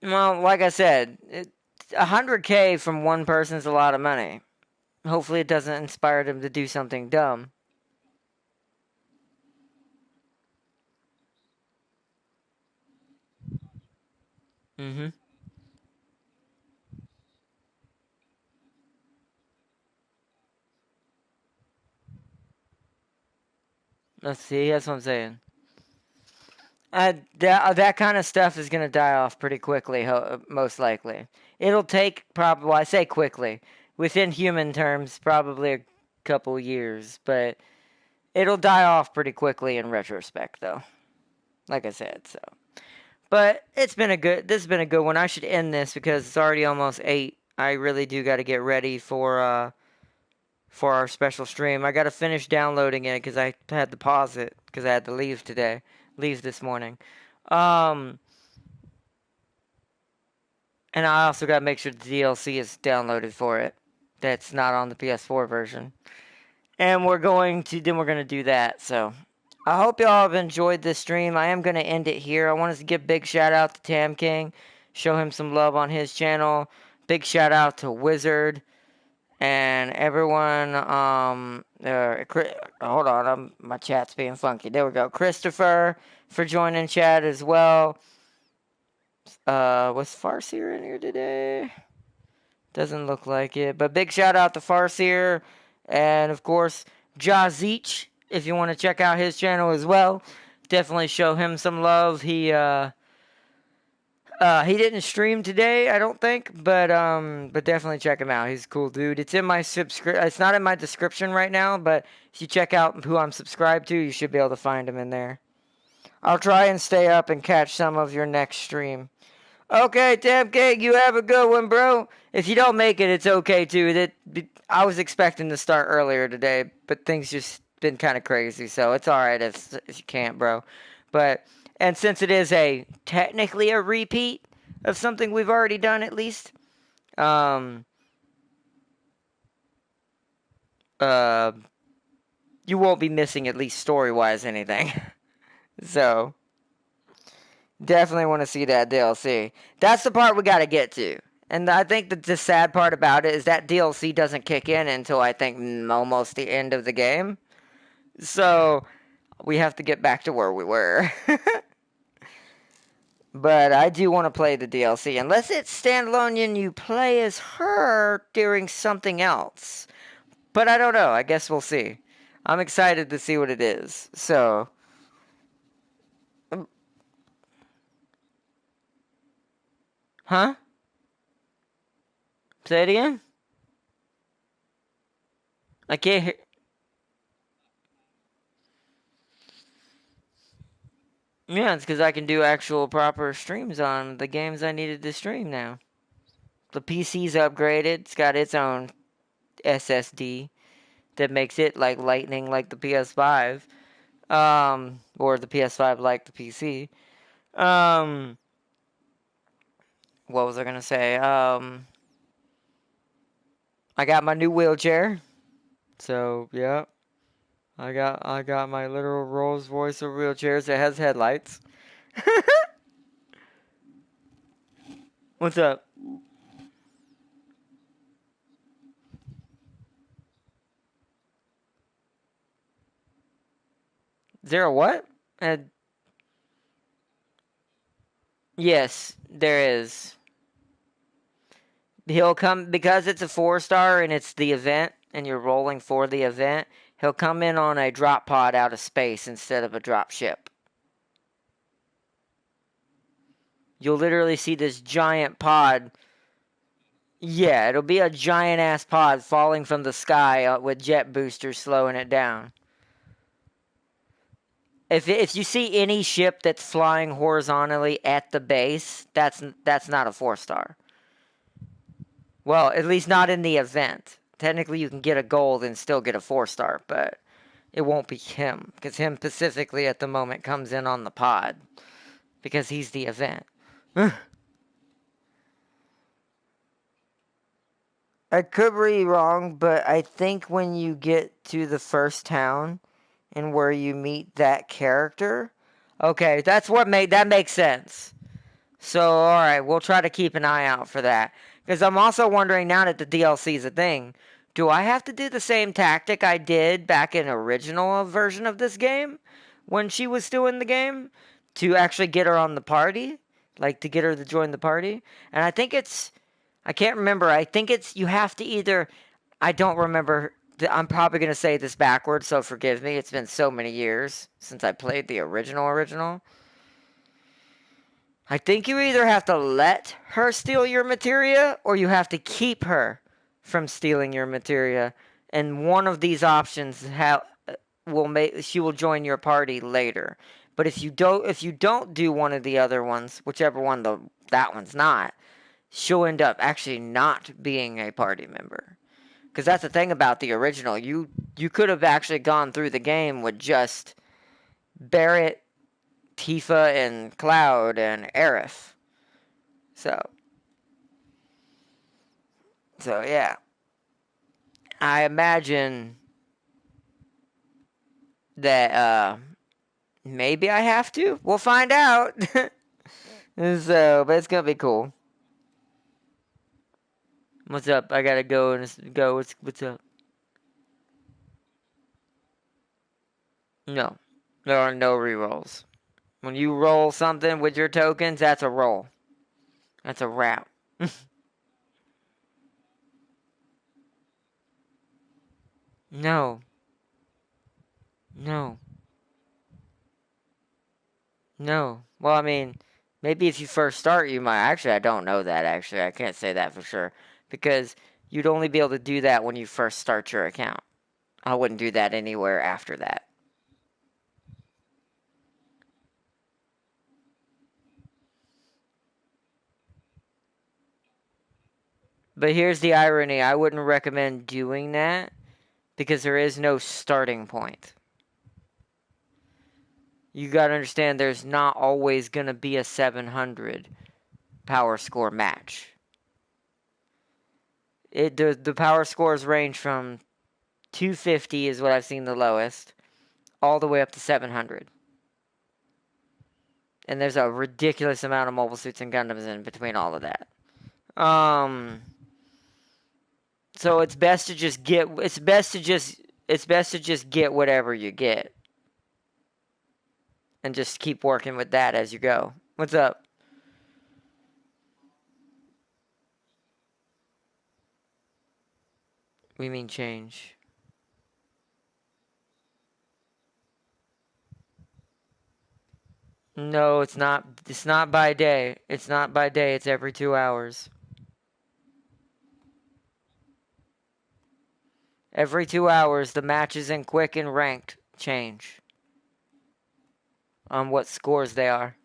Well, like I said, 100K from one person is a lot of money. Hopefully it doesn't inspire them to do something dumb. Mm-hmm. Let's see. That's what I'm saying. That kind of stuff is gonna die off pretty quickly, most likely. It'll take probably, well, I say quickly, within human terms, probably a couple years, but it'll die off pretty quickly in retrospect, though. Like I said, so. But this has been a good one. I should end this because it's already almost 8. I really do got to get ready for our special stream. I got to finish downloading it because I had to pause it because I had to leave this morning. And I also got to make sure the DLC is downloaded for it. That's not on the PS4 version. And we're going to do that. So I hope y'all have enjoyed this stream. I am going to end it here. I wanted to give a big shout out to Tam King. Show him some love on his channel. Big shout out to Wizard and everyone. Hold on, my chat's being funky. There we go. Christopher for joining chat as well. Was Farseer in here today? Doesn't look like it. But big shout out to Farseer. And of course, Jazich, if you want to check out his channel as well. Definitely show him some love. He didn't stream today, I don't think, but definitely check him out. He's a cool dude. It's in my it's not in my description right now, but if you check out who I'm subscribed to, you should be able to find him in there. I'll try and stay up and catch some of your next stream. Okay, Tab Cake, you have a good one, bro. If you don't make it, it's okay too. I was expecting to start earlier today, but things just been kind of crazy, so it's all right if you can't, bro. And since it is technically a repeat of something we've already done, at least, uh, you won't be missing at least story-wise anything. So definitely want to see that DLC. That's the part we got to get to. And I think that the sad part about it is that DLC doesn't kick in until I think almost the end of the game. So we have to get back to where we were. But I do want to play the DLC. Unless it's standalone and you play as her during something else. But I don't know. I guess we'll see. I'm excited to see what it is. So. Huh? Say it again? I can't hear. Yeah, it's because I can do actual proper streams on the games I needed to stream now. The PC's upgraded. It's got its own SSD that makes it like lightning like the PS5. Or the PS5 like the PC. What was I gonna say? I got my new wheelchair. So, yeah. I got my literal Rolls Royce of wheelchairs. It has headlights. What's up? Is there a what? Yes, there is. He'll come because it's a 4-star and it's the event and you're rolling for the event. He'll come in on a drop pod out of space instead of a drop ship. You'll literally see this giant pod. Yeah, it'll be a giant ass pod falling from the sky with jet boosters slowing it down. If you see any ship that's flying horizontally at the base, that's not a 4-star. Well, at least not in the event. technically you can get a gold and still get a 4-star, but it won't be him because him specifically at the moment comes in on the pod because he's the event. I could be wrong, but I think when you get to the first town and where you meet that character, okay, that makes sense. So, all right, we'll try to keep an eye out for that. Because I'm also wondering now that the DLC is a thing, do I have to do the same tactic I did back in original version of this game when she was still in the game to actually get her on the party, like to get her to join the party? And I can't remember. I think it's you have to either. I don't remember. I'm probably gonna say this backwards, so forgive me. It's been so many years since I played the original. I think you either have to let her steal your materia or you have to keep her from stealing your materia. And one of these options will make she will join your party later. But if you don't do one of the other ones, whichever one that one's not, she'll end up actually not being a party member. Because that's the thing about the original. You could have actually gone through the game with just Barrett, Tifa, and Cloud and Aerith. So yeah, I imagine that maybe I have to. We'll find out. But it's gonna be cool. What's up? I gotta go and go. What's up? No, there are no rerolls. When you roll something with your tokens, that's a roll. That's a wrap. No, no, no. Well, I mean, maybe if you first start, you might. Actually, I don't know that. Actually, I can't say that for sure because you'd only be able to do that when you first start your account. I wouldn't do that anywhere after that. But here's the irony. I wouldn't recommend doing that because there is no starting point. You got to understand there's not always going to be a 700 power score match. The power scores range from 250 is what I've seen the lowest, all the way up to 700. And there's a ridiculous amount of mobile suits and Gundams in between all of that. So it's best to just get whatever you get and just keep working with that as you go. What's up? We mean change. No, it's not. It's not by day. It's not by day. It's every 2 hours. Every 2 hours, the matches in quick and ranked change on what scores they are.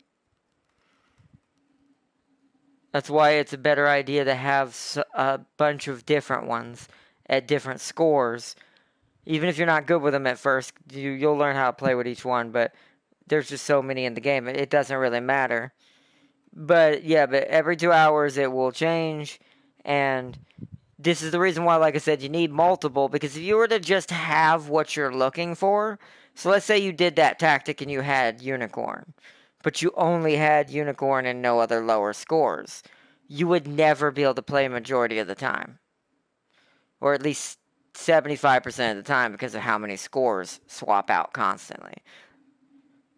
That's why it's a better idea to have a bunch of different ones at different scores. Even if you're not good with them at first, you'll learn how to play with each one. But there's just so many in the game, it doesn't really matter. But yeah, but every 2 hours it will change, and this is the reason why, like I said, you need multiple, because if you were to just have what you're looking for, so let's say you did that tactic and you had Unicorn, but you only had Unicorn and no other lower scores, you would never be able to play majority of the time. Or at least 75% of the time because of how many scores swap out constantly.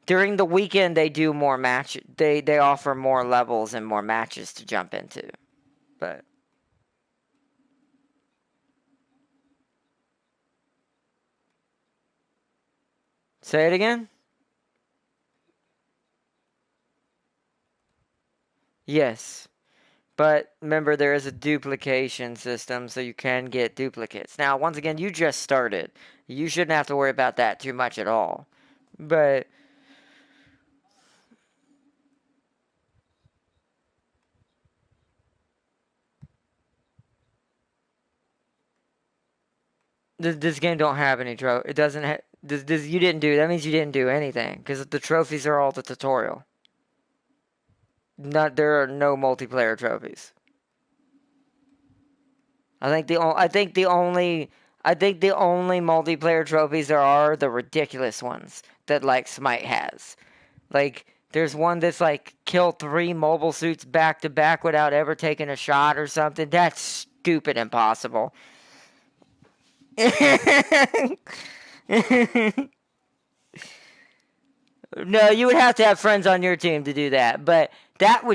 During the weekend, they do more match. They offer more levels and more matches to jump into. But say it again. Yes, but remember there is a duplication system, so you can get duplicates. Now, once again, you just started. You shouldn't have to worry about that too much at all. But This game don't have any trophy. It doesn't have. This you didn't do. That means you didn't do anything because the trophies are all the tutorial. Not there are no multiplayer trophies. I think the only multiplayer trophies there are the ridiculous ones that like Smite has. Like there's one that's like kill 3 mobile suits back to back without ever taking a shot or something. That's stupid impossible. No, you would have to have friends on your team to do that, but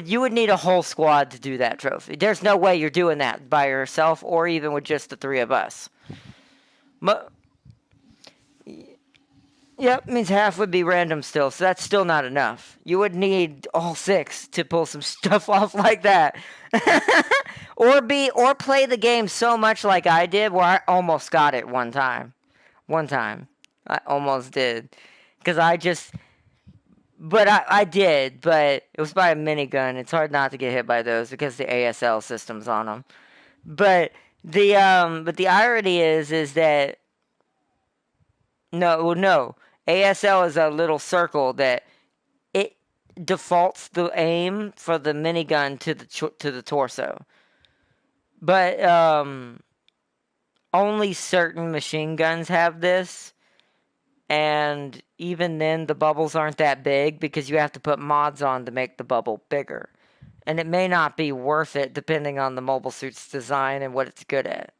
you would need a whole squad to do that trophy. There's no way you're doing that by yourself or even with just the 3 of us. Yep, means half would be random still, so that's still not enough. You would need all 6 to pull some stuff off like that. or play the game so much like I did where I almost got it one time. One time. I almost did. Cuz I did, but it was by a minigun. It's hard not to get hit by those because the ASL system's on them. But the irony is that no. ASL is a little circle that it defaults the aim for the minigun to the torso. But only certain machine guns have this, and even then the bubbles aren't that big because you have to put mods on to make the bubble bigger. And it may not be worth it depending on the mobile suit's design and what it's good at.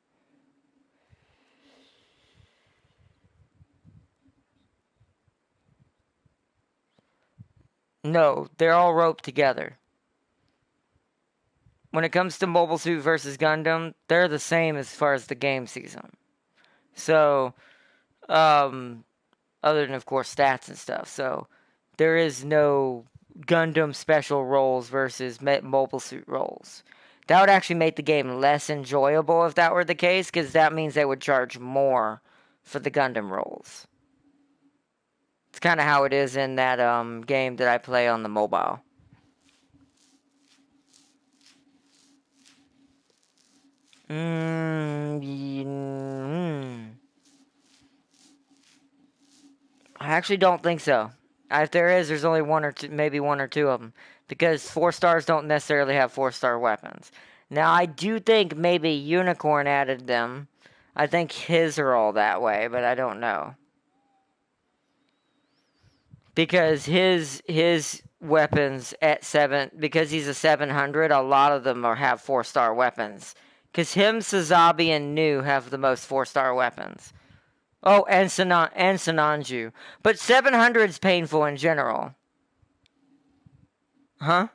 No, they're all roped together. When it comes to Mobile Suit versus Gundam, they're the same as far as the game sees them. So, other than, of course, stats and stuff. So, there is no Gundam special roles versus Mobile Suit roles. That would actually make the game less enjoyable if that were the case, because that means they would charge more for the Gundam roles. It's kind of how it is in that game that I play on the mobile. I actually don't think so. If there is, there's only one or two, maybe one or two of them, because 4 stars don't necessarily have 4-star weapons. Now, I do think maybe Unicorn added them. I think his are all that way, but I don't know. Because his weapons at 7, because he's a 700, a lot of them have 4-star weapons. Because him, Sazabi, and Nu have the most 4-star weapons. Oh, and Sananju. But 700's painful in general. Huh?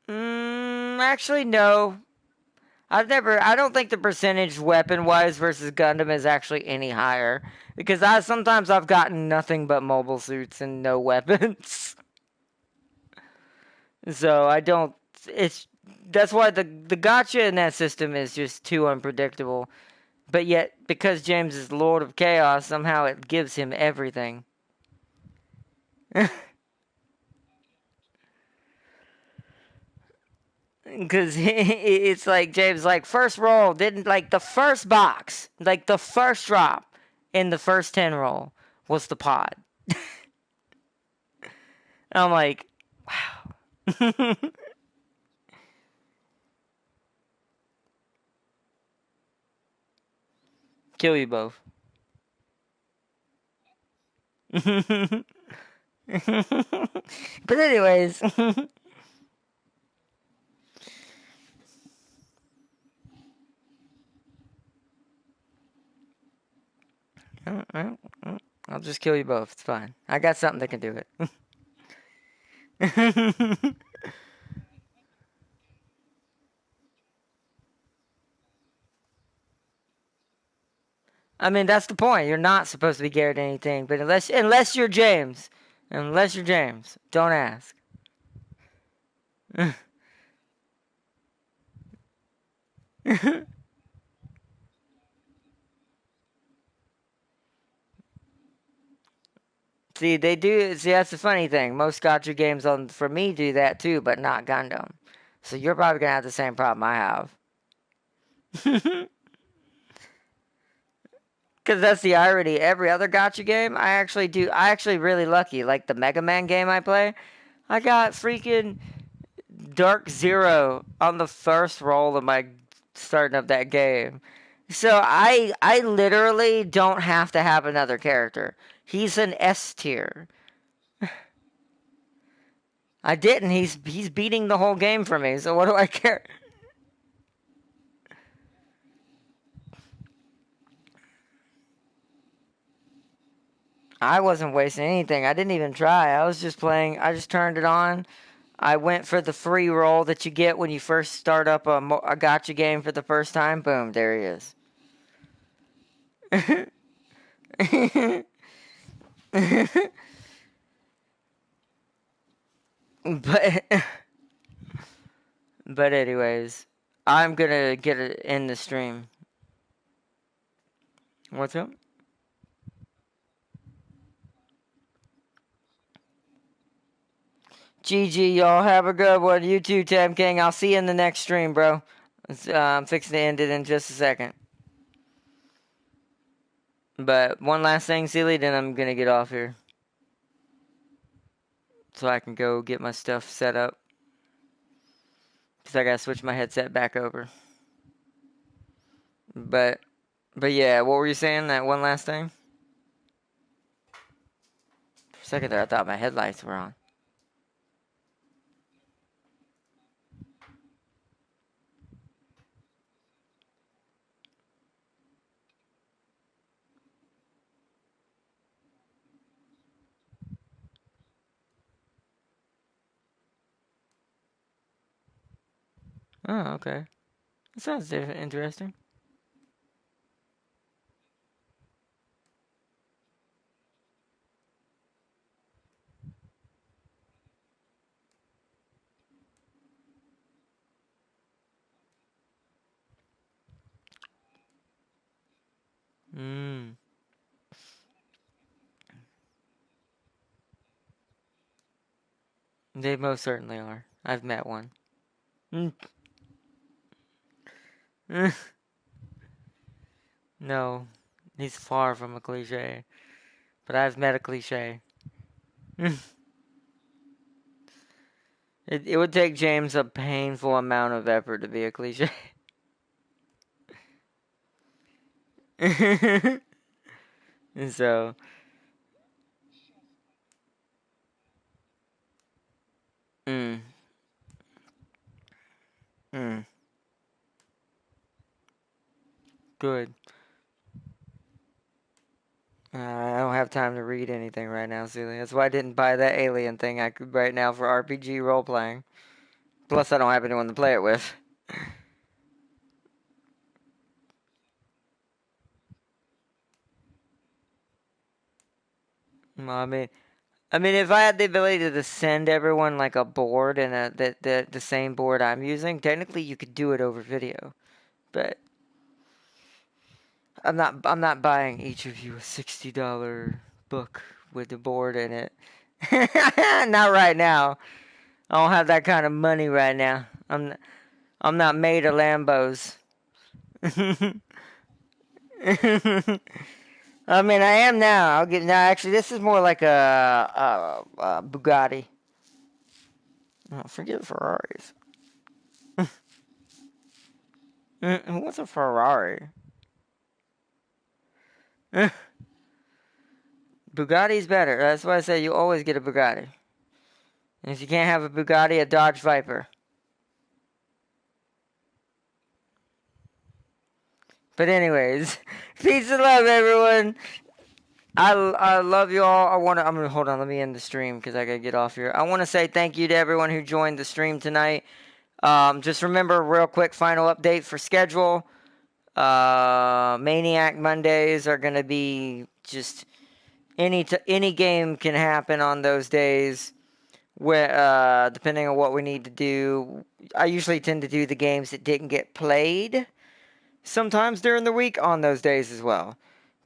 Actually, no. I don't think the percentage weapon-wise versus Gundam is actually any higher. Because sometimes I've gotten nothing but mobile suits and no weapons. So I don't, that's why the gacha in that system is just too unpredictable. But yet, because James is Lord of Chaos, somehow it gives him everything. Because it's like James, like, first roll, didn't, like, the first box, like, the first drop in the first 10 roll was the pod. I'm like, wow. Kill you both. But anyways. I'll just kill you both. It's fine. I got something that can do it. I mean, that's the point. You're not supposed to be guaranteed anything, but unless you're James, don't ask. See, they do. See, that's the funny thing. Most gacha games for me do that too, but not Gundam. So you're probably gonna have the same problem I have. Because that's the irony. Every other gacha game, I actually do. I actually really lucky. Like the Mega Man game I play, I got freaking Dark Zero on the first roll of my starting of that game. So I literally don't have to have another character. He's an S tier. I didn't. He's beating the whole game for me. So what do I care? I wasn't wasting anything. I didn't even try. I was just playing. I just turned it on. I went for the free roll that you get when you first start up a gacha game for the first time. Boom, there he is. but but anyways, I'm gonna get it in the stream. What's up? GG, y'all. Have a good one. You too, Tam King. I'll see you in the next stream, bro. I'm fixing to end it in just a second. But one last thing, Sealy, then I'm gonna get off here. So I can go get my stuff set up. Because I gotta switch my headset back over. But yeah, what were you saying? That one last thing? For a second there, I thought my headlights were on. Oh, okay. That sounds interesting. Mm. They most certainly are. I've met one. Mm. No, he's far from a cliche. But I've met a cliche. It would take James a painful amount of effort to be a cliche. And so, mm, mm, good. I don't have time to read anything right now, Celia. That's why I didn't buy that alien thing I could right now for RPG role playing. Plus, I don't have anyone to play it with. Well, I mean, if I had the ability to send everyone like a board and the same board I'm using, technically you could do it over video. But I'm not buying each of you a $60 book with the board in it. Not right now. I don't have that kind of money right now. I'm not made of Lambos. I mean, I am now. I'll get now. Actually, this is more like a Bugatti. Oh, forget Ferraris. Who wants a Ferrari? Bugatti's better. That's why I say you always get a Bugatti. And if you can't have a Bugatti, a Dodge Viper. But anyways, peace and love, everyone. I love you all. I'm gonna hold on. Let me end the stream because I gotta get off here. I want to say thank you to everyone who joined the stream tonight. Just remember, real quick, final update for schedule. Maniac Mondays are gonna be just any game can happen on those days. Where depending on what we need to do, I usually tend to do the games that didn't get played sometimes during the week on those days as well.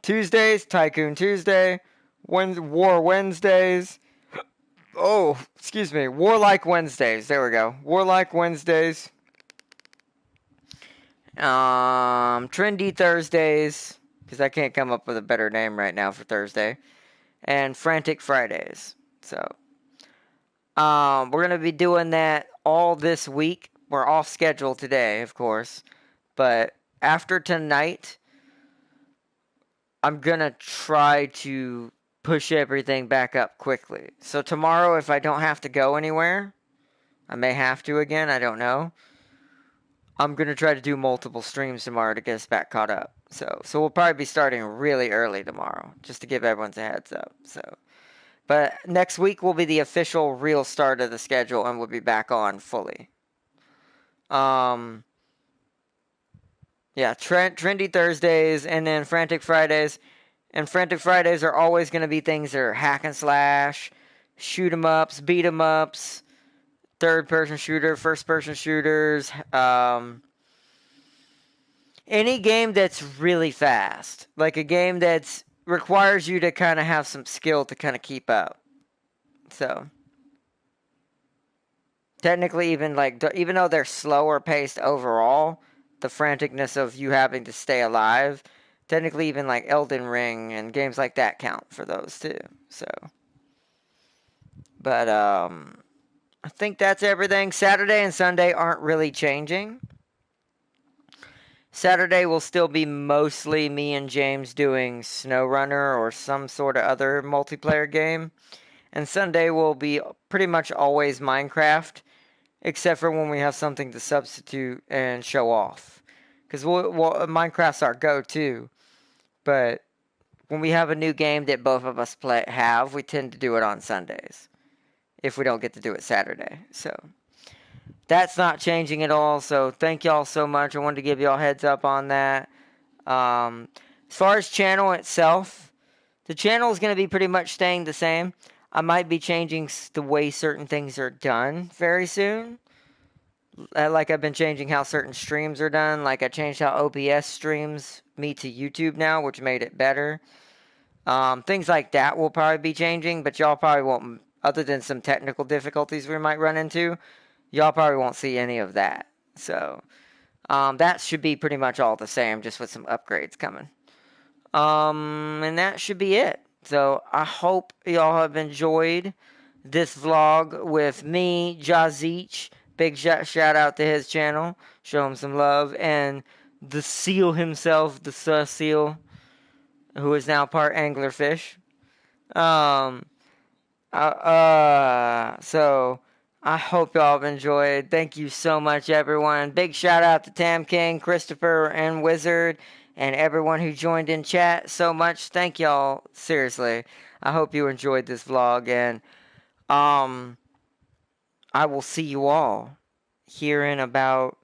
Tuesdays, Tycoon Tuesday. War Wednesdays. Oh, excuse me. Warlike Wednesdays. There we go. Warlike Wednesdays. Trendy Thursdays, because I can't come up with a better name right now for Thursday. And Frantic Fridays. So, we're gonna be doing that all this week. We're off schedule today, of course, but after tonight, I'm gonna try to push everything back up quickly. So tomorrow, if I don't have to go anywhere, I may have to again. I don't know. I'm gonna try to do multiple streams tomorrow to get us back caught up. So we'll probably be starting really early tomorrow, just to give everyone a heads up. But next week will be the official real start of the schedule, and we'll be back on fully. Yeah, Trendy Thursdays, and then Frantic Fridays. And Frantic Fridays are always going to be things that are hack and slash, shoot 'em ups, beat 'em ups, third person shooter, first person shooters, any game that's really fast. Like a game that requires you to kind of have some skill to kind of keep up. So, technically, even though they're slower paced overall, the franticness of you having to stay alive, technically even like Elden Ring and games like that count for those too. So, but I think that's everything. Saturday and Sunday aren't really changing. Saturday will still be mostly me and James doing SnowRunner or some sort of other multiplayer game. And Sunday will be pretty much always Minecraft, except for when we have something to substitute and show off. Because Minecraft's our go-to, but when we have a new game that both of us we tend to do it on Sundays, if we don't get to do it Saturday. So that's not changing at all, so thank y'all so much. I wanted to give y'all a heads up on that. As far as channel itself, the channel is going to be pretty much staying the same. I might be changing the way certain things are done very soon. Like I've been changing how certain streams are done. Like I changed how OBS streams me to YouTube now, which made it better. Things like that will probably be changing, but y'all probably won't, other than some technical difficulties we might run into, y'all probably won't see any of that. So, that should be pretty much all the same, just with some upgrades coming. And that should be it. So, I hope y'all have enjoyed this vlog with me, Jazich. Big shout out to his channel. Show him some love. And the seal himself, the seal, who is now part anglerfish. So I hope y'all have enjoyed. Thank you so much, everyone. Big shout out to Tam King, Christopher, and Wizard, and everyone who joined in chat so much. Thank y'all. Seriously. I hope you enjoyed this vlog, and I will see you all here in about,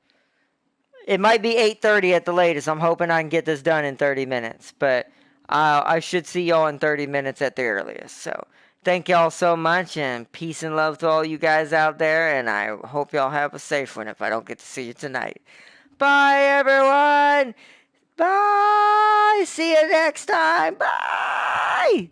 it might be 8:30 at the latest. I'm hoping I can get this done in 30 minutes, but I should see y'all in 30 minutes at the earliest. So thank y'all so much, and peace and love to all you guys out there, and I hope y'all have a safe one if I don't get to see you tonight. Bye, everyone. Bye. See you next time. Bye.